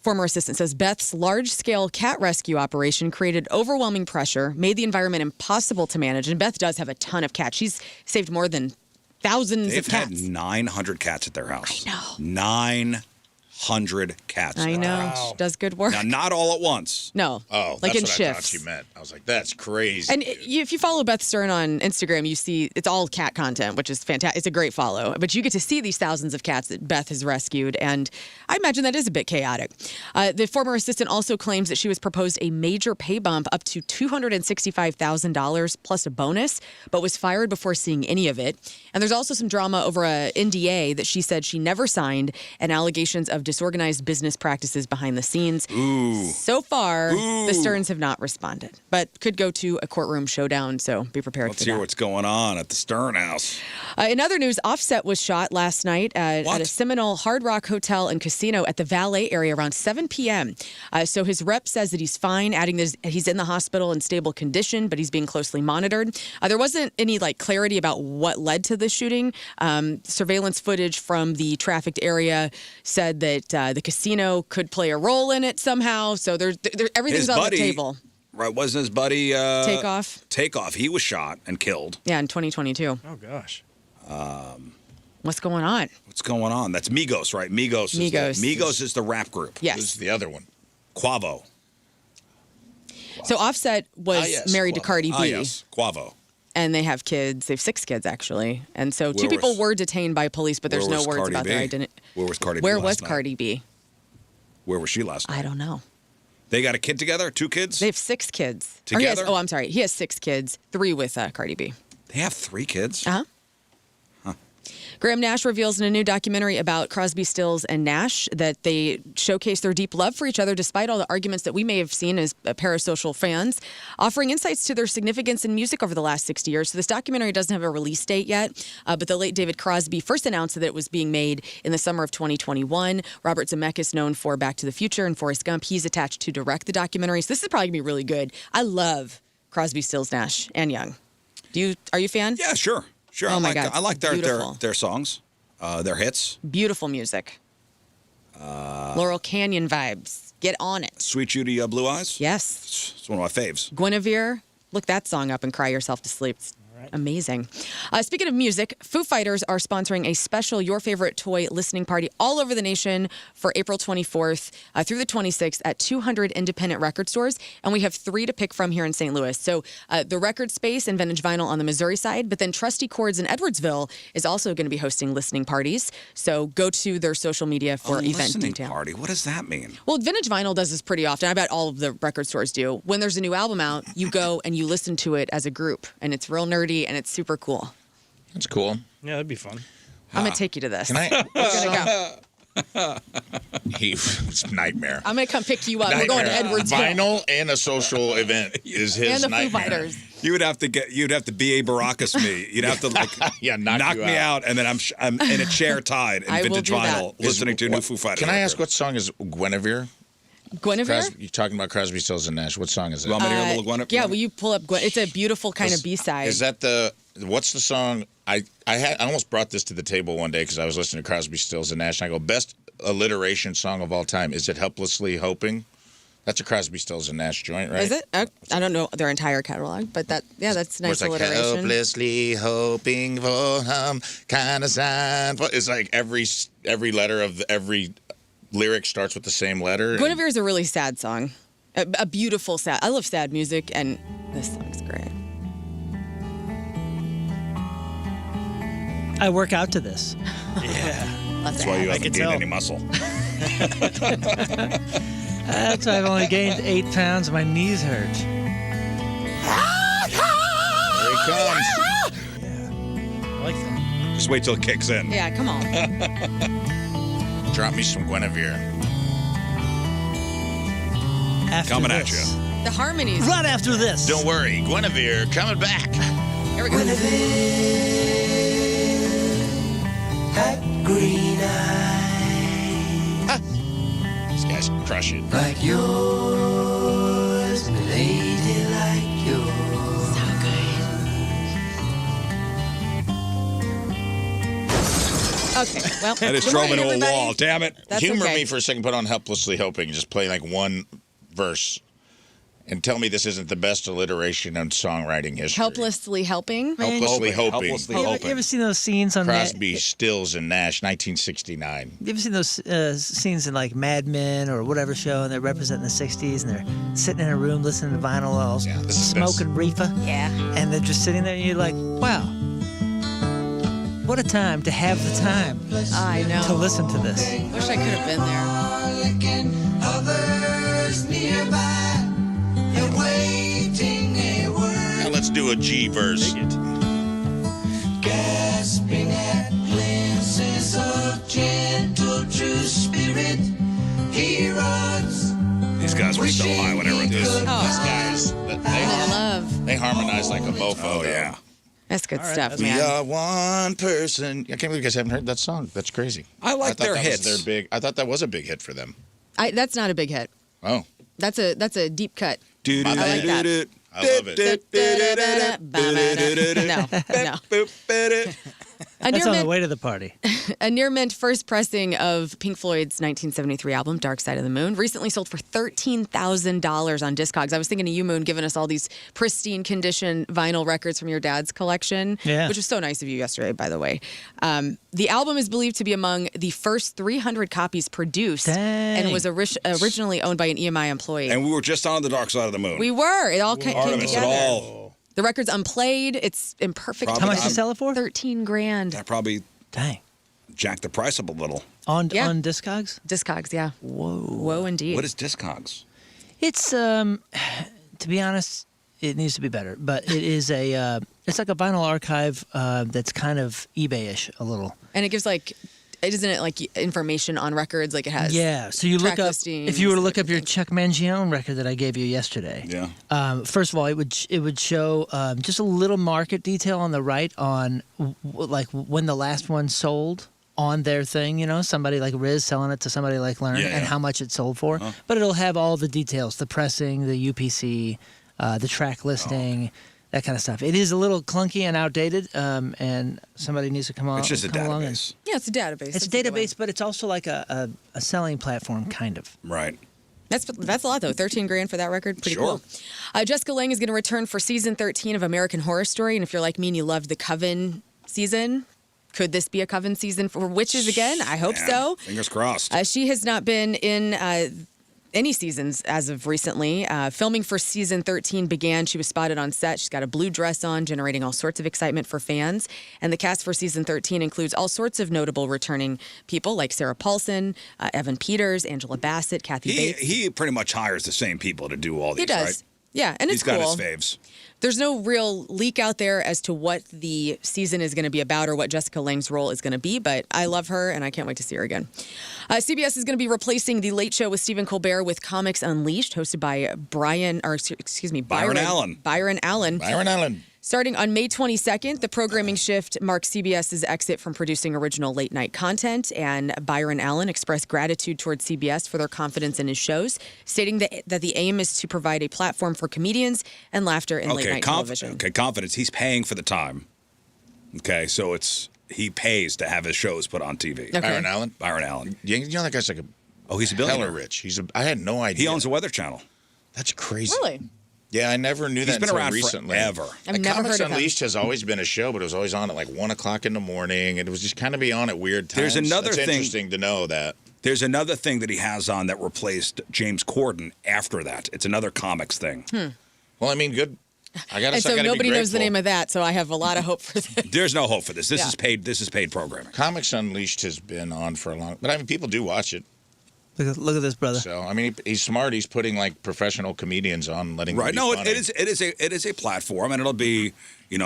former assistant says Beth's large-scale cat rescue operation created overwhelming pressure, made the environment impossible to manage, and Beth does have a ton of cats. She's saved more than thousands They've of cats. had 900 cats at their house. I know. 900 cats. I at know. their house. She does good work. Now, not all at once. No. Oh, like in that's what I shifts. thought you meant. I was like, that's crazy. And dude. if you follow Beth Stern on Instagram, you see it's all cat content, which is fantastic. It's a great follow. But you get to see these thousands of cats that Beth has rescued, and I imagine that is a bit chaotic. The former assistant also claims that she was proposed a major pay bump up to $265,000 plus a bonus, but was fired before seeing any of it. And there's also some drama over a NDA that she said she never signed, and allegations of disorganized business practices behind the scenes. Ooh. So far, the Sterns have not responded, but could go to a courtroom showdown, so be prepared Let's for hear that. what's going on at the Stern house. In other news, Offset was shot last night at What? a Seminole Hard Rock Hotel and Casino at the Valet area around 7 p.m. So his rep says that he's fine, adding that he's in the hospital in stable condition, but he's being closely monitored. There wasn't any clarity about what led to the shooting. Surveillance footage from the trafficked area said that the casino could play a role in it somehow. So everything's His on buddy- the table. Right, wasn't his buddy Takeoff. Takeoff. He was shot and killed. Yeah, in 2022. Oh, gosh. What's going on? What's going on? That's Migos, right? Migos. Migos. Is the rap group. Yes. Who's the other one? Quavo. So Offset was yes, married to Quavo. Cardi B. Yes, Quavo. And they have kids. They have 6 kids, actually. And so two Where people was- were detained by police, but there's Where no was words Cardi about their B? identity. Where was Cardi B Where last was night? Cardi B? Where was she last night? I don't know. They got a kid together? 2 kids? They have 6 kids. Or he has- Together? I'm sorry. He has 6 kids, 3 with Cardi B. They have 3 kids? Uh-huh. Graham Nash reveals in a new documentary about Crosby, Stills, and Nash that they showcase their deep love for each other despite all the arguments that we may have seen as parasocial fans, offering insights to their significance in music over the last 60 years. So this documentary doesn't have a release date yet, but the late David Crosby first announced that it was being made in the summer of 2021. Robert Zemeckis, known for Back to the Future and Forrest Gump, he's attached to direct the documentary. So this is probably going to be really good. I love Crosby, Stills, Nash, and Young. Are you a fan? Yeah, sure. Sure. Oh my God. I like their songs, their hits. Beautiful music. Laurel Canyon vibes. Get on it. Sweet Judy Blue Eyes. Yes. It's one of my faves. Guinevere. Look that song up and cry yourself to sleep. It's amazing. Speaking of music, Foo Fighters are sponsoring a special Your Favorite Toy listening party all over the nation for April 24th through the 26th at 200 independent record stores. And we have 3 to pick from here in St. Louis. So the Record Space and Vintage Vinyl on the Missouri side, but then Trusty Chords in Edwardsville is also going to be hosting listening parties. So go to their social media for event listening detail. Party. What does that mean? Well, Vintage Vinyl does this pretty often. I bet all of the record stores do. When there's a new album out, you go and you listen to it as a group, and it's real nerdy and it's super cool. That's cool. Yeah, that'd be fun. I'm gonna take you to this. Can I? We're gonna go. It's nightmare. I'm gonna come pick you up. We're going to Edwardsville. Vinyl and a social event is his And the nightmare. Foo Fighters. You'd have to B.A. Baracus me. You'd have to knock you me out, and then I'm in a chair tied in I will Vintage do that. Vinyl listening to a new Foo Fighters. Can I ask record. what song is Guinevere? Guinevere? You're talking about Crosby, Stills, and Nash. What song is it? You want me to hear a little Guinevere? Yeah, will you pull up It's a beautiful kind of B-side. Is that what's the song? I almost brought this to the table one day because I was listening to Crosby, Stills, and Nash, and I go, best alliteration song of all time. Is it Helplessly Hoping? That's a Crosby, Stills, and Nash joint, right? Is it? I don't know their entire catalog, but that's Where nice it's like alliteration. helplessly hoping for kind of sign. It's like every letter of every lyric starts with the same letter. Guinevere is a really sad song. A beautiful sad. I love sad music, and this song's great. I work out to this. Yeah. That's why you haven't can gained tell. any muscle. That's why I've only gained 8 pounds. My knees hurt. Here he comes. I like that. Just wait till it kicks in. Yeah, come on. Drop me some Guinevere. After Coming at this. you. The harmonies. Right after this. Don't worry, Guinevere coming back. Here we go. Green eyes These guys crush it. like yours, lady like yours. So good. Okay, well. I just good drove morning, into a everybody. wall. Damn it. That's Humor okay. me for a second. Put on Helplessly Hoping. Just play like one verse. And tell me this isn't the best alliteration in songwriting history. Helplessly helping. Helplessly hoping. Helplessly You hoping. ever seen those scenes on Crosby, Stills, and Nash, 1969. You ever seen those scenes in like Mad Men or whatever show, and they're representing the '60s, and they're sitting in a room listening to vinyl, all Yeah, this is this. smoking reefer, Yeah. and they're just sitting there, and you're like, wow, what a time to have the time I know. to listen to this. Wish I could have been there. Others nearby, awaiting a word, Now let's do a G verse. gasping at glimpses of gentle true spirit. He runs. These guys were so high when I wrote this. These guys, I love. they harmonize like a mofo. Oh, yeah. That's good right, stuff, We man. are one person. I can't believe you guys haven't heard that song. That's crazy. I like thought their that was hits. their big. I thought that was a big hit for them. That's not a big hit. Oh, That's a deep cut. I like that. I love it. No. A That's near, on the mint, way to the party. a near mint first pressing of Pink Floyd's 1973 album, Dark Side of the Moon, recently sold for $13,000 on Discogs. I was thinking of you, Moon, giving us all these pristine condition vinyl records from your dad's collection, Yeah. which was so nice of you yesterday, by the way. The album is believed to be among the first 300 copies produced and Dang. was originally owned by an EMI employee. And we were just on the dark side of the moon. We were. It all came Artemis, it together. all. The record's unplayed. It's in perfect How How much condition. did you sell it for? $13,000. That probably Dang. jacked the price up a little. On Yeah. on Discogs? Discogs, yeah. Whoa. Whoa, indeed. What is Discogs? It's to be honest, it needs to be better, but it is it's It's like a vinyl archive that's kind of eBay-ish a little. And it gives isn't it like information on records? Like it has. Yeah. So you track look up listings if you were to and look up your things. Chuck Mangione record that I gave you yesterday. Yeah. First of all, it would show just a little market detail on the right on like when the last one sold on their thing. You know, somebody like Rizz selling it to somebody like Learn and how much it sold for. But it'll have all the details: the pressing, the UPC, the track listing. That kind of stuff. It is a little clunky and outdated, and somebody needs to come on. It's just a database. Yeah, it's a database. It's a That's good database, one. but it's also like a selling platform, kind of. Right. That's a lot though. $13,000 for that record. Pretty Sure. cool. Jessica Lange is going to return for season 13 of American Horror Story, and if you're like me and you loved the Coven season, could this be a Coven season for witches again? I hope so. Fingers crossed. She has not been in any seasons as of recently. Filming for season 13 began. She was spotted on set. She's got a blue dress on, generating all sorts of excitement for fans. And the cast for season 13 includes all sorts of notable returning people like Sarah Paulson, Evan Peters, Angela Bassett, Kathy Bates. He pretty much hires the same people to do all these, He does. right? Yeah, and it's He's got cool. his faves. There's no real leak out there as to what the season is going to be about or what Jessica Lange's role is going to be, but I love her and I can't wait to see her again. CBS is going to be replacing The Late Show with Stephen Colbert with Comics Unleashed, hosted by Byron Allen. Byron Allen. Starting on May 22nd, the programming shift marks CBS's exit from producing original late-night content, and Byron Allen expressed gratitude towards CBS for their confidence in his shows, stating that the aim is to provide a platform for comedians and laughter in late-night television. Okay, confidence. He's paying for the time. Okay, so he pays to have his shows put on TV. Okay. Byron Allen. Byron Allen. You know that guy's like He's a hella billionaire. rich. I had no idea. He owns a Weather Channel. That's crazy. Really? Yeah, I never knew that He's been until around recently. forever. I've Like, never Comics heard of him. Unleashed has always been a show, but it was always on at like 1 o'clock in the morning, and it was just kind of be on at weird times. There's another It's thing- interesting to know that. There's another thing that he has on that replaced James Corden after that. It's another comics thing. Well, I mean, good. I gotta And say, so I gotta nobody be knows the grateful. name of that, so I have a lot of hope for this. There's no hope for this. This Yeah. is paid. This is paid programming. Comics Unleashed has been on for a long, but I mean, people do watch it. Look at this, brother. So I mean, he's smart. He's putting like professional comedians on, letting them Right. be No, funny. it is a platform, and it'll be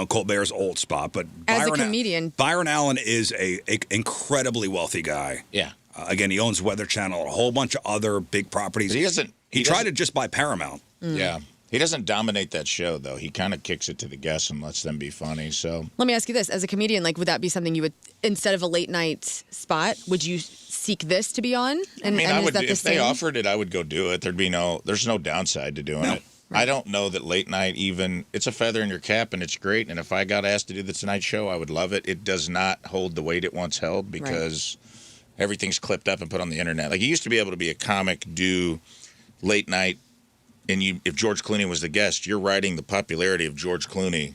Colbert's old spot. But As a Byron, comedian- Byron Allen is a incredibly wealthy guy. Yeah. Again, he owns Weather Channel, a whole bunch of other big properties. But he doesn't. He tried to just buy Paramount. Yeah. He doesn't dominate that show though. He kind of kicks it to the guests and lets them be funny. So Let me ask you this: as a comedian, like, would that be something you would, instead of a late night spot, would you seek this to be on? And, I mean, and I is would that the if they same? offered it, I would go do it. There's no downside to doing it. I don't know that late night it's a feather in your cap and it's great. And if I got asked to do the Tonight Show, I would love it. It does not hold the weight it once held because everything's clipped up and put on the internet. Like you used to be able to be a comic, do late night, and if George Clooney was the guest, you're riding the popularity of George Clooney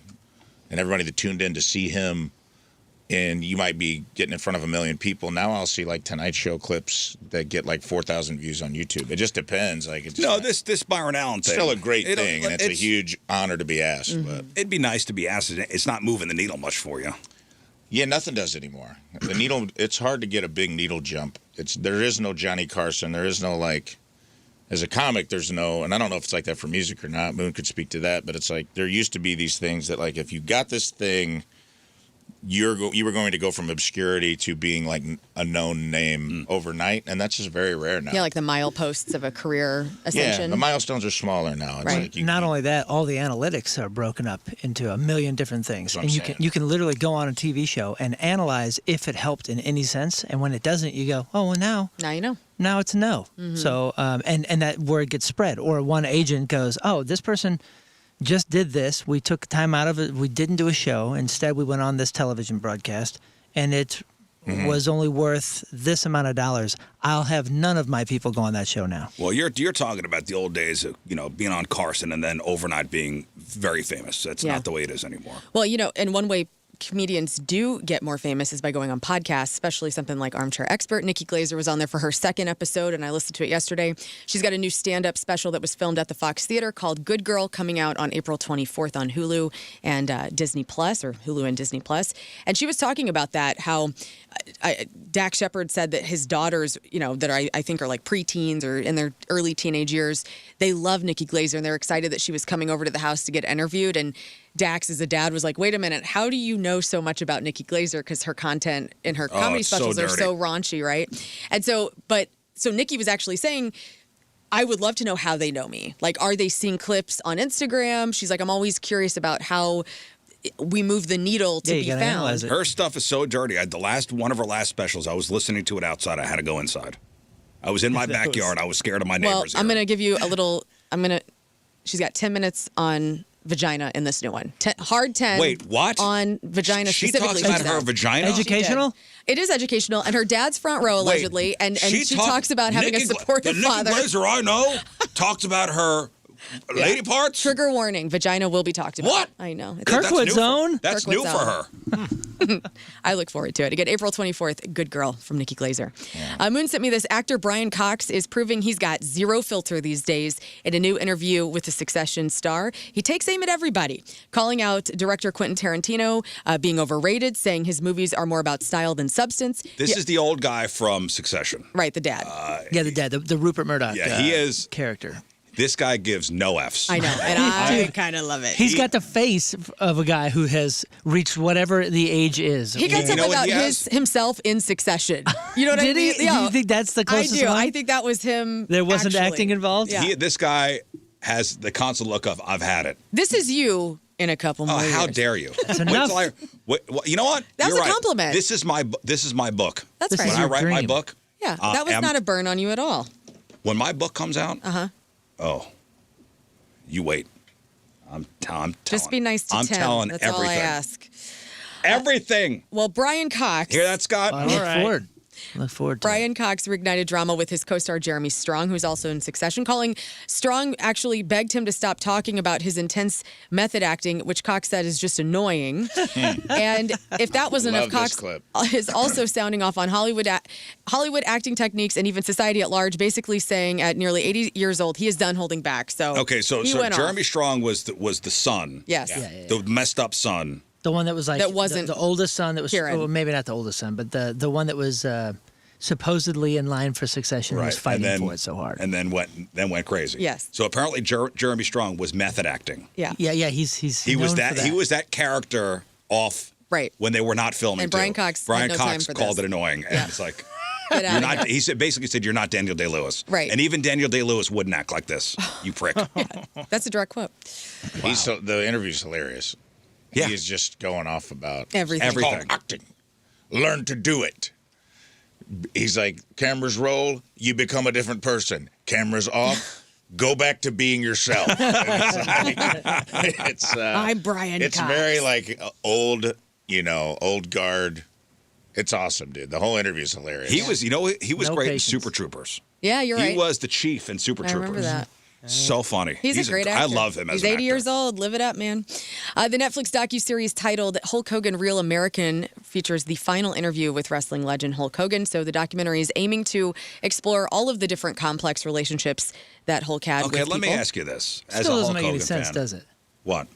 and everybody that tuned in to see him. And you might be getting in front of 1 million people. Now I'll see like Tonight Show clips that get like 4,000 views on YouTube. It just depends. Like it's No, this Byron Allen thing. still a great It'll- thing, and it's a huge honor to be asked. But It'd be nice to be asked. It's not moving the needle much for you. yeah, nothing does anymore. The needle. It's hard to get a big needle jump. There is no Johnny Carson. There is no like. As a comic, there's no, and I don't know if it's like that for music or not. Moon could speak to that, but it's like there used to be these things that like if you got this thing, you were going to go from obscurity to being like a known name overnight, and that's just very rare now. Yeah, like the mileposts of a career Yeah, ascension. the milestones are smaller now. It's Right. like Not only that, all the analytics are broken up into 1 million different things, That's what and I'm saying. you can literally go on a TV show and analyze if it helped in any sense, and when it doesn't, you go, oh well, now you know. now it's a no. So and that word gets spread, or one agent goes, oh, this person just did this. We took time out of it. We didn't do a show. Instead, we went on this television broadcast, and it was only worth this amount of dollars. I'll have none of my people go on that show now. Well, you're talking about the old days of being on Carson and then overnight being very famous. That's Yeah. not the way it is anymore. Well, and one way comedians do get more famous is by going on podcasts, especially something like Armchair Expert. Nikki Glaser was on there for her second episode, and I listened to it yesterday. She's got a new stand-up special that was filmed at the Fox Theater called Good Girl, coming out on April 24th on Hulu and Disney Plus, or Hulu and Disney Plus. And she was talking about that, how Dak Shepard said that his daughters, that I think are like preteens or in their early teenage years, they love Nikki Glaser, and they're excited that she was coming over to the house to get interviewed. And Dax as a dad was like, wait a minute, how do you know so much about Nikki Glaser? Because her content in her comedy it's so specials are dirty. so raunchy, right? And so Nikki was actually saying, I would love to know how they know me. Like, are they seeing clips on Instagram? She's like, I'm always curious about how we move the needle to Yeah, you be gotta found. analyze it. Her stuff is so dirty. One of her last specials, I was listening to it outside. I had to go inside. I was in my backyard. I was scared of my Well, neighbors. I'm here. going to give you a little, she's got 10 minutes on vagina in this new one. Hard 10. Wait, what? On vagina She specifically. talks about she her said. vagina? She did. Educational? It is educational, and her dad's front row Wait, allegedly, and she talks about having a supportive the father. Nikki Glaser I know talks about her lady parts. Trigger warning: vagina will be talked about. What? I know. Kirkwood's own? That's new Kirkwood's for own. her. I look forward to it. Again, April 24th, Good Girl from Nikki Glaser. Moon sent me this. Actor Brian Cox is proving he's got zero filter these days. In a new interview with the Succession star, he takes aim at everybody, calling out director Quentin Tarantino being overrated, saying his movies are more about style than substance. This is the old guy from Succession. Right, the dad. Yeah, the dad, the Rupert Murdoch he is character. This guy gives no Fs. I know, and I kind of love it. He's got the face of a guy who has reached whatever the age is. He got You something know what about he has? himself in Succession. You know what I Did mean? he? Do you think that's the I closest do. one? I think that was him. There wasn't actually. acting involved? Yeah. This guy has the constant look of, I've had it. This is you in a couple more Oh, how years. dare you? That's Wait enough. till you know what? That's You're a right. compliment. This is my book. That's This right. is When I your write my dream. book, Yeah, that was not a burn on you at all. when my book comes out, you wait. I'm telling. Just be nice to I'm Tim. telling That's everything. all I ask. Everything. Well, Brian Cox. Hear that, Scott? I look forward to it. Brian Cox reignited drama with his co-star Jeremy Strong, who's also in Succession. Strong actually begged him to stop talking about his intense method acting, which Cox said is just annoying. And if that wasn't enough, Love this Cox clip. is also sounding off on Hollywood acting techniques and even society at large, basically saying at nearly 80 years old, he is done holding back. So Okay, so he went Jeremy off. Strong was the son. Yes. The messed up son. The one that was like That wasn't the oldest son that was Kieran. well, maybe not the oldest son, but the one that was supposedly in line for succession and was fighting for it so hard. And then went crazy. Yes. So apparently Jeremy Strong was method acting. Yeah. Yeah, he's He was known for that. He was that character off. Right. When they were not filming. And Brian too. Cox had Brian no Cox time for called this. it annoying, and Yeah. it's like. Get out You're of not. here. He said basically said you're not Daniel Day-Lewis. Right. And even Daniel Day-Lewis wouldn't act like this. You prick. That's a direct quote. The interview's hilarious. Yeah. He is just going off about Everything. It's called Everything. acting. Learn to do it. He's like, cameras roll, you become a different person. Cameras off, go back to being yourself. I'm Brian It's Cox. very like old guard. It's awesome, dude. The whole interview is hilarious. He was, he was No great patience. in Super Troopers. Yeah, you're right. He was the chief in Super I Troopers. remember that. So funny. He's a great actor. I love him as He's an 80 actor. years old. Live it up, man. The Netflix docuseries titled Hulk Hogan Real American features the final interview with wrestling legend Hulk Hogan. So the documentary is aiming to explore all of the different complex relationships that Hulk had Okay, with let me people. ask you this. As Still a doesn't Hulk make any Hogan sense, fan, does it? What?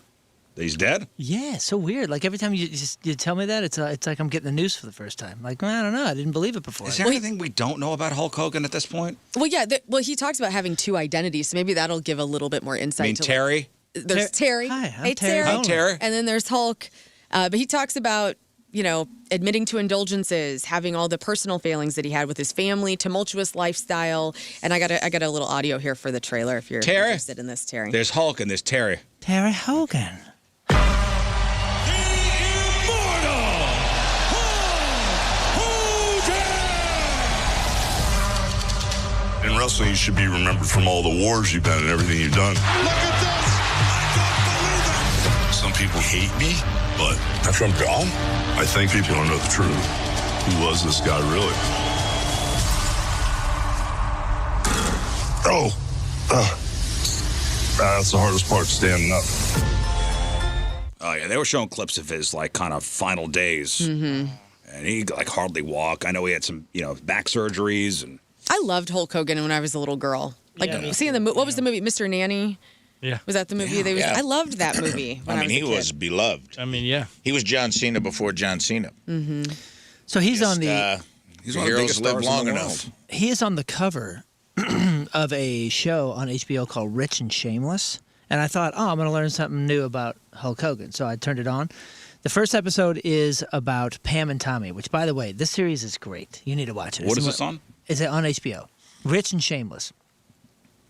He's dead? Yeah, so weird. Like every time you tell me that, it's like I'm getting the news for the first time. Like, well, I don't know. I didn't believe it before. Is there anything we don't know about Hulk Hogan at this point? Well, yeah. He talks about having two identities, so maybe that'll give a little bit more insight. I mean, to Terry. There's Terry. Hi, I'm Hey, Terry. Terry. Hi, Terry. And then there's Hulk. But he talks about, admitting to indulgences, having all the personal failings that he had with his family, tumultuous lifestyle. And I got a little audio here for the trailer if you're Terry. interested in this, Terry. There's Hulk and there's Terry. Terry Hogan. In wrestling, you should be remembered from all the wars you've been and everything you've done. Look at this! I don't believe it! Some people hate me, but after I'm gone, I think people don't know the truth. Who was this guy really? That's the hardest part, standing up. Oh yeah, they were showing clips of his kind of final days, and he hardly walk. I know he had some back surgeries, and I loved Hulk Hogan when I was a little girl. Seeing the movie. What was the movie? Mr. Nanny? Yeah. Was that the movie? Yeah. I loved that movie. When I mean, was a he kid. was beloved. I mean, yeah. He was John Cena before John Cena. So he's on the he's one of the heroes biggest live stars in long the enough. world. he is on the cover of a show on HBO called Rich and Shameless. And I thought, I'm going to learn something new about Hulk Hogan. So I turned it on. The first episode is about Pam and Tommy, which, by the way, this series is great. You need to watch it. What is this on? It's on HBO. Rich and Shameless.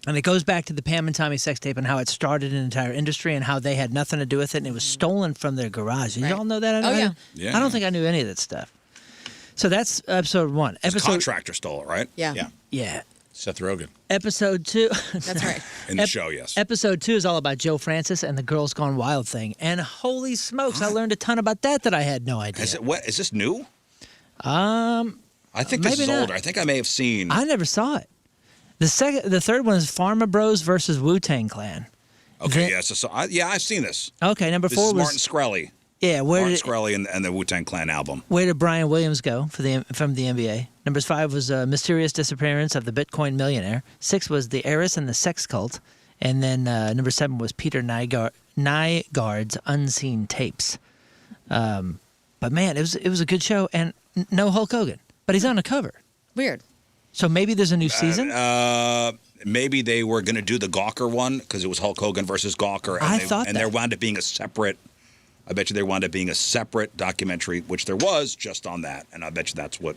And it goes back to the Pam and Tommy sex tape and how it started an entire industry and how they had nothing to do with it, and it was stolen from their garage. Did you all know that? Yeah. I don't think I knew any of that stuff. So that's episode 1. The contractor stole it, right? Yeah. Yeah. Seth Rogen. Episode 2. That's right. In the show, yes. Episode 2 is all about Joe Francis and the Girls Gone Wild thing. And holy smokes, I learned a ton about that I had no idea. Is this new? I think this is not. older. I think I may have seen. I never saw it. The third one is Pharma Bros versus Wu-Tang Clan. Okay, I've seen this. Okay, number This 4 is was Martin Shkreli. Yeah, Martin Shkreli and the Wu-Tang Clan album. Where did Brian Williams go from the NBA? Number 5 was Mysterious Disappearance of the Bitcoin Millionaire. 6 was The Heiress and the Sex Cult. And then number 7 was Peter Nygaard's Unseen Tapes. But man, it was a good show, and no Hulk Hogan. But he's on the cover. Weird. So maybe there's a new season? Maybe they were going to do the Gawker one because it was Hulk Hogan versus Gawker. And there wound up being a separate... I bet you there wound up being a separate documentary, which there was, just on that. And I bet you that's what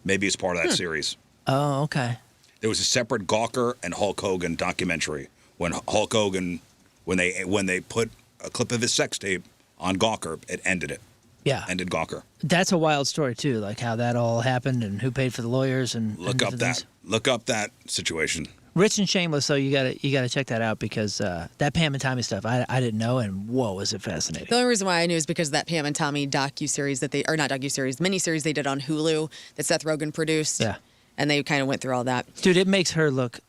maybe is part of that series. Oh, okay. There was a separate Gawker and Hulk Hogan documentary. When Hulk Hogan, when they put a clip of his sex tape on Gawker, it ended it. Yeah. Ended Gawker. That's a wild story, too, like how that all happened and who paid for the lawyers and Look up that. things. Look up that situation. Rich and Shameless, so you gotta check that out because that Pam and Tommy stuff I didn't know, and whoa, was it fascinating. The only reason why I knew is because of that Pam and Tommy miniseries they did on Hulu that Seth Rogen produced. Yeah. And they kind of went through all that. Dude, it makes her look,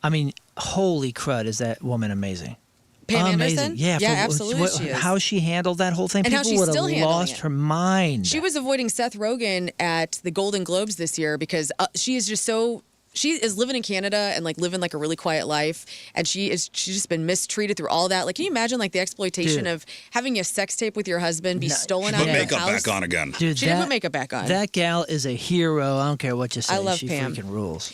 I mean, holy crud, is that woman amazing. Pam amazing. Anderson? Yeah, absolutely she is. How she handled that whole thing. And how People she's would still have handling lost it. her mind. She was avoiding Seth Rogen at the Golden Globes this year because she is just so... She is living in Canada and like living like a really quiet life, and she's just been mistreated through all that. Like, can you imagine like the exploitation of having a sex tape with your husband be stolen out of your house? Put makeup back on again. Dude, she didn't put makeup back on. That gal is a hero. I don't care what you say. I love she Pam. freaking rules.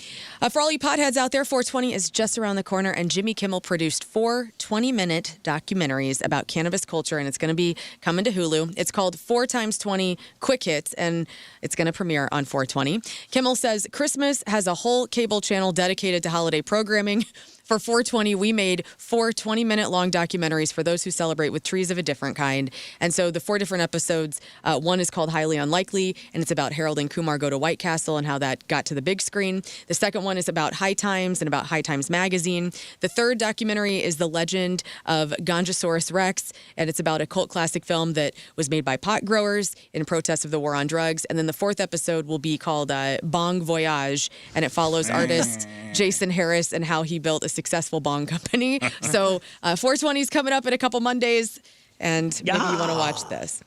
For all you potheads out there, 420 is just around the corner, and Jimmy Kimmel produced 4 20-minute documentaries about cannabis culture, and it's going to be coming to Hulu. It's called 4x20 Quick Hits, and it's going to premiere on 420. Kimmel says Christmas has a whole cable channel dedicated to holiday programming. For 420, we made 4 20-minute long documentaries for those who celebrate with trees of a different kind. And so the 4 different episodes, one is called Highly Unlikely, and it's about Harold and Kumar Go to White Castle and how that got to the big screen. The second one is about High Times and about High Times Magazine. The third documentary is The Legend of Ganjosaurus Rex, and it's about a cult classic film that was made by pot growers in protest of the war on drugs. And then the fourth episode will be called Bong Voyage, and it follows artist Jason Harris and how he built a successful bong company. So 420 is coming up in a couple Mondays, and maybe you want to watch this.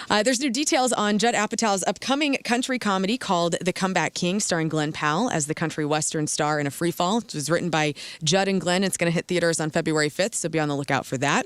There's new details on Judd Apatow's upcoming country comedy called The Comeback King, starring Glenn Powell as the country western star in a free fall. It was written by Judd and Glenn. It's going to hit theaters on February 5th, so be on the lookout for that.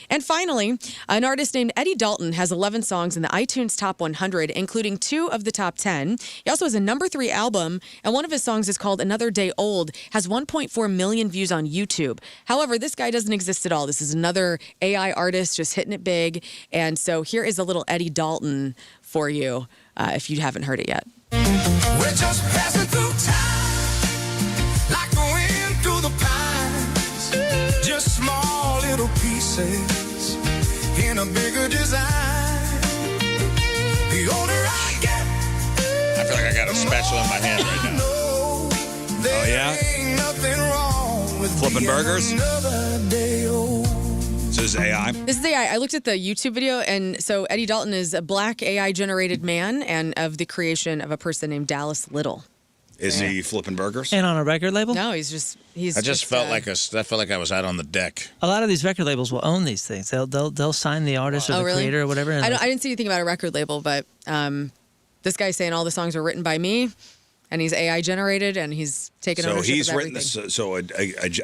And finally, an artist named Eddie Dalton has 11 songs in the iTunes Top 100, including 2 of the top 10. He also has a number 3 album, and one of his songs is called Another Day Old, has 1.4 million views on YouTube. However, this guy doesn't exist at all. This is another AI artist just hitting it big. And so here is a little Eddie Dalton for you, if you haven't heard it yet. We're just passing through time, like the wind through the pines. Just small little pieces in a bigger design. The older I get, I feel like I got a spatula in my hand right now. Oh, yeah? ain't nothing wrong with Flipping being burgers? another day old. So this is AI. This is AI. I looked at the YouTube video, and so Eddie Dalton is a black AI-generated man and of the creation of a person named Dallas Little. Is he flipping burgers? And on a record label? No, he's I just felt like I felt like I was out on the deck. A lot of these record labels will own these things. They'll sign the artist or the really? creator or whatever. And I didn't see anything about a record label, but this guy's saying all the songs are written by me, and he's AI generated, and he's taken So ownership he's of written everything. this. So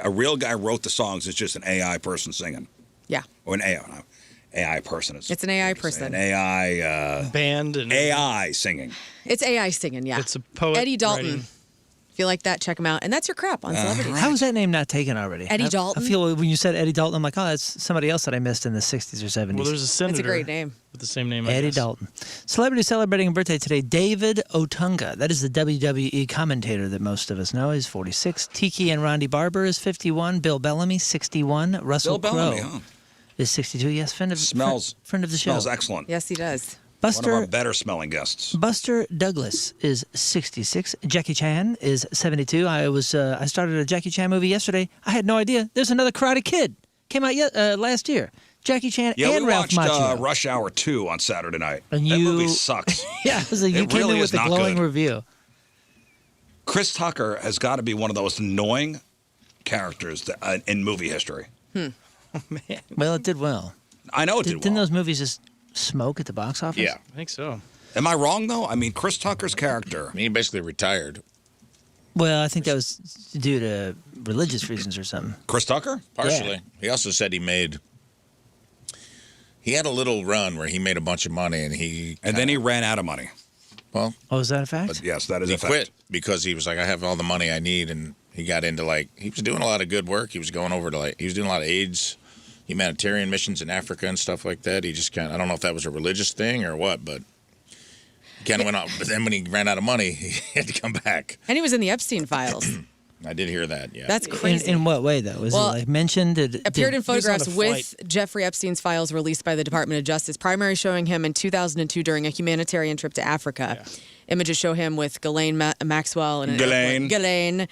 a real guy wrote the songs. It's just an AI person singing. Yeah, Or an AI person. it's an AI person. An AI Band and AI singing. It's AI singing. Yeah, It's a poet Eddie Dalton. writing. If you like that, check him out. And that's your crap on celebrities. How is that name not taken already? Eddie Dalton. I feel when you said Eddie Dalton, I'm like, oh, that's somebody else that I missed in the 60s or 70s. Well, there's a senator. It's a great name. With the same name, I Eddie guess. Dalton. Celebrity celebrating a birthday today, David Otunga. That is the WWE commentator that most of us know. He's 46. Tiki and Ronde Barber is 51. Bill Bellamy, 61. Russell Bill Bellamy, Crowe huh? is 62. Yes, friend of the show. Smells excellent. Yes, he does. One of our better smelling guests. Buster Douglas is 66. Jackie Chan is 72. I started a Jackie Chan movie yesterday. I had no idea. There's another Karate Kid. Came out last year. Jackie Chan and we Ralph watched Macchio. Rush Hour 2 on Saturday night. And that you- movie sucks. Yeah, so you It came really in is with a not glowing good. review. Chris Tucker has got to be one of the most annoying characters in movie history. Well, it did well. I know it did Didn't well. those movies just smoke at the box office? Yeah. I think so. Am I wrong, though? I mean, Chris Tucker's character. I mean, he basically retired. Well, I think that was due to religious reasons or something. Chris Tucker? Partially. Yeah. He also said he had a little run where he made a bunch of money and then he ran out of money. Well, Oh, is that a fact? But yes, that is he a fact. quit because he was like, I have all the money I need. And he got into he was doing a lot of good work. He was going over to he was doing a lot of AIDS, humanitarian missions in Africa and stuff like that. He just I don't know if that was a religious thing or what, but he kind of went out. But then when he ran out of money, he had to come back. And he was in the Epstein files. I did hear that, yeah. That's crazy. In what way, though? Was Well, it mentioned? Appeared in He was on photographs a with Jeffrey Epstein's files released by the Department of Justice, primary showing him in 2002 during a humanitarian trip to Africa. Images show him with Ghislaine Maxwell and Ghislaine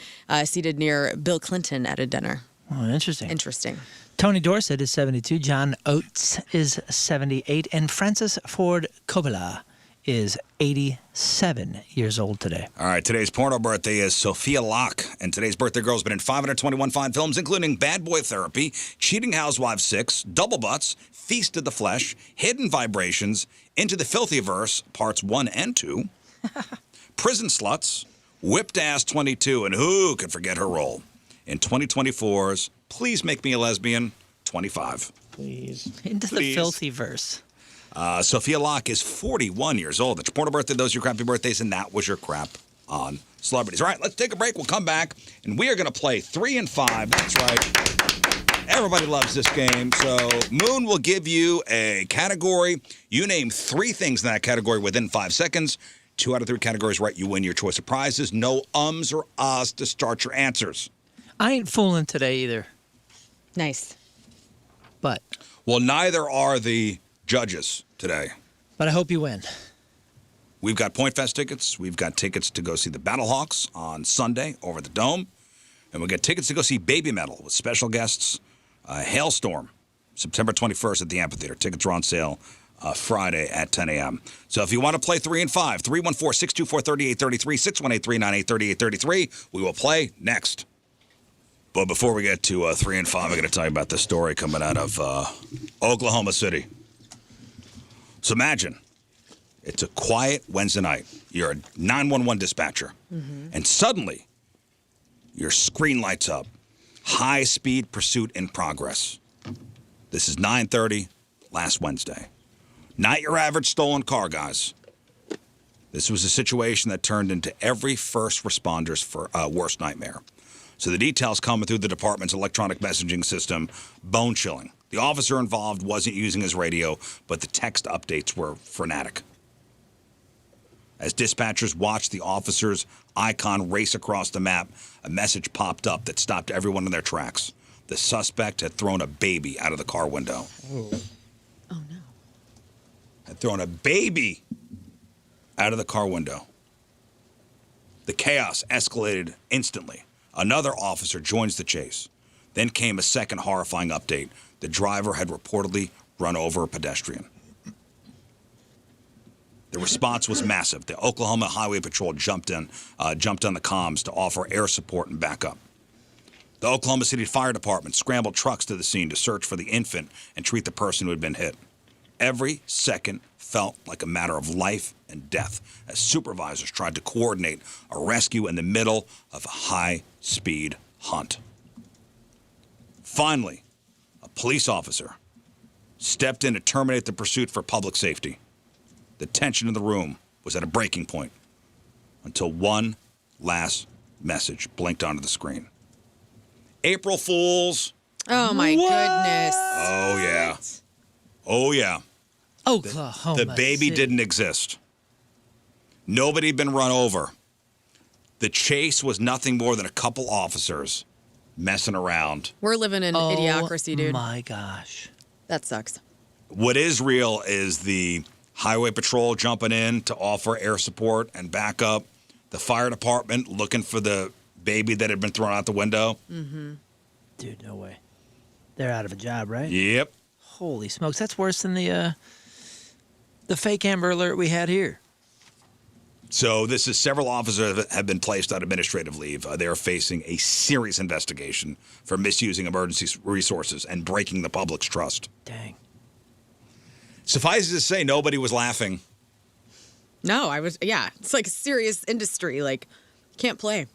seated near Bill Clinton at a dinner. Oh, interesting. Interesting. Tony Dorsett is 72. John Oates is 78. And Francis Ford Coppola is 87 years old today. All right, today's porno birthday is Sophia Locke, and today's birthday girl's been in 521 fine films, including Bad Boy Therapy, Cheating Housewives 6, Double Butts, Feast of the Flesh, Hidden Vibrations, Into the Filthyverse, Parts 1 and 2, Prison Sluts, Whipped Ass 22, and who could forget her role in 2024's Please Make Me a Lesbian 25. Please. Into the filthy verse. Sophia Locke is 41 years old. That's your porno birthday. Those are your crappy birthdays, and that was your crap on celebrities. All right, let's take a break. We'll come back, and we are going to play 3 and 5. That's right. Everybody loves this game. So Moon will give you a category. You name 3 things in that category within 5 seconds. 2 out of 3 categories right, you win your choice of prizes. No ums or ahs to start your answers. I ain't fooling today either. Nice. But Well, neither are the judges today. I hope you win. We've got Point Fest tickets. We've got tickets to go see the Battlehawks on Sunday over at the Dome. And we got tickets to go see Baby Metal with special guests, Hailstorm, September 21st at the Amphitheater. Tickets are on sale Friday at 10 a.m. So if you want to play 3 and 5, 314-624-3833, 618-398-3833. We will play next. But before we get to 3 and 5, I'm going to tell you about this story coming out of Oklahoma City. So imagine it's a quiet Wednesday night. You're a 911 dispatcher, and suddenly your screen lights up. High-speed pursuit in progress. This is 9:30 last Wednesday. Not your average stolen car, guys. This was a situation that turned into every first responder's worst nightmare. So the details coming through the department's electronic messaging system, bone-chilling. The officer involved wasn't using his radio, but the text updates were frenetic. As dispatchers watched the officer's icon race across the map, a message popped up that stopped everyone in their tracks. The suspect had thrown a baby out of the car window. Oh, no. Had thrown a baby out of the car window. The chaos escalated instantly. Another officer joins the chase. Then came a second horrifying update. The driver had reportedly run over a pedestrian. The response was massive. The Oklahoma Highway Patrol jumped on the comms to offer air support and backup. The Oklahoma City Fire Department scrambled trucks to the scene to search for the infant and treat the person who had been hit. Every second felt like a matter of life and death as supervisors tried to coordinate a rescue in the middle of a high-speed hunt. Finally, a police officer stepped in to terminate the pursuit for public safety. The tension in the room was at a breaking point until one last message blinked onto the screen. April Fools. Oh, my goodness. Oh, yeah. Oh, yeah. Oklahoma The baby City. didn't exist. Nobody had been run over. The chase was nothing more than a couple officers messing around. We're living in idiocracy, dude. Oh, my gosh. That sucks. What is real is the highway patrol jumping in to offer air support and backup. The fire department looking for the baby that had been thrown out the window. Dude, no way. They're out of a job, right? Yep. Holy smokes. That's worse than the fake Amber Alert we had here. So this is several officers that have been placed on administrative leave. They are facing a serious investigation for misusing emergency resources and breaking the public's trust. Dang. Suffice it to say, nobody was laughing. No, it's like a serious industry. Like, can't play.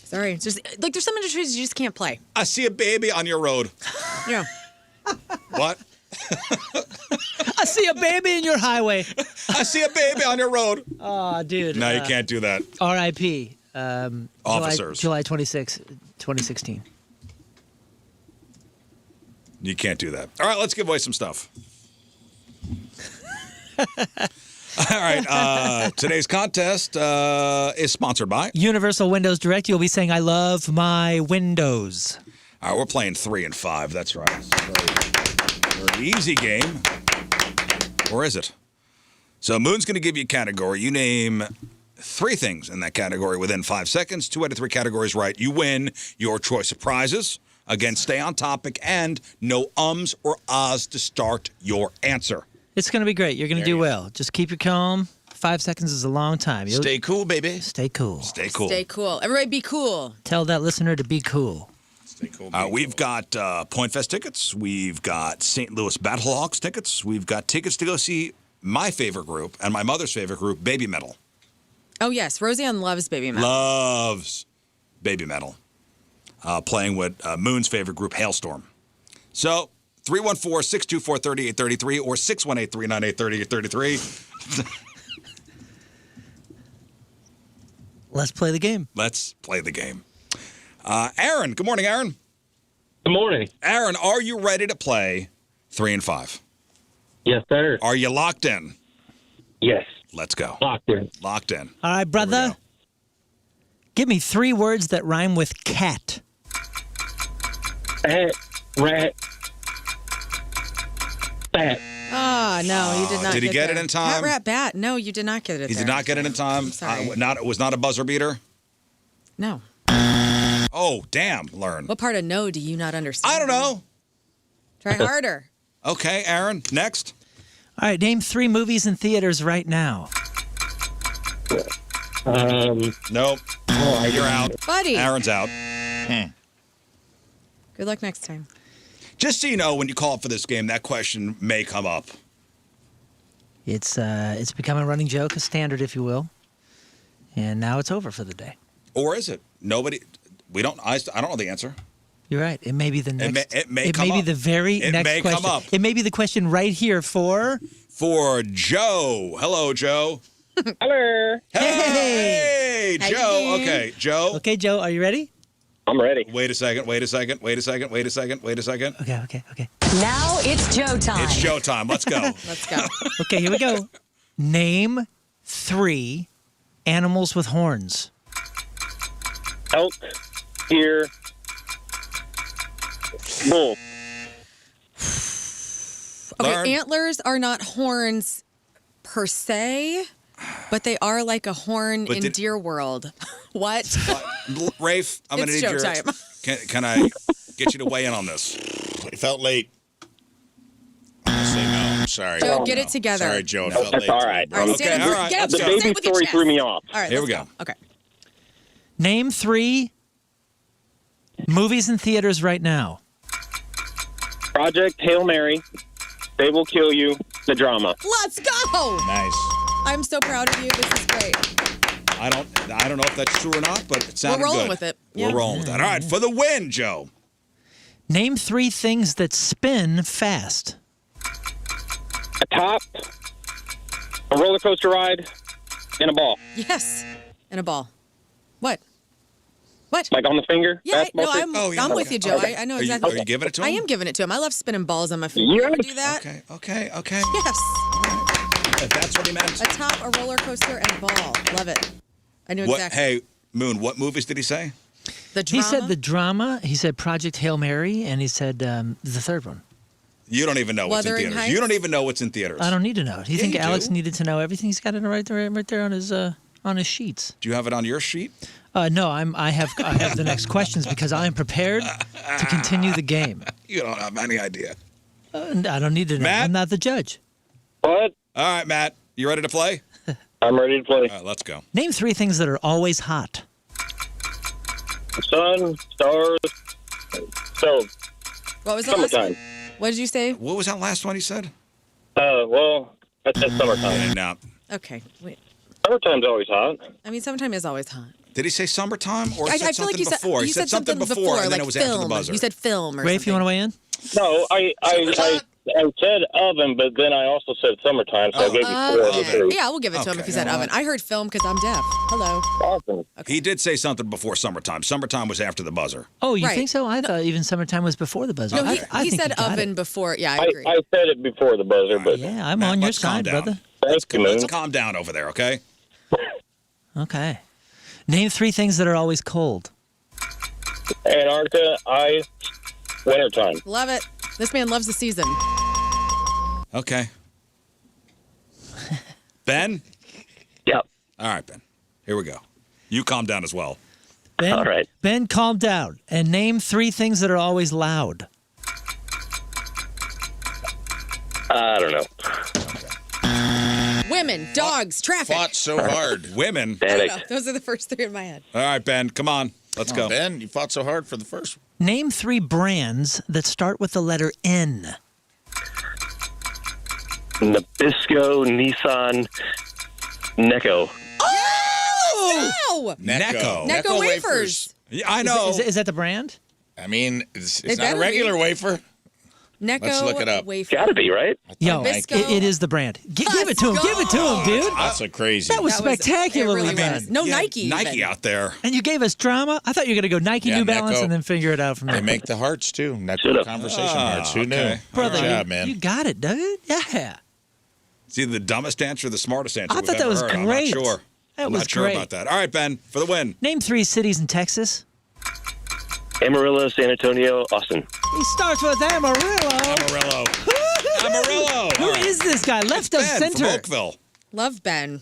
Sorry. It's just, like, there's some industries you just can't play. I see a baby on your road. Yeah. What? I see a baby in your highway. I see a baby on your road. Oh, dude. No, you can't do that. R.I.P. Officers. July 26, 2016. You can't do that. All right, let's give away some stuff. All right, today's contest is sponsored by Universal Windows Direct. You'll be saying, I love my windows. All right, we're playing 3 and 5. That's right. Very easy game. Or is it? So Moon's going to give you a category. You name 3 things in that category within 5 seconds. 2 out of 3 categories right. You win your choice of prizes. Again, stay on topic and no ums or ahs to start your answer. It's going to be great. You're going to do well. Just keep your calm. 5 seconds is a long time. Stay cool, baby. Stay cool. Stay cool. Stay cool. Everybody be cool. Tell that listener to be cool. Stay cool. We've got Point Fest tickets. We've got St. Louis Battlehawks tickets. We've got tickets to go see my favorite group and my mother's favorite group, Baby Metal. Oh, yes. Roseanne loves Baby Metal. Loves Baby Metal. Playing with Moon's favorite group, Hailstorm. So, 314-624-3833 or 618-398-3833. Let's play the game. Let's play the game. Aaron, good morning, Aaron. Good morning. Aaron, are you ready to play 3 and 5? Yes, sir. Are you locked in? Yes. Let's go. Locked in. Locked in. All right, brother. Give me 3 words that rhyme with cat. Bat, rat, bat. Oh, no, you did not. Did he get it in time? Cat, rat, bat. No, you did not get it. He did not get it in time. sorry. It was not a buzzer beater. No. Oh, damn, Learn. What part of no do you not understand? I don't know. Try harder. Okay, Aaron, next. All right, name 3 movies in theaters right now. Nope. You're out. Buddy. Aaron's out. Good luck next time. Just so you know, when you call up for this game, that question may come up. It's become a running joke, a standard, if you will. And now it's over for the day. Or is it? Nobody. We don't. I don't know the answer. You're right. It may be the next. It may come be up. the very It next may question. come up. It may be the question right here for Joe. Hello, Joe. Hello. Hey, Hey. Joe. Okay, Joe. Okay, Joe, are you ready? I'm ready. Wait a second. Okay. Now it's Joe time. It's Joe time. Let's go. Let's go. Okay, here we go. Name 3 animals with horns. Elk, deer, bull. Okay, Learn. antlers are not horns per se, but they are like a horn But in did- deer world. What? Rafe, I'm going to It's need your. showtime. Can I get you to weigh in on this? It felt late. I say no. Sorry. Joe, get it together. Sorry, Joe. It felt That's late. all right. All right, Okay, stand all up. right, Get up. let's The go. Say baby it with your story chest. threw me off. All right, Here let's we go. Okay. Name 3 movies in theaters right now. Project Hail Mary, They Will Kill You, the drama. Let's go. Nice. I'm so proud of you. This is great. I don't know if that's true or not, but it sounded We're rolling good. with it. We're Yeah. rolling with that. All right, for the win, Joe. Name 3 things that spin fast. A top, a roller coaster ride, and a ball. Yes. And a ball. What? What? Like on the finger? Yeah, Basketball no, stick? I'm with you, Joe. I know exactly. Are you giving it to him? I am giving it to him. I love spinning balls on my finger. You Yes. ever do that? Okay. Yes. If that's what he meant. Atop a roller coaster and a ball. Love it. I knew What? exactly. Hey, Moon, what movies did he say? The drama. He said the drama. He said Project Hail Mary, and he said the third one. You don't even know what's in Wuthering theaters. Heights? You don't even know what's in theaters. I don't need to know. Do you Yeah, think you Alex do. needed to know everything? He's got it right there on his sheets. Do you have it on your sheet? No, I have the next questions because I am prepared to continue the game. You don't have any idea. I don't need to know. Matt? I'm not the judge. What? All right, Matt. You ready to play? I'm ready to play. All right, let's go. Name 3 things that are always hot. Sun, stars, stove. What was the last Summertime. one? What did you say? What was that last one he said? Well, I said summertime. No. Okay, wait. Summertime's always hot. I mean, summertime is always hot. Did he say summertime or I said feel like something you said before? you He said something before, and then like it was film. after the buzzer. You said film or Rafe, you want to weigh in? No, I said oven, but then I also said summertime, so I gave you 4 of the Okay. 3. Yeah, we'll give it to him if he said you know oven. I heard film because I'm deaf. Hello. Awesome. He did say something before summertime. Summertime was after the buzzer. Oh, you Right. think so? I thought even summertime was before the buzzer. No, I he think said you got oven it. before. Yeah, I agree. I said it before the buzzer, but Yeah, I'm Matt, on your let's calm side, down. brother. thank you, Let's man. calm down over there, okay? Okay. Name 3 things that are always cold. Antarctica, ice, wintertime. Love it. This man loves the season. Okay. Ben? Yep. All right, Ben. Here we go. You calm down as well. Ben, All right. Ben, calm down and name 3 things that are always loud. I don't know. Women, dogs, traffic. Fought so hard. Women. I Panic. don't know. Those are the first 3 in my head. All right, Ben. Come on. Let's go. Ben, you fought so hard for the first one. Name 3 brands that start with the letter N. Nabisco, Nissan, Necco. Oh! Necco. Necco wafers. Yeah, I know. Is that the brand? I mean, it's It not a better regular be. wafer. Necco Let's look it up. wafer. Gotta be, right? Yo, Nabisco. it is the brand. Give it to him. Let's Give it to him, dude. That's a crazy. That was That was- spectacularly it really done. was. No Yeah, Nike. Nike even. out there. And you gave us drama. I thought you were going to go Nike, Yeah, New Balance, Necco. and then figure it out from there. They make the hearts too. Necco Should've. conversation hearts. Who knew? okay. Brother, Good job, you, man. you got it, dude. Yeah. It's either the dumbest answer or the smartest answer I we've thought that ever was heard. great. I'm not sure. That I'm was not sure great. about that. All right, Ben, for the win. Name 3 cities in Texas. Amarillo, San Antonio, Austin. He starts with Amarillo. Amarillo. Amarillo. Who All right. is this guy? Left of Ben center. from Oakville. Love Ben.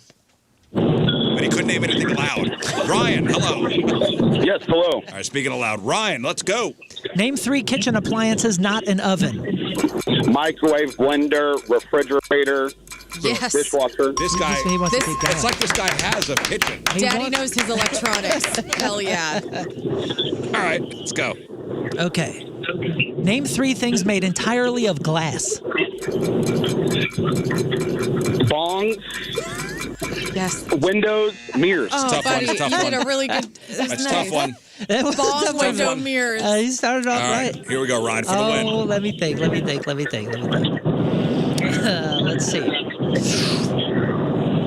But he couldn't name anything loud. Ryan, hello. Yes, hello. All right, speaking aloud. Ryan, let's go. Name 3 kitchen appliances not an oven. Microwave, blender, refrigerator, Yes. dishwasher. This guy, He wants This- to keep going. it's like this guy has a kitchen. He Daddy wants- knows his electronics. Hell yeah. All right, let's go. Okay. Name 3 things made entirely of glass. Bongs, Yes. windows, mirrors. Oh, tough one, buddy, it's a tough you one. did a really good. That's a tough one. That was a Bong tough window one. mirrors. He started off All right, right. here we go, Ryan, for the Oh, win. let me think. Let's see.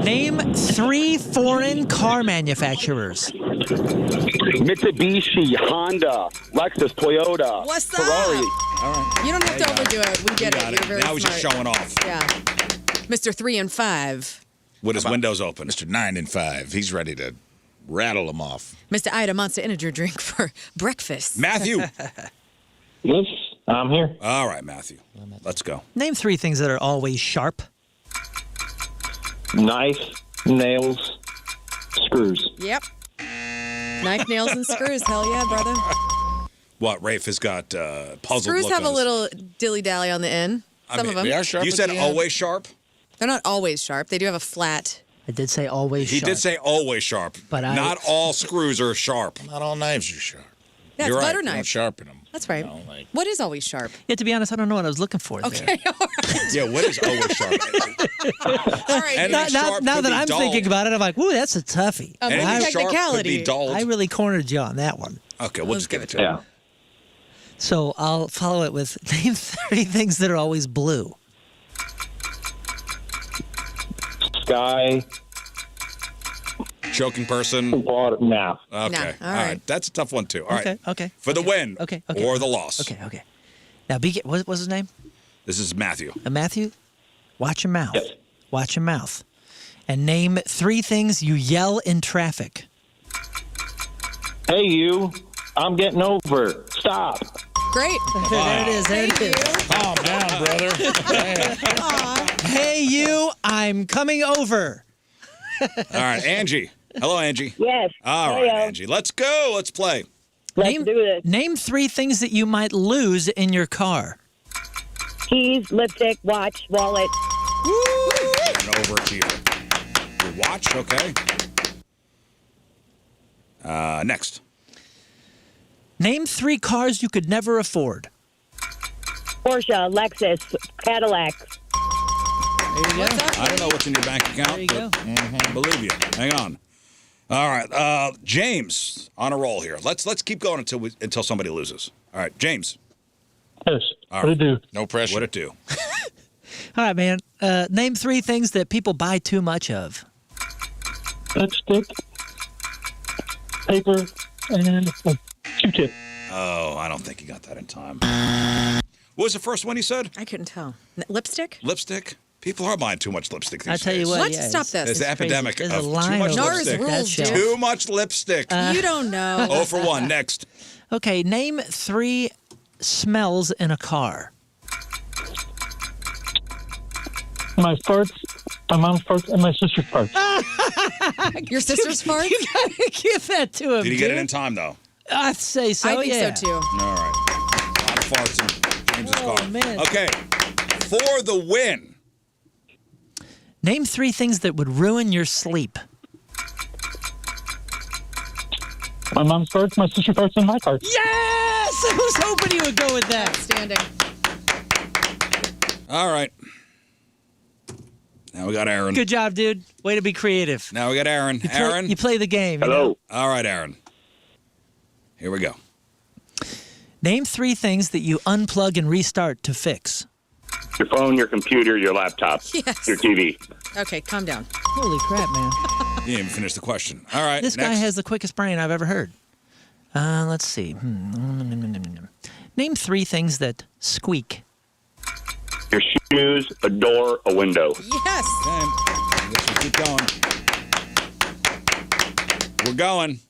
Name 3 foreign car manufacturers. Mitsubishi, Honda, Lexus, Toyota, What's up? Ferrari. You don't have to overdo it. We get it. Got You're it. very Now he's smart. just showing off Yeah. Mr. 3 and 5. with his windows open. Mr. 9 and 5. He's ready to rattle them off. Mr. I had a Monster Energy drink for breakfast. Matthew. Yes, I'm here. All right, Matthew. Let's go. Name 3 things that are always sharp. Knife, nails, screws. Yep. Knife, nails, and screws. Hell yeah, brother. What, Rafe has got puzzled Screws look have a on his- little dilly-dally on the end. Some of them. They are sharp. You at said the end. always sharp? They're not always sharp. They do have a flat. I did say always He sharp. did say always sharp. But I- not all screws are sharp. Not all knives are sharp. Yeah, You're it's right. butter Don't knife. sharpen them. That's right. No, like- What is always sharp? Yeah, to be honest, I don't know what I was looking for there. Okay, all right. Yeah, what is always sharp? All right. And dude. Now, sharp now could that be I'm dull. thinking about it, I'm like, woo, that's a toughie. A Anything movie sharp could be technicality. dulled. I really cornered you on that one. Okay, we'll just give it to him. Yeah. So I'll follow it with name 30 things that are always blue. Sky, Choking person. Water. Nah. Okay. Nah, All right. That's a tough one, too. All right. Okay. For the win. Okay. Or the loss. Okay. Now, what's his name? This is Matthew. Matthew, watch your mouth. Yes. Watch your mouth. And name 3 things you yell in traffic. Hey, you. I'm getting over. Stop. Great. There it is. There it is. Calm down, brother. Hey, you, I'm coming over. All right. Angie. Hello, Angie. Yes. All right, Angie. Let's go. Let's play. Let's do this. Name 3 things that you might lose in your car. Keys, lipstick, watch, wallet. And over to you. Your watch. Okay. Next. Name 3 cars you could never afford. Porsche, Lexus, Cadillac. There you go. I don't know what's in your bank account. There you go. but I believe you. Hang on. All right. James, on a roll here. Let's keep going until somebody loses. All right, James. Yes. All What right. do you do? No pressure. What'd it do? All right, man. Name 3 things that people buy too much of. Lipstick, paper, and a Q-tip. Oh, I don't think he got that in time. What was the first one he said? I couldn't tell. Lipstick? Lipstick? People are buying too much lipstick these I tell you days. what. Let's yeah, stop it's- this. There's the it's crazy. epidemic There's of a too line much of Nars lipstick. rules, That shelf. dude. Too much lipstick. You don't know. Oh for 1. Next. Okay, name 3 smells in a car. My farts, my mom's farts, and my sister's farts. Your sister's farts? You gotta give that to him. Did he get it dude. in time, though? I'd say so. I think yeah. so too. All right. A lot of farts in James's car. man. Okay. For the win. Name 3 things that would ruin your sleep. My mom's farts, my sister's farts, and my farts. Yes! I was hoping you would go with that. Outstanding. All right. Now we got Aaron. Good job, dude. Way to be creative. Now we got Aaron. Aaron. You play the game. you Hello. know? All right, Aaron. Here we go. Name 3 things that you unplug and restart to fix. Your phone, your computer, your laptop, Yes. your TV. Okay, calm down. Holy crap, man. You didn't even finish the question. All right. This guy next. has the quickest brain I've ever heard. Let's see. Name 3 things that squeak. Your shoes, a door, a window. Yes. Okay. I guess we keep going. We're going.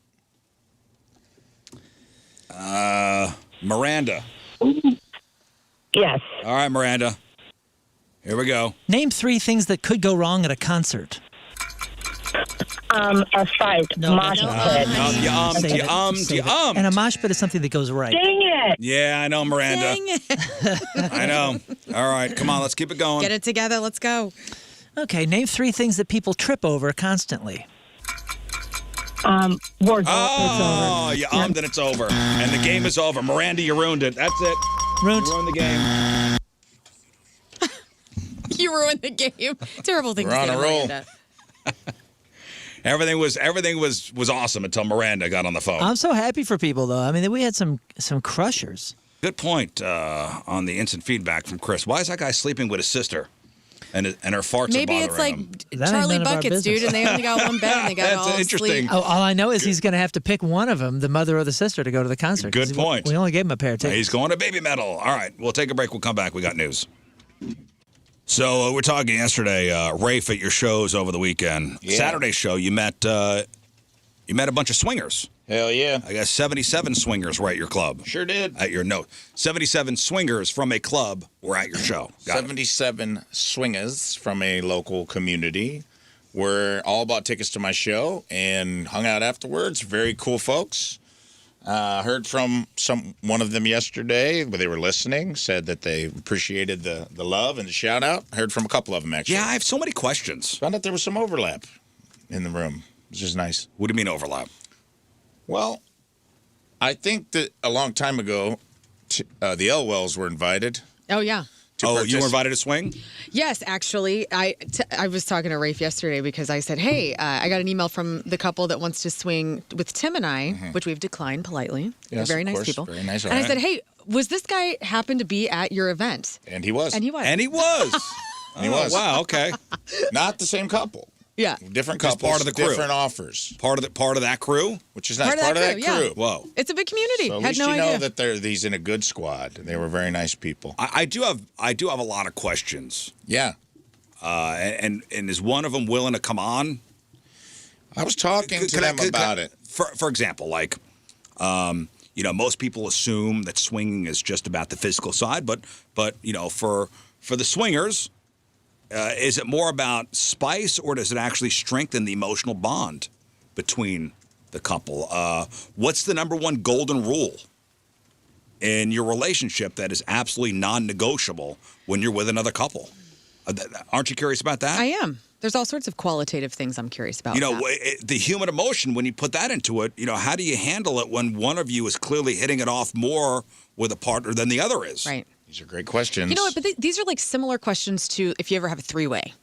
Miranda. Yes. All right, Miranda. Here we go. Name 3 things that could go wrong at a concert. A fight, mosh pit. Say that. Say that. And a mosh pit is something that goes right. Dang it! Yeah, I know, Miranda. Dang it. I know. All right, come on, let's keep it going. Get it together. Let's go. Okay, name 3 things that people trip over constantly. Wardrobe. Oh, you ummed and it's over. And the game is over. Miranda, you ruined it. That's it. Ruined. You ruined the game. You ruined the game. Terrible thing We're to on say a to roll. Miranda. Everything was awesome until Miranda got on the phone. I'm so happy for people, though. I mean, we had some crushers. Good point on the instant feedback from Chris. Why is that guy sleeping with his sister? And her farts Maybe are it's bothering like him. That ain't Charlie none of our Buckets, dude, business. and they only got one bed and they got That's all interesting. sleep. Oh, all I know is he's going to have to pick one of them, the mother or the sister, to go to the concert. 'cause Good point. We only gave him a pair of tickets. He's going to Baby Metal. All right, we'll take a break. We'll come back. We got news. So we're talking yesterday, Rafe, at your shows over the weekend. Yeah. Saturday show, you met a bunch of swingers. Hell yeah. I guess 77 swingers were at your club. Sure did. At your note. 77 swingers from a club were at your show. Got it. 77 swingers from a local community were all bought tickets to my show and hung out afterwards. Very cool folks. Heard from one of them yesterday where they were listening, said that they appreciated the love and the shout out. Heard from a couple of them actually. Yeah, I have so many questions. Found out there was some overlap in the room, which is nice. What do you mean overlap? Well, I think that a long time ago, the Elwells were invited. Oh, yeah. To Oh, you were invited to swing? Yes, actually, I was talking to Rafe yesterday because I said, hey, I got an email from the couple that wants to swing with Tim and I, which we've declined politely. They're Yes, very of nice course. people. Very nice, And I alright. said, hey, was this guy happen to be at your event? And he was. And he was. And he was. He was. Wow, okay. Not the same couple. Yeah. Different Just couples, part of the crew. different offers, Part of that crew. which is nice. Part of that crew, yeah. Whoa. It's a big community. So at Had least no you know idea. that he's in a good squad. They were very nice people. I do have a lot of questions. Yeah. And is one of them willing to come on? I was talking to them about it. For example, like, most people assume that swinging is just about the physical side, but for the swingers, is it more about spice, or does it actually strengthen the emotional bond between the couple? What's the number one golden rule in your relationship that is absolutely non-negotiable when you're with another couple? Aren't you curious about that? I am. There's all sorts of qualitative things I'm curious about. The human emotion, when you put that into it, how do you handle it when one of you is clearly hitting it off more with a partner than the other is? Right. These are great questions. You know what? But these are like similar questions to if you ever have a three-way.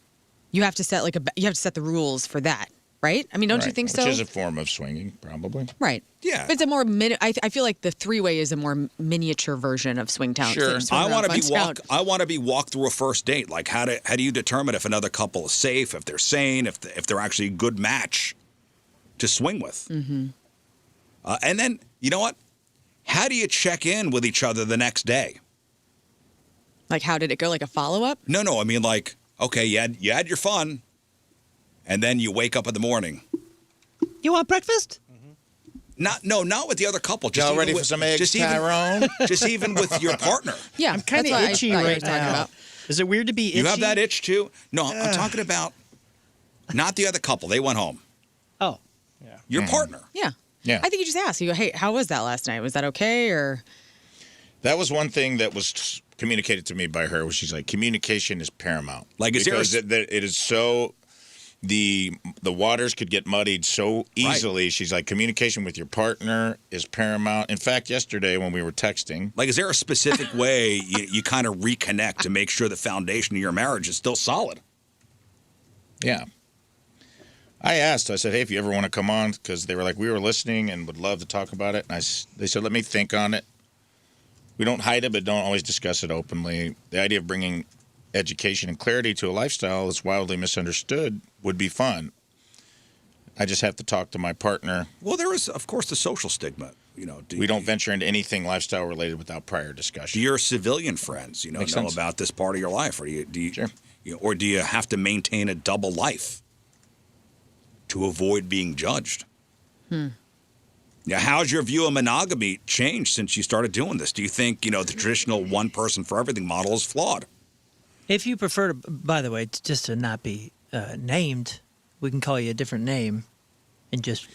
You have to set the rules for that, right? I mean, don't you think so? Which is a form of swinging, probably. Right. Yeah. But it's a more I feel like the three-way is a more miniature version of swing town. Sure. Swing I want to around, be fun scout. I want to be walked through a first date. Like how do you determine if another couple is safe, if they're sane, if they're actually a good match to swing with? Mm-hmm. And then you know what? How do you check in with each other the next day? Like, how did it go? Like a follow-up? No. I mean, like, okay, you had your fun, and then you wake up in the morning. You want breakfast? Not with the other couple. Y'all ready for some eggs, Tyrone? Just even with your partner. Yeah, I'm kind of that's what itchy I thought you were right talking now. about. Is it weird to be itchy? You have that itch too? No, I'm talking about not the other couple. They went home. Oh. Your partner. Yeah. Yeah. I think you just ask. You go, hey, how was that last night? Was that okay? Or That was one thing that was communicated to me by her, where she's like, communication is paramount. Like, is there because it is so the waters could get muddied so easily. Right. She's like, communication with your partner is paramount. In fact, yesterday when we were texting, like, is there a specific way you kind of reconnect to make sure the foundation of your marriage is still solid? Yeah. I asked, I said, hey, if you ever want to come on, because they were like, we were listening and would love to talk about it. And they said, let me think on it. We don't hide it, but don't always discuss it openly. The idea of bringing education and clarity to a lifestyle that's wildly misunderstood would be fun. I just have to talk to my partner. Well, there is, of course, the social stigma. We don't venture into anything lifestyle related without prior discussion. Do your civilian friends, know sense. about this part of your life, or do you, Sure. Or do you have to maintain a double life to avoid being judged? Now, how's your view of monogamy changed since you started doing this? Do you think, the traditional one person for everything model is flawed? If you prefer to, by the way, just to not be named, we can call you a different name and just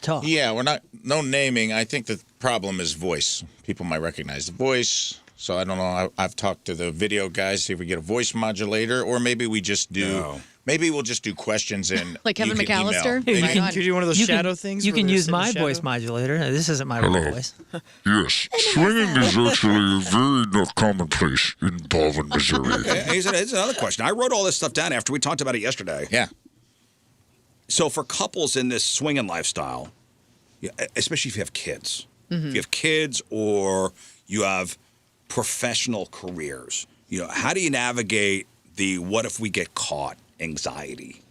talk. Yeah, no naming. I think the problem is voice. People might recognize the voice. So I don't know. I've talked to the video guys, see if we get a voice modulator, or maybe we just do. No. Maybe we'll just do questions in. like Kevin you can McAllister? email. Right on. Could you do one of those shadow things? You where can they're use sitting in my shadow? voice modulator. This isn't my real voice. Yes, swinging is actually very not commonplace in Baldwin, Missouri. Here's another question. I wrote all this stuff down after we talked about it yesterday. Yeah. So for couples in this swinging lifestyle, especially if you have kids, if you have kids or you have professional careers, how do you navigate the what if we get caught anxiety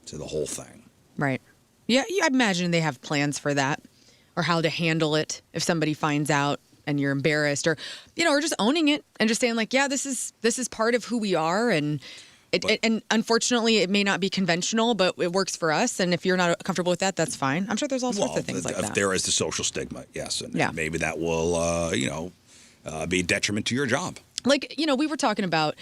to the whole thing? Right. Yeah, I imagine they have plans for that, or how to handle it if somebody finds out and you're embarrassed, or or just owning it and just saying like, yeah, this is part of who we are, and and unfortunately it may not be conventional, but it works for us. And if you're not comfortable with that, that's fine. I'm sure there's all sorts of things like that. There is the social stigma, yes, and Yeah. maybe that will be a detriment to your job. Like, we were talking about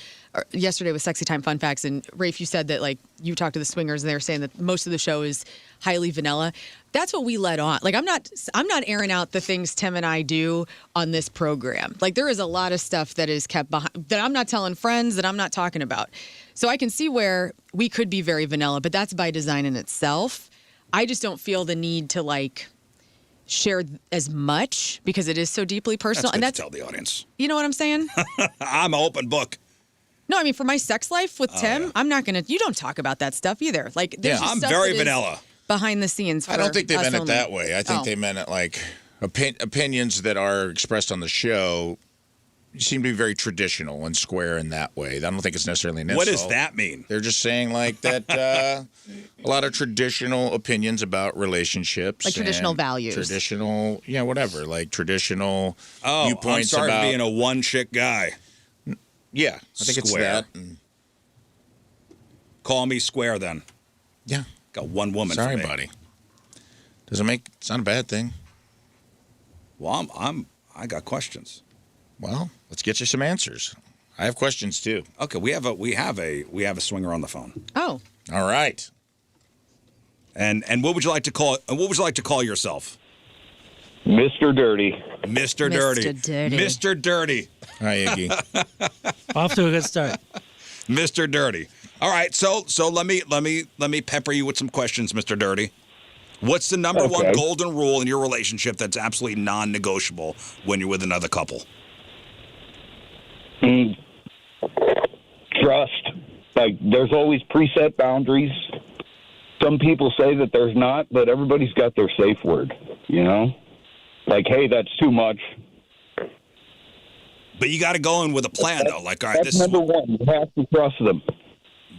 yesterday with Sexy Time Fun Facts, and Rafe, you said that, like, you talked to the swingers, and they were saying that most of the show is highly vanilla. That's what we let on. Like, I'm not airing out the things Tim and I do on this program. Like, there is a lot of stuff that is kept behind, that I'm not telling friends, that I'm not talking about. So I can see where we could be very vanilla, but that's by design in itself. I just don't feel the need to, like, share as much because it is so deeply personal. That's good to tell the audience. You know what I'm saying? I'm an open book. No, I mean, for my sex life with Tim, I'm not going to, you don't talk about that stuff either. Like, there's just I'm stuff very that is vanilla. behind the scenes for I don't think they us meant it only. that way. I think they meant it like opinions that are expressed on the show seem to be very traditional and square in that way. I don't think it's necessarily an insult. What does that mean? They're just saying like that a lot of traditional opinions about relationships. Like traditional and values. Traditional, whatever. Like traditional viewpoints I'm sorry about for being a one-chick guy. Yeah, I think Square. it's that. And, Call me square then. yeah. Got one woman Sorry, for me. buddy. It's not a bad thing. Well, I got questions. Well, let's get you some answers. I have questions too. Okay, we have a swinger on the phone. Oh. All right. And what would you like to call yourself? Mr. Dirty. Mr. Mr. Dirty. Dirty. Mr. Dirty. Hi, Iggy. Off to a good start. Mr. Dirty. All right, so let me pepper you with some questions, Mr. Dirty. What's the number one golden rule in your relationship that's absolutely non-negotiable when you're with another couple? Trust. Like, there's always preset boundaries. Some people say that there's not, but everybody's got their safe word, you know? Like, hey, that's too much. But you got to go in with a plan, though. Like, all right, That's number one. You have to trust them.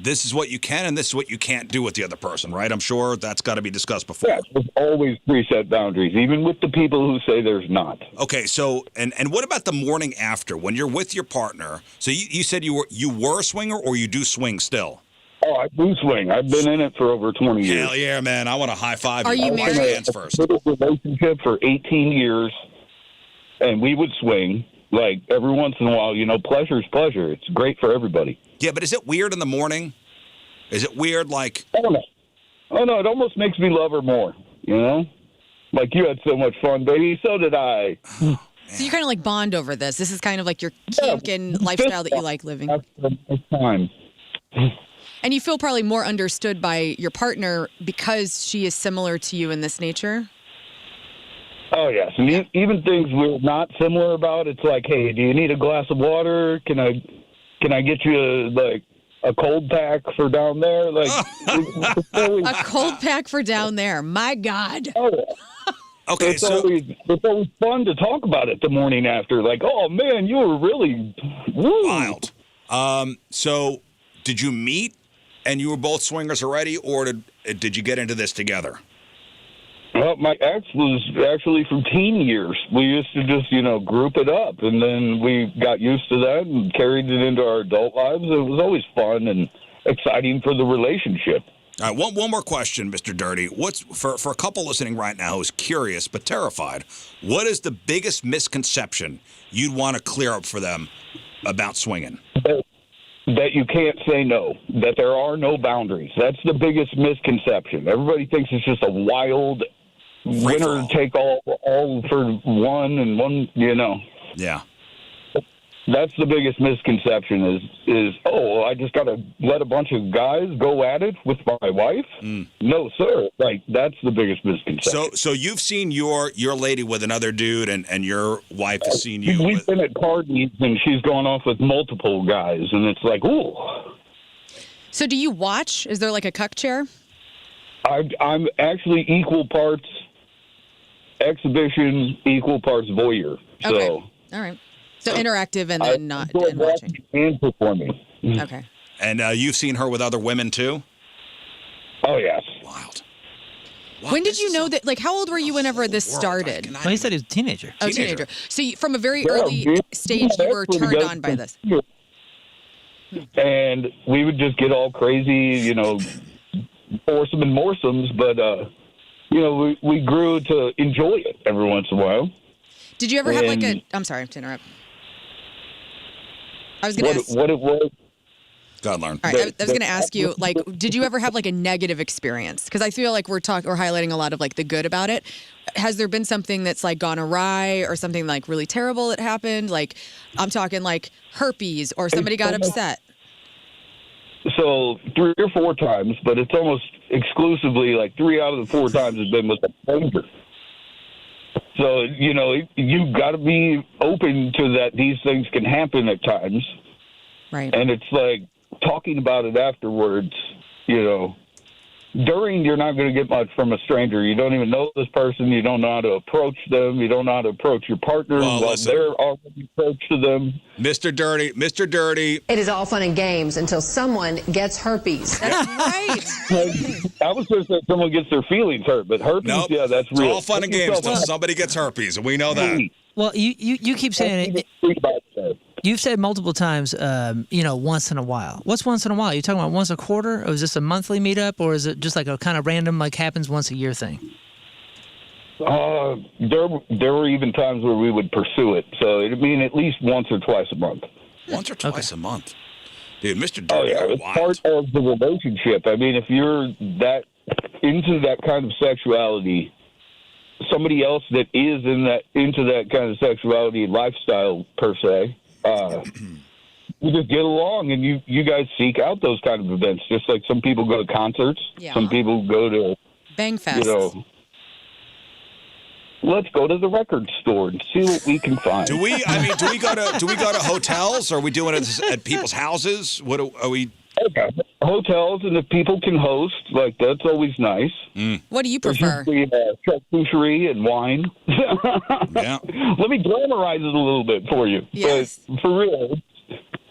This is what you can and this is what you can't do with the other person, right? I'm sure that's got to be discussed before. Yeah, there's always preset boundaries, even with the people who say there's not. Okay, so and what about the morning after when you're with your partner? So you said you were a swinger or you do swing still? Oh, I do swing. I've been in it for over 20 years. Hell yeah, man! I want to high five. Are you Wash married? your hands first. I was in a relationship for 18 years, and we would swing. Like, every once in a while, you know, pleasure's pleasure. It's great for everybody. Yeah, but is it weird in the morning? Is it weird, like... Oh, no, it almost makes me love her more, you know? Like, you had so much fun, baby. So did I. So you kind of like bond over this. This is kind of like your kink and lifestyle that you like living. That's the time. And you feel probably more understood by your partner because she is similar to you in this nature? Oh, yes. And even things we're not similar about, it's like, hey, do you need a glass of water? Can I get you, a cold pack for down there? Like, A cold pack for down there. My God. oh, yeah. Okay, It's always fun to talk about it the morning after. Like, oh, man, you were really wild. So did you meet and you were both swingers already, or did you get into this together? Well, my ex was actually from teen years. We used to just, group it up, and then we got used to that and carried it into our adult lives. It was always fun and exciting for the relationship. All right, one more question, Mr. Dirty. What's for a couple listening right now who's curious but terrified, what is the biggest misconception you'd want to clear up for them about swinging? That you can't say no, that there are no boundaries. That's the biggest misconception. Everybody thinks it's just a wild winner take all for one and one, Yeah. That's the biggest misconception is I just got to let a bunch of guys go at it with my wife? No, sir. Like, that's the biggest misconception. So you've seen your lady with another dude and your wife has seen you We've with... been at parties and she's gone off with multiple guys, and it's like, ooh. So do you watch? Is there like a cuck chair? I'm actually equal parts exhibition, equal parts voyeur. So, Okay. All right. So interactive and then not enjoy and watching. and performing. Okay. And you've seen her with other women too? Oh, yes. Wild. When did you know that? Like, how old were you whenever this started? Well, he said he was a teenager. Oh, teenager. So from a very Yeah, early we- stage, you were that's when turned guys on by this. And we would just get all crazy, foursome and moresomes, but, we grew to enjoy it every once in a while. Did you ever have like a? And- I'm sorry to interrupt. I was going to ask. What it was. God, learn. All right, I was going to ask you, like, did you ever have like a negative experience? Because I feel like we're highlighting a lot of like the good about it. Has there been something that's like gone awry or something like really terrible that happened? Like, I'm talking like herpes or somebody got upset. So 3 or 4 times, but it's almost exclusively like 3 out of the 4 times has been with a stranger. So, you've got to be open to that these things can happen at times. Right. And it's like talking about it afterwards, During, you're not going to get much from a stranger. You don't even know this person. You don't know how to approach them. You don't know how to approach your partner Well, while listen. they're already approached to them. Mr. Dirty. It is all fun and games until someone gets herpes. That's right. I was going to say someone gets their feelings hurt, but herpes, Nope. yeah, that's It's real. all fun and games until somebody gets herpes, and we know that. Well, you keep saying it. You've said multiple times, once in a while. What's once in a while? Are you talking about once a quarter? Or is this a monthly meetup? Or is it just like a kind of random, like happens once a year thing? There were even times where we would pursue it. So it'd mean at least once or twice a month. Once or twice a month. Dude, Mr. Dirty. Oh, yeah. It's part of the relationship. I mean, if you're that into that kind of sexuality, somebody else that is into that kind of sexuality lifestyle, per se, you just get along and you guys seek out those kind of events. Just like some people go to concerts, some people go to Bang Fest. Let's go to the record store and see what we can find. Do we go to hotels? Or are we doing it at people's houses? What are we? Okay. Hotels, and if people can host, like, that's always nice. What do you prefer? There's usually charcuterie and wine. Yeah. Let me glamorize it a little bit for you. Yes. But for real,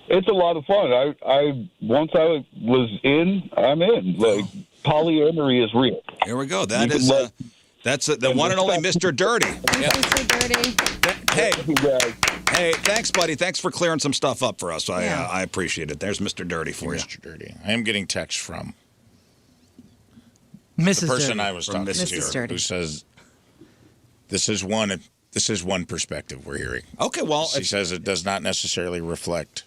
it's a lot of fun. I once I was in, I'm in. Like, polyamory is real. Here we go. That's the one and only Mr. Dirty. Mr. Dirty. Hey, thanks, buddy. Thanks for clearing some stuff up for us. I appreciate it. There's Mr. Dirty for you. Mr. Dirty. I am getting text from Mrs. the person Dirty. I was talking Mrs. to, Dirty. who says this is one perspective we're hearing. Okay, well, She says it does not necessarily reflect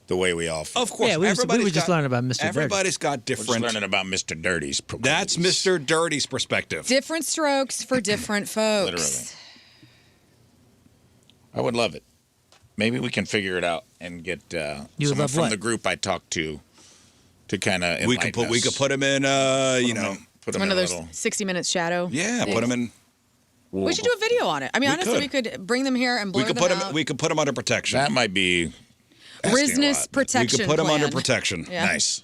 the way we all feel. of course, Yeah, we were just learning about Mr. Dirty. Everybody's got We're just different. learning about Mr. Dirty's proclivities. That's Mr. Dirty's perspective. Different strokes for different folks. Literally. I would love it. Maybe we can figure it out and get You would someone love from what? the group I talked to kind of We could put him in. put him One in of a those little. 60 Minutes shadow. Yeah, put him in. We should do a video on it. I mean, We honestly, we could bring them here and blur We could them put out. him. We could put him under protection. That might be asking a Rizness lot. protection We could put him plan. under protection. Yeah. Nice.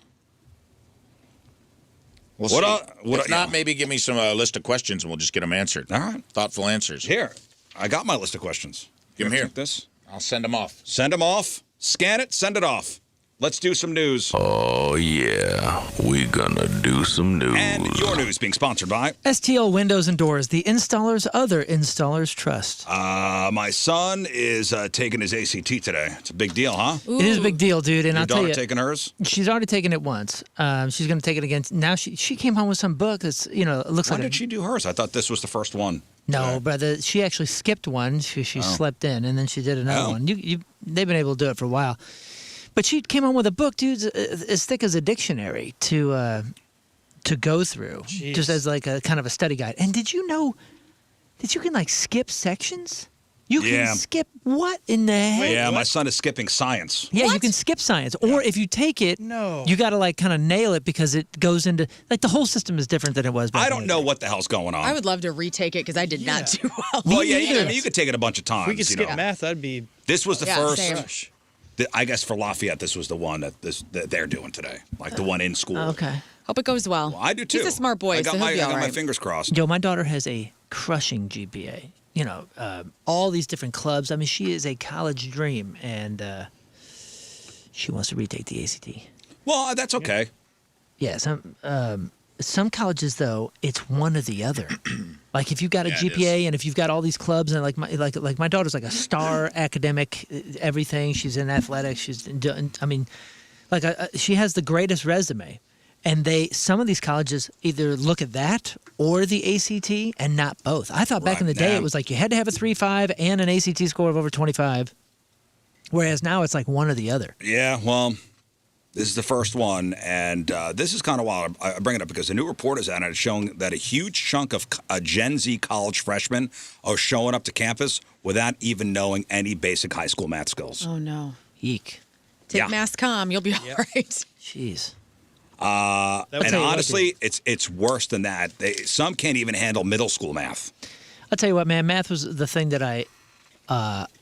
We'll What see. el- If not, maybe give me some list of questions and we'll just get them answered. All right. Thoughtful answers. Here, I got my list of questions. Give 'em You here. check this. I'll send them off. Send them off. Scan it. Send it off. Let's do some news. Oh, yeah. We gonna do some news. And your news being sponsored by STL Windows and Doors, the installers other installers trust. my son is taking his ACT today. It's a big deal, huh? It is a big deal, dude. And Your I'll tell daughter you, taking hers? she's already taken it once. She's going to take it again. Now she came home with some book that's, it looks When like did she do hers? I thought this was the first one. No, brother. She actually skipped one. She slept in, and then she did another Oh. one. They've been able to do it for a while. But she came home with a book, dude, as thick as a dictionary to go through, just as like a kind of a study guide. And did you know that you can like skip sections? You Yeah. can skip what in the heck? Yeah, my son is skipping science. Yeah, you can skip science. Or if you take it, No. you got to like kind of nail it because it goes into like the whole system is different than it was back I in don't the know day. what the hell's going on. I would love to retake it because I did not do well. Well, yeah, neither. I mean, you could take it a bunch of times. We could skip you know. math. That'd be This was the Yeah, first. same. I guess for Lafayette, this was the one that they're doing today, like the one in school. Okay. Hope it goes well. Well, I do too. He's a smart boy, I got so my he'll be all my right. fingers crossed. Yo, my daughter has a crushing GPA. All these different clubs. I mean, she is a college dream, and she wants to retake the ACT. Well, that's okay. Yeah, some colleges though, it's one or the other. Like if you've got a Yeah, it GPA and if you've got all these clubs and like my daughter's like a star academic, everything. She's in athletics. She has the greatest resume. And some of these colleges either look at that or the ACT and not both. I thought back Right, in the day now- it was like you had to have a 3.5 and an ACT score of over 25. Whereas now it's like one or the other. Yeah, well, this is the first one, and this is kind of wild. I bring it up because a new report is out, and it's showing that a huge chunk of Gen Z college freshmen are showing up to campus without even knowing any basic high school math skills. Oh, no. Eek. Take Yeah. Mass Comm. You'll be all right. Jeez. And tell you what, honestly, it's worse than that. Some can't even handle middle school math. I'll tell you what, man. Math was the thing that I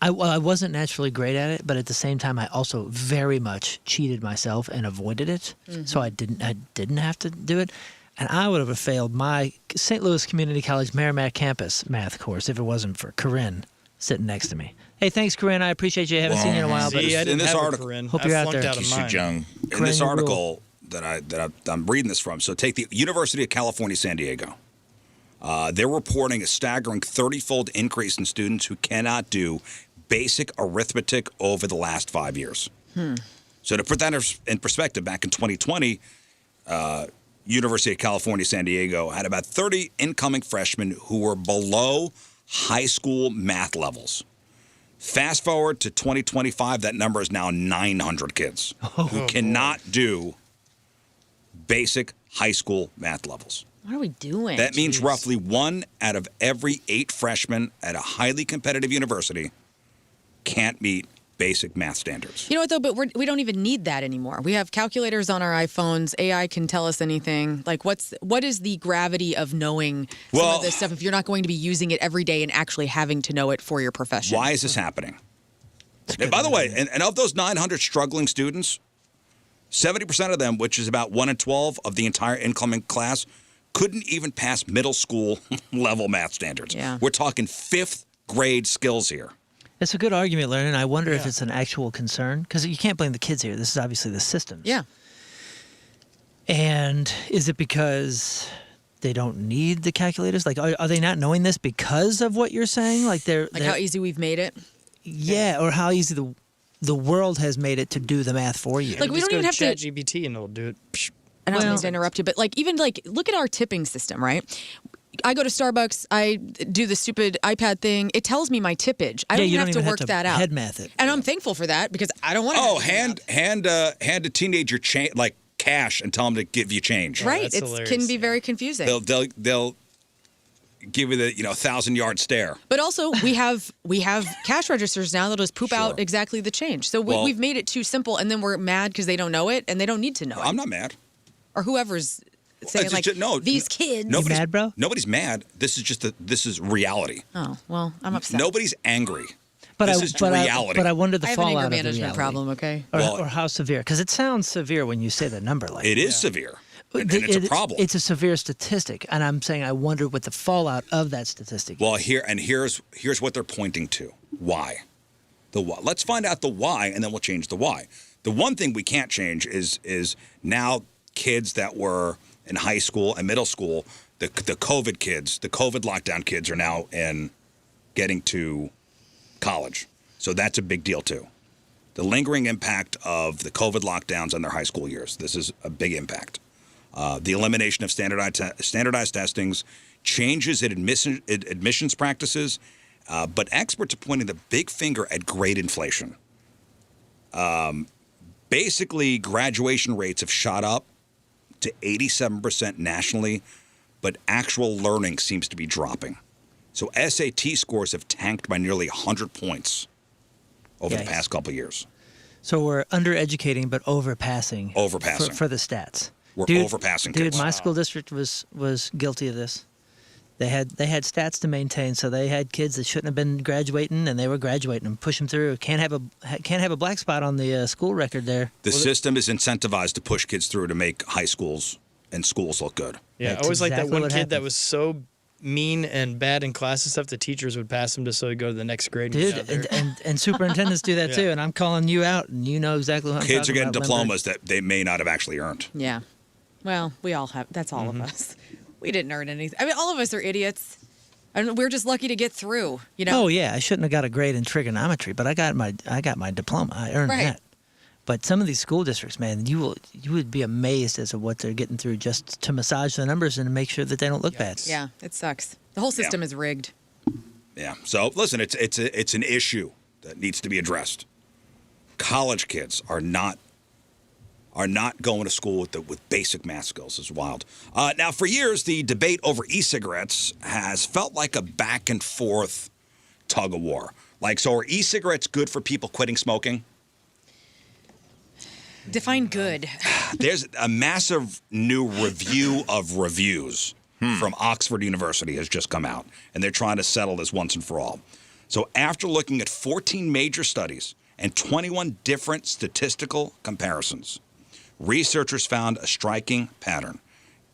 wasn't naturally great at it, but at the same time, I also very much cheated myself and avoided it. So I didn't have to do it. And I would have failed my St. Louis Community College Merrimack campus math course if it wasn't for Corinne sitting next to me. Hey, thanks, Corinne. I appreciate you. I haven't seen you in a while. But See, I didn't in this have article- a Corinne. Hope I you're out flunked there. out of Keeps you mine. young. In this Corinne article I'm reading this from, so take the University of California, San Diego. They're reporting a staggering 30-fold increase in students who cannot do basic arithmetic over the last 5 years. So to put that in perspective, back in 2020, University of California, San Diego had about 30 incoming freshmen who were below high school math levels. Fast forward to 2025, that number is now 900 kids who cannot do basic high school math levels. What are we doing? That means roughly 1 out of every 8 freshmen at a highly competitive university can't meet basic math standards. You know what, though? But we don't even need that anymore. We have calculators on our iPhones. AI can tell us anything. Like, what is the gravity of knowing some of this stuff if you're not going to be using it every day and actually having to know it for your profession? Why is this happening? And by the way, and of those 900 struggling students, 70% of them, which is about 1 in 12 of the entire incoming class, couldn't even pass middle school level math standards. Yeah. We're talking 5th grade skills here. It's a good argument, Larry, and I wonder if it's an actual concern, because you can't blame the kids here. This is obviously the systems. Yeah. And is it because they don't need the calculators? Like, are they not knowing this because of what you're saying? Like, they're how easy we've made it? Yeah, or how easy the world has made it to do the math for you. Like, we don't even have to... ChatGPT and it'll do it. I don't mean to interrupt you, but look at our tipping system, right? I go to Starbucks, I do the stupid iPad thing. It tells me my tippage. I don't you even have to work that out. Head math it. And I'm thankful for that because I don't want to. Oh, hand a teenager cash and tell them to give you change. Right. It can be very confusing. They'll give you the 1,000-yard stare. But also, we have cash registers now that'll just poop out exactly the change. So we've made it too simple, and then we're mad because they don't know it, and they don't need to know it. I'm not mad. Or whoever's saying these kids. You mad, bro? Nobody's mad. This is reality. Oh, well, I'm upset. Nobody's angry. But this is reality. But I wonder the I have an fallout anger of the management reality. problem, okay? Or how severe? Because it sounds severe when you say the number like It that. is severe. And it's a problem. It's a severe statistic, and I'm saying I wonder what the fallout of that statistic. Well, here's what they're pointing to. Why? The why. Let's find out the why, and then we'll change the why. The one thing we can't change is now kids that were in high school and middle school, the COVID kids, the COVID lockdown kids are now getting to college. So that's a big deal too. The lingering impact of the COVID lockdowns on their high school years. This is a big impact. The elimination of standardized testings, changes in admissions practices, but experts are pointing the big finger at grade inflation. Basically, graduation rates have shot up to 87% nationally, but actual learning seems to be dropping. So SAT scores have tanked by nearly 100 points over the past couple of years. So we're undereducating, but overpassing. Overpassing. For the stats. We're overpassing kids. Dude, my school district was guilty of this. They had stats to maintain, so they had kids that shouldn't have been graduating, and they were graduating and push them through. Can't have a black spot on the school record there. The system is incentivized to push kids through to make high schools and schools look good. Yeah, I always like that one kid that was so mean and bad in class and stuff, the teachers would pass him just so he'd go to the next grade. Dude, and superintendents do that too, and I'm calling you out, and you know exactly what I'm Kids are talking getting about. diplomas that they may not have actually earned. Yeah. Well, we all have. That's all of us. We didn't earn anything. I mean, all of us are idiots. And we're just lucky to get through, Oh yeah, I shouldn't have got a grade in trigonometry, but I got my diploma. I earned that. But some of these school districts, man, you would be amazed as to what they're getting through just to massage the numbers and to make sure that they don't look bad. Yeah, it sucks. The whole system is rigged. Yeah. So listen, it's an issue that needs to be addressed. College kids are not going to school with basic math skills. It's wild. Now, for years, the debate over e-cigarettes has felt like a back and forth tug of war. Like, so are e-cigarettes good for people quitting smoking? Define good. There's a massive new review of reviews from Oxford University has just come out, and they're trying to settle this once and for all. So after looking at 14 major studies and 21 different statistical comparisons, researchers found a striking pattern.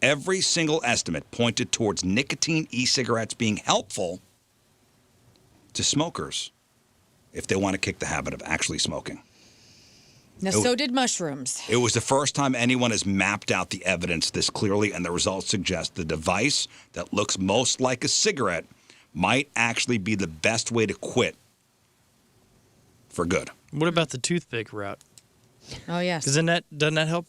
every single estimate pointed towards nicotine e-cigarettes being helpful to smokers if they want to kick the habit of actually smoking. Now, so did mushrooms. It was the first time anyone has mapped out the evidence this clearly, and the results suggest the device that looks most like a cigarette might actually be the best way to quit for good. What about the toothpick route? Oh, yes. Doesn't that help?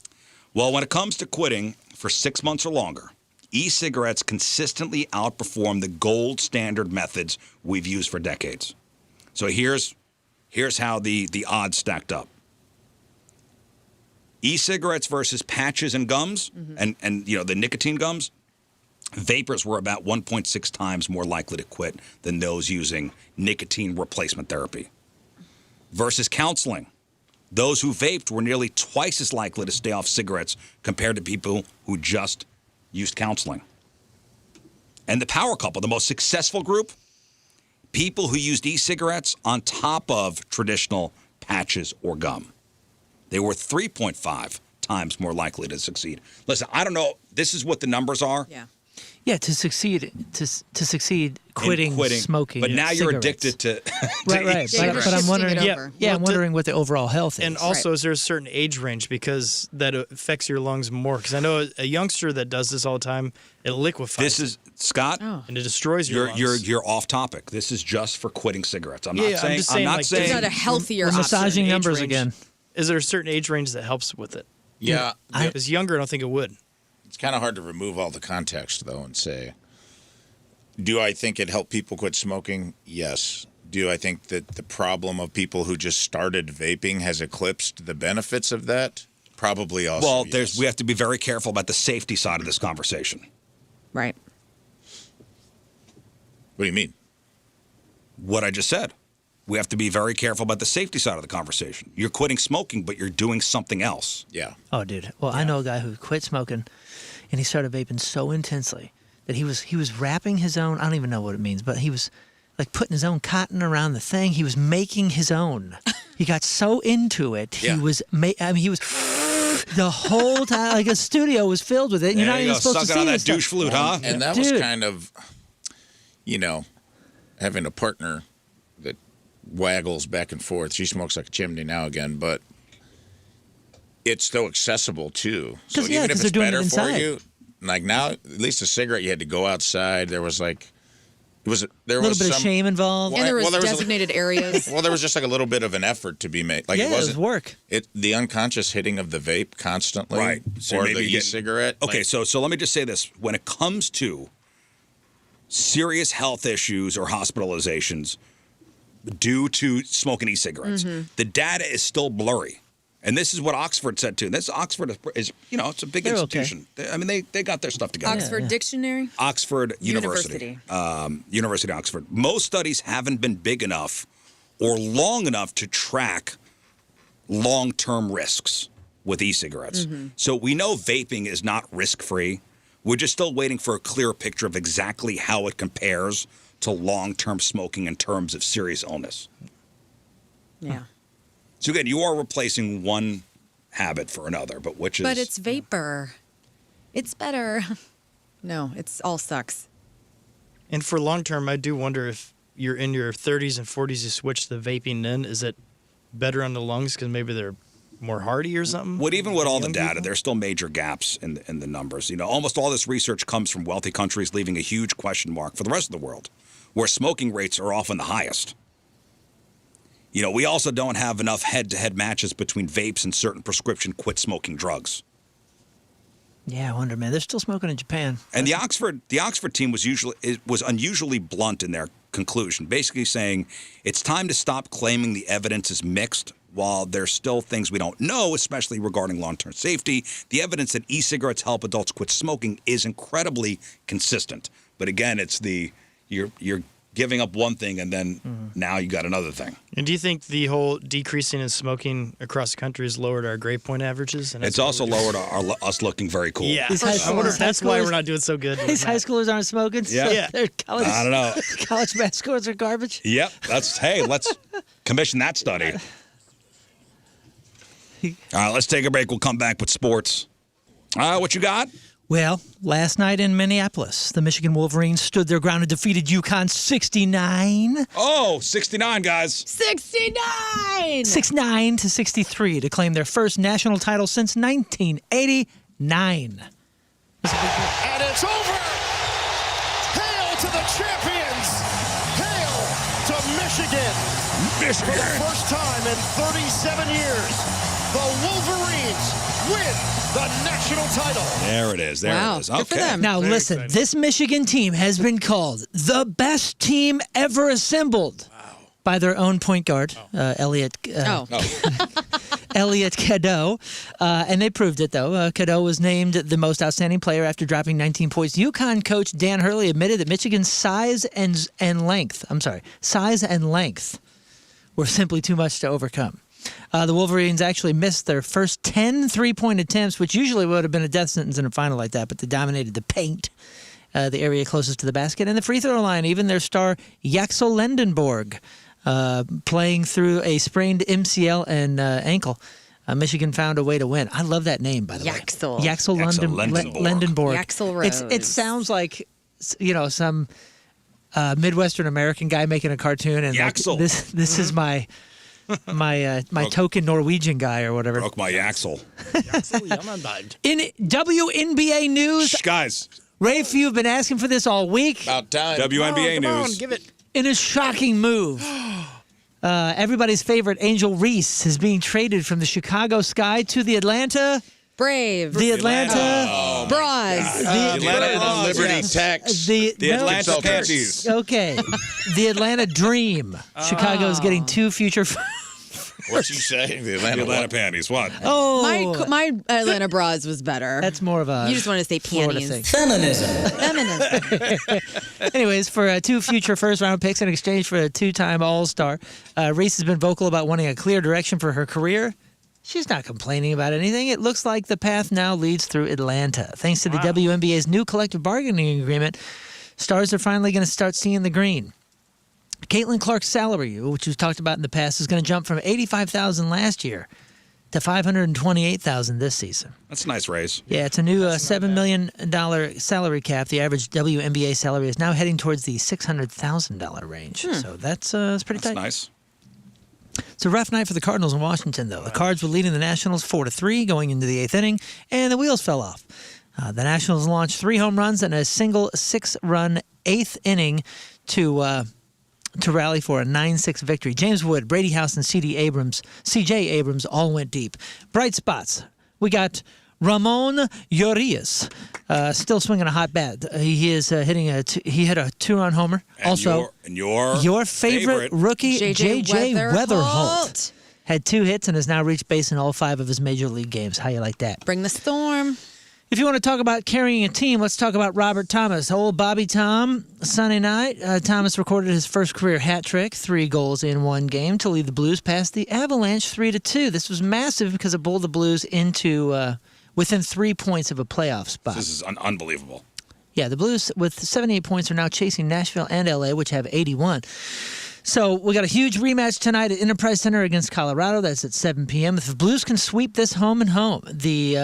Well, when it comes to quitting for 6 months or longer, e-cigarettes consistently outperform the gold standard methods we've used for decades. So here's how the odds stacked up. E-cigarettes versus patches and gums, and the nicotine gums, vapors were about 1.6 times more likely to quit than those using nicotine replacement therapy. Versus counseling, those who vaped were nearly twice as likely to stay off cigarettes compared to people who just used counseling. And the power couple, the most successful group, people who used e-cigarettes on top of traditional patches or gum. They were 3.5 times more likely to succeed. Listen, I don't know. This is what the numbers are. Yeah. Yeah, to succeed, quitting smoking. But now you're addicted to right. e-cigarettes. But I'm wondering, well, I'm wondering what the overall health is. And also, is there a certain age range because that affects your lungs more? Because I know a youngster that does this all the time, it liquefies. This is Scott, and it destroys your lungs. You're off topic. This is just for quitting cigarettes. I'm not Yeah, saying. I'm just saying, like, There's not a healthier We're option. massaging numbers range. again. Is there a certain age range that helps with it? Yeah. Because younger, I don't think it would. It's kind of hard to remove all the context, though, and say, do I think it helped people quit smoking? Yes. Do I think that the problem of people who just started vaping has eclipsed the benefits of that? Probably also. Well, yes. we have to be very careful about the safety side of this conversation. Right. What do you mean? What I just said. We have to be very careful about the safety side of the conversation. You're quitting smoking, but you're doing something else. Yeah. Oh, dude. Well, I know a guy who quit smoking, and he started vaping so intensely that he was wrapping his own. I don't even know what it means, but he was like putting his own cotton around the thing. He was making his own. He got so into it. He was. He was the whole time. Like a studio was filled with it. And you're not even supposed to see sucking on that this stuff. douche flute, huh? And that was kind of, having a partner that waggles back and forth. She smokes like a chimney now again, but it's still accessible too. So even if they're it's doing it better for inside. you, like now, at least a cigarette, you had to go outside. There was like, there was A little bit of shame involved. And there was there was designated areas. Well, there was just like a little bit of an effort to be made. Like Yeah, it it was wasn't work. the unconscious hitting of the vape constantly, Right. So or maybe the you get- e-cigarette. Okay, like, so let me just say this. When it comes to serious health issues or hospitalizations due to smoking e-cigarettes, the data is still blurry. And this is what Oxford said too. This Oxford is it's a big They're institution. I mean, they got their stuff together. Oxford Dictionary. Oxford University. University of Oxford. Most studies haven't been big enough or long enough to track long-term risks with e-cigarettes. So we know vaping is not risk-free. We're just still waiting for a clear picture of exactly how it compares to long-term smoking in terms of serious illness. Yeah. So again, you are replacing one habit for another, but which is... But it's vapor. It's better. No, it's all sucks. And for long term, I do wonder if you're in your 30s and 40s, you switch the vaping in. Is it better on the lungs because maybe they're more hardy or something? But even with all the Young data, people? there's still major gaps in the numbers. Almost all this research comes from wealthy countries, leaving a huge question mark for the rest of the world, where smoking rates are often the highest. We also don't have enough head-to-head matches between vapes and certain prescription quit-smoking drugs. Yeah, I wonder, man. They're still smoking in Japan. And the Oxford team was unusually blunt in their conclusion, basically saying it's time to stop claiming the evidence is mixed. While there's still things we don't know, especially regarding long-term safety, the evidence that e-cigarettes help adults quit smoking is incredibly consistent. But again, it's you're giving up one thing and then now you got another thing. And do you think the whole decreasing in smoking across the country has lowered our grade point averages? And It's also lowered us looking very cool. Yeah, These I wonder if high that's why schoolers- we're not doing so good. with These that. high schoolers aren't smoking. Yeah. So Yeah. their college, I don't know. college math scores are garbage. Yep. Let's commission that study. All right, let's take a break. We'll come back with sports. What you got? Well, last night in Minneapolis, the Michigan Wolverines stood their ground and defeated UConn 69. Oh, 69, guys. 69! 69 to 63 to claim their first national title since 1989. And it's over. Hail to the champions. Hail to Michigan. For the first time in 37 years, the Wolverines win the national title. There it is. There Wow, it is. good for them. Now, listen, this Michigan team has been called the best team ever assembled by their own point guard, Elliot Elliot Cadeau. And they proved it, though. Cadeau was named the most outstanding player after dropping 19 points. UConn coach Dan Hurley admitted that Michigan's size and length were simply too much to overcome. The Wolverines actually missed their first 10 three-point attempts, which usually would have been a death sentence in a final like that, but they dominated the paint, the area closest to the basket, and the free throw line. Even their star, Yaxel Lendenborg, playing through a sprained MCL and ankle. Michigan found a way to win. I love that name, by the way. Yaxel Lendenborg. Yaxel Rose. It sounds like, some Midwestern American guy making a cartoon, and Yaxel. This is my token Norwegian guy or whatever. Broke my axle. In WNBA news, Shh, guys. Rafe, you've been asking for this all week. About time. WNBA news. Give it. In a shocking move, everybody's favorite Angel Reese is being traded from the Chicago Sky to the Atlanta Braves. The Atlanta Bras. The Atlanta Bras, Liberty yes. Tax. The Atlanta Consultants. Panties. Okay. The Atlanta Dream. Chicago is getting two future. What'd you say? The Atlanta, The Atlanta Panties. What? Oh, My Atlanta Bras was better. that's more of a. You just want to say Florida panties. thing. Feminism. Feminism. Anyways, for two future first-round picks in exchange for a two-time All-Star, Reese has been vocal about wanting a clear direction for her career. She's not complaining about anything. It looks like the path now leads through Atlanta. Thanks to the WNBA's new collective bargaining agreement, stars are finally going to start seeing the green. Caitlin Clark's salary, which we've talked about in the past, is going to jump from $85,000 last year to $528,000 this season. That's a nice raise. Yeah, it's a new $7 million salary cap. The average WNBA salary is now heading towards the $600,000 range. So that's pretty tight. Nice. It's a rough night for the Cardinals in Washington, though. The Cards were leading the Nationals 4-3 going into the eighth inning, and the wheels fell off. The Nationals launched 3 home runs and a single 6-run eighth inning to rally for a 9-6 victory. James Wood, Brady House, and C.J. Abrams all went deep. Bright spots. We got Ramon Urias, still swinging a hot bat. He is hitting he hit a 2-run homer. And also, your favorite rookie, J.J. Weatherholt, had 2 hits and has now reached base in all 5 of his major league games. How you like that? Bring the storm. If you want to talk about carrying a team, let's talk about Robert Thomas. Old Bobby Tom, Sunday night, Thomas recorded his first career hat trick, 3 goals in 1 game to lead the Blues past the Avalanche 3-2. This was massive because it bowled the Blues into within 3 points of a playoff spot. This is unbelievable. Yeah, the Blues with 78 points are now chasing Nashville and L.A., which have 81. So we got a huge rematch tonight at Enterprise Center against Colorado. That's at 7 p.m. If the Blues can sweep this home and home, the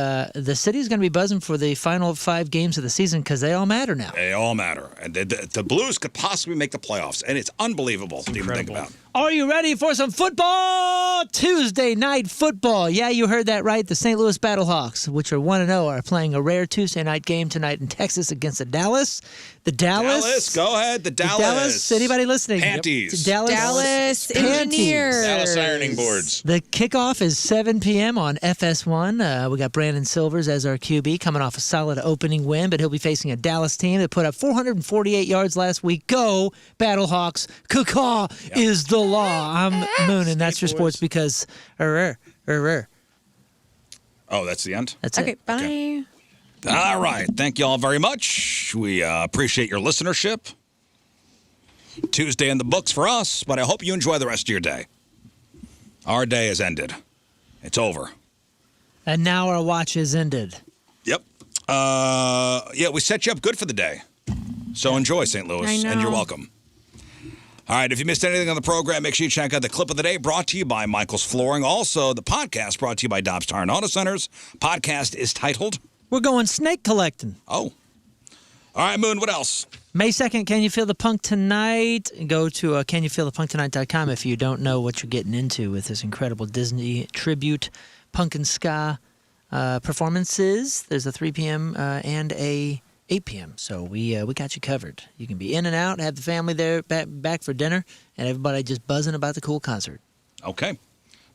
city is going to be buzzing for the final 5 games of the season because they all matter now. They all matter. And the Blues could possibly make the playoffs, and it's unbelievable to even think about. Are you ready for some football? Tuesday night football. Yeah, you heard that right. The St. Louis Battlehawks, which are 1-0, are playing a rare Tuesday night game tonight in Texas against the Dallas. The Dallas. Go ahead. The Dallas. Anybody listening? Panties. Dallas Engineers. Dallas ironing boards. The kickoff is 7 p.m. on FS1. We got Brandon Silvers as our QB coming off a solid opening win, but he'll be facing a Dallas team that put up 448 yards last week. Go, Battlehawks. Caw is the law. I'm Moon, and that's your sports because... Oh, that's the end? That's Okay, it. bye. Okay. All right. Thank you all very much. We appreciate your listenership. Tuesday in the books for us, but I hope you enjoy the rest of your day. Our day has ended. It's over. And now our watch is ended. Yep. We set you up good for the day. So enjoy, St. Louis, I know. and you're welcome. All right, if you missed anything on the program, make sure you check out the clip of the day brought to you by Michael's Flooring. Also, the podcast brought to you by Dobbs Tire and Auto Centers. Podcast is titled We're going snake collecting. Oh. All right, Moon, what else? May 2nd, Can You Feel the Punk Tonight? Go to canyoufeelthepunktonight.com if you don't know what you're getting into with this incredible Disney tribute punk and ska performances. There's a 3 p.m. And a 8 p.m. So we got you covered. You can be in and out, have the family there back for dinner, and everybody just buzzing about the cool concert. Okay.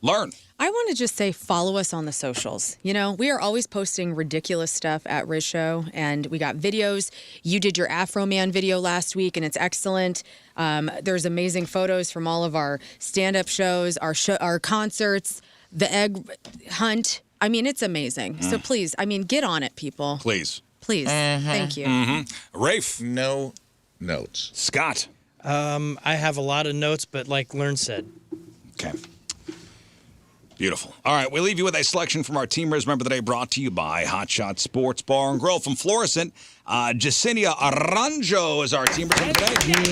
Learn. I want to just say follow us on the socials. You know, we are always posting ridiculous stuff at Rizz Show, and we got videos. You did your Afro Man video last week, and it's excellent. There's amazing photos from all of our stand-up shows, our concerts, the egg hunt. I mean, it's amazing. So please, get on it, people. Please. Please. Thank you. Rafe. No notes. Scott. I have a lot of notes, but like Learn said. Okay. Beautiful. All right, we leave you with a selection from our Team Rizz Member of the Day brought to you by Hot Shot Sports Bar and Grill from Florissant. Jacinia Aranjo is our Team Rizz Member of the Day.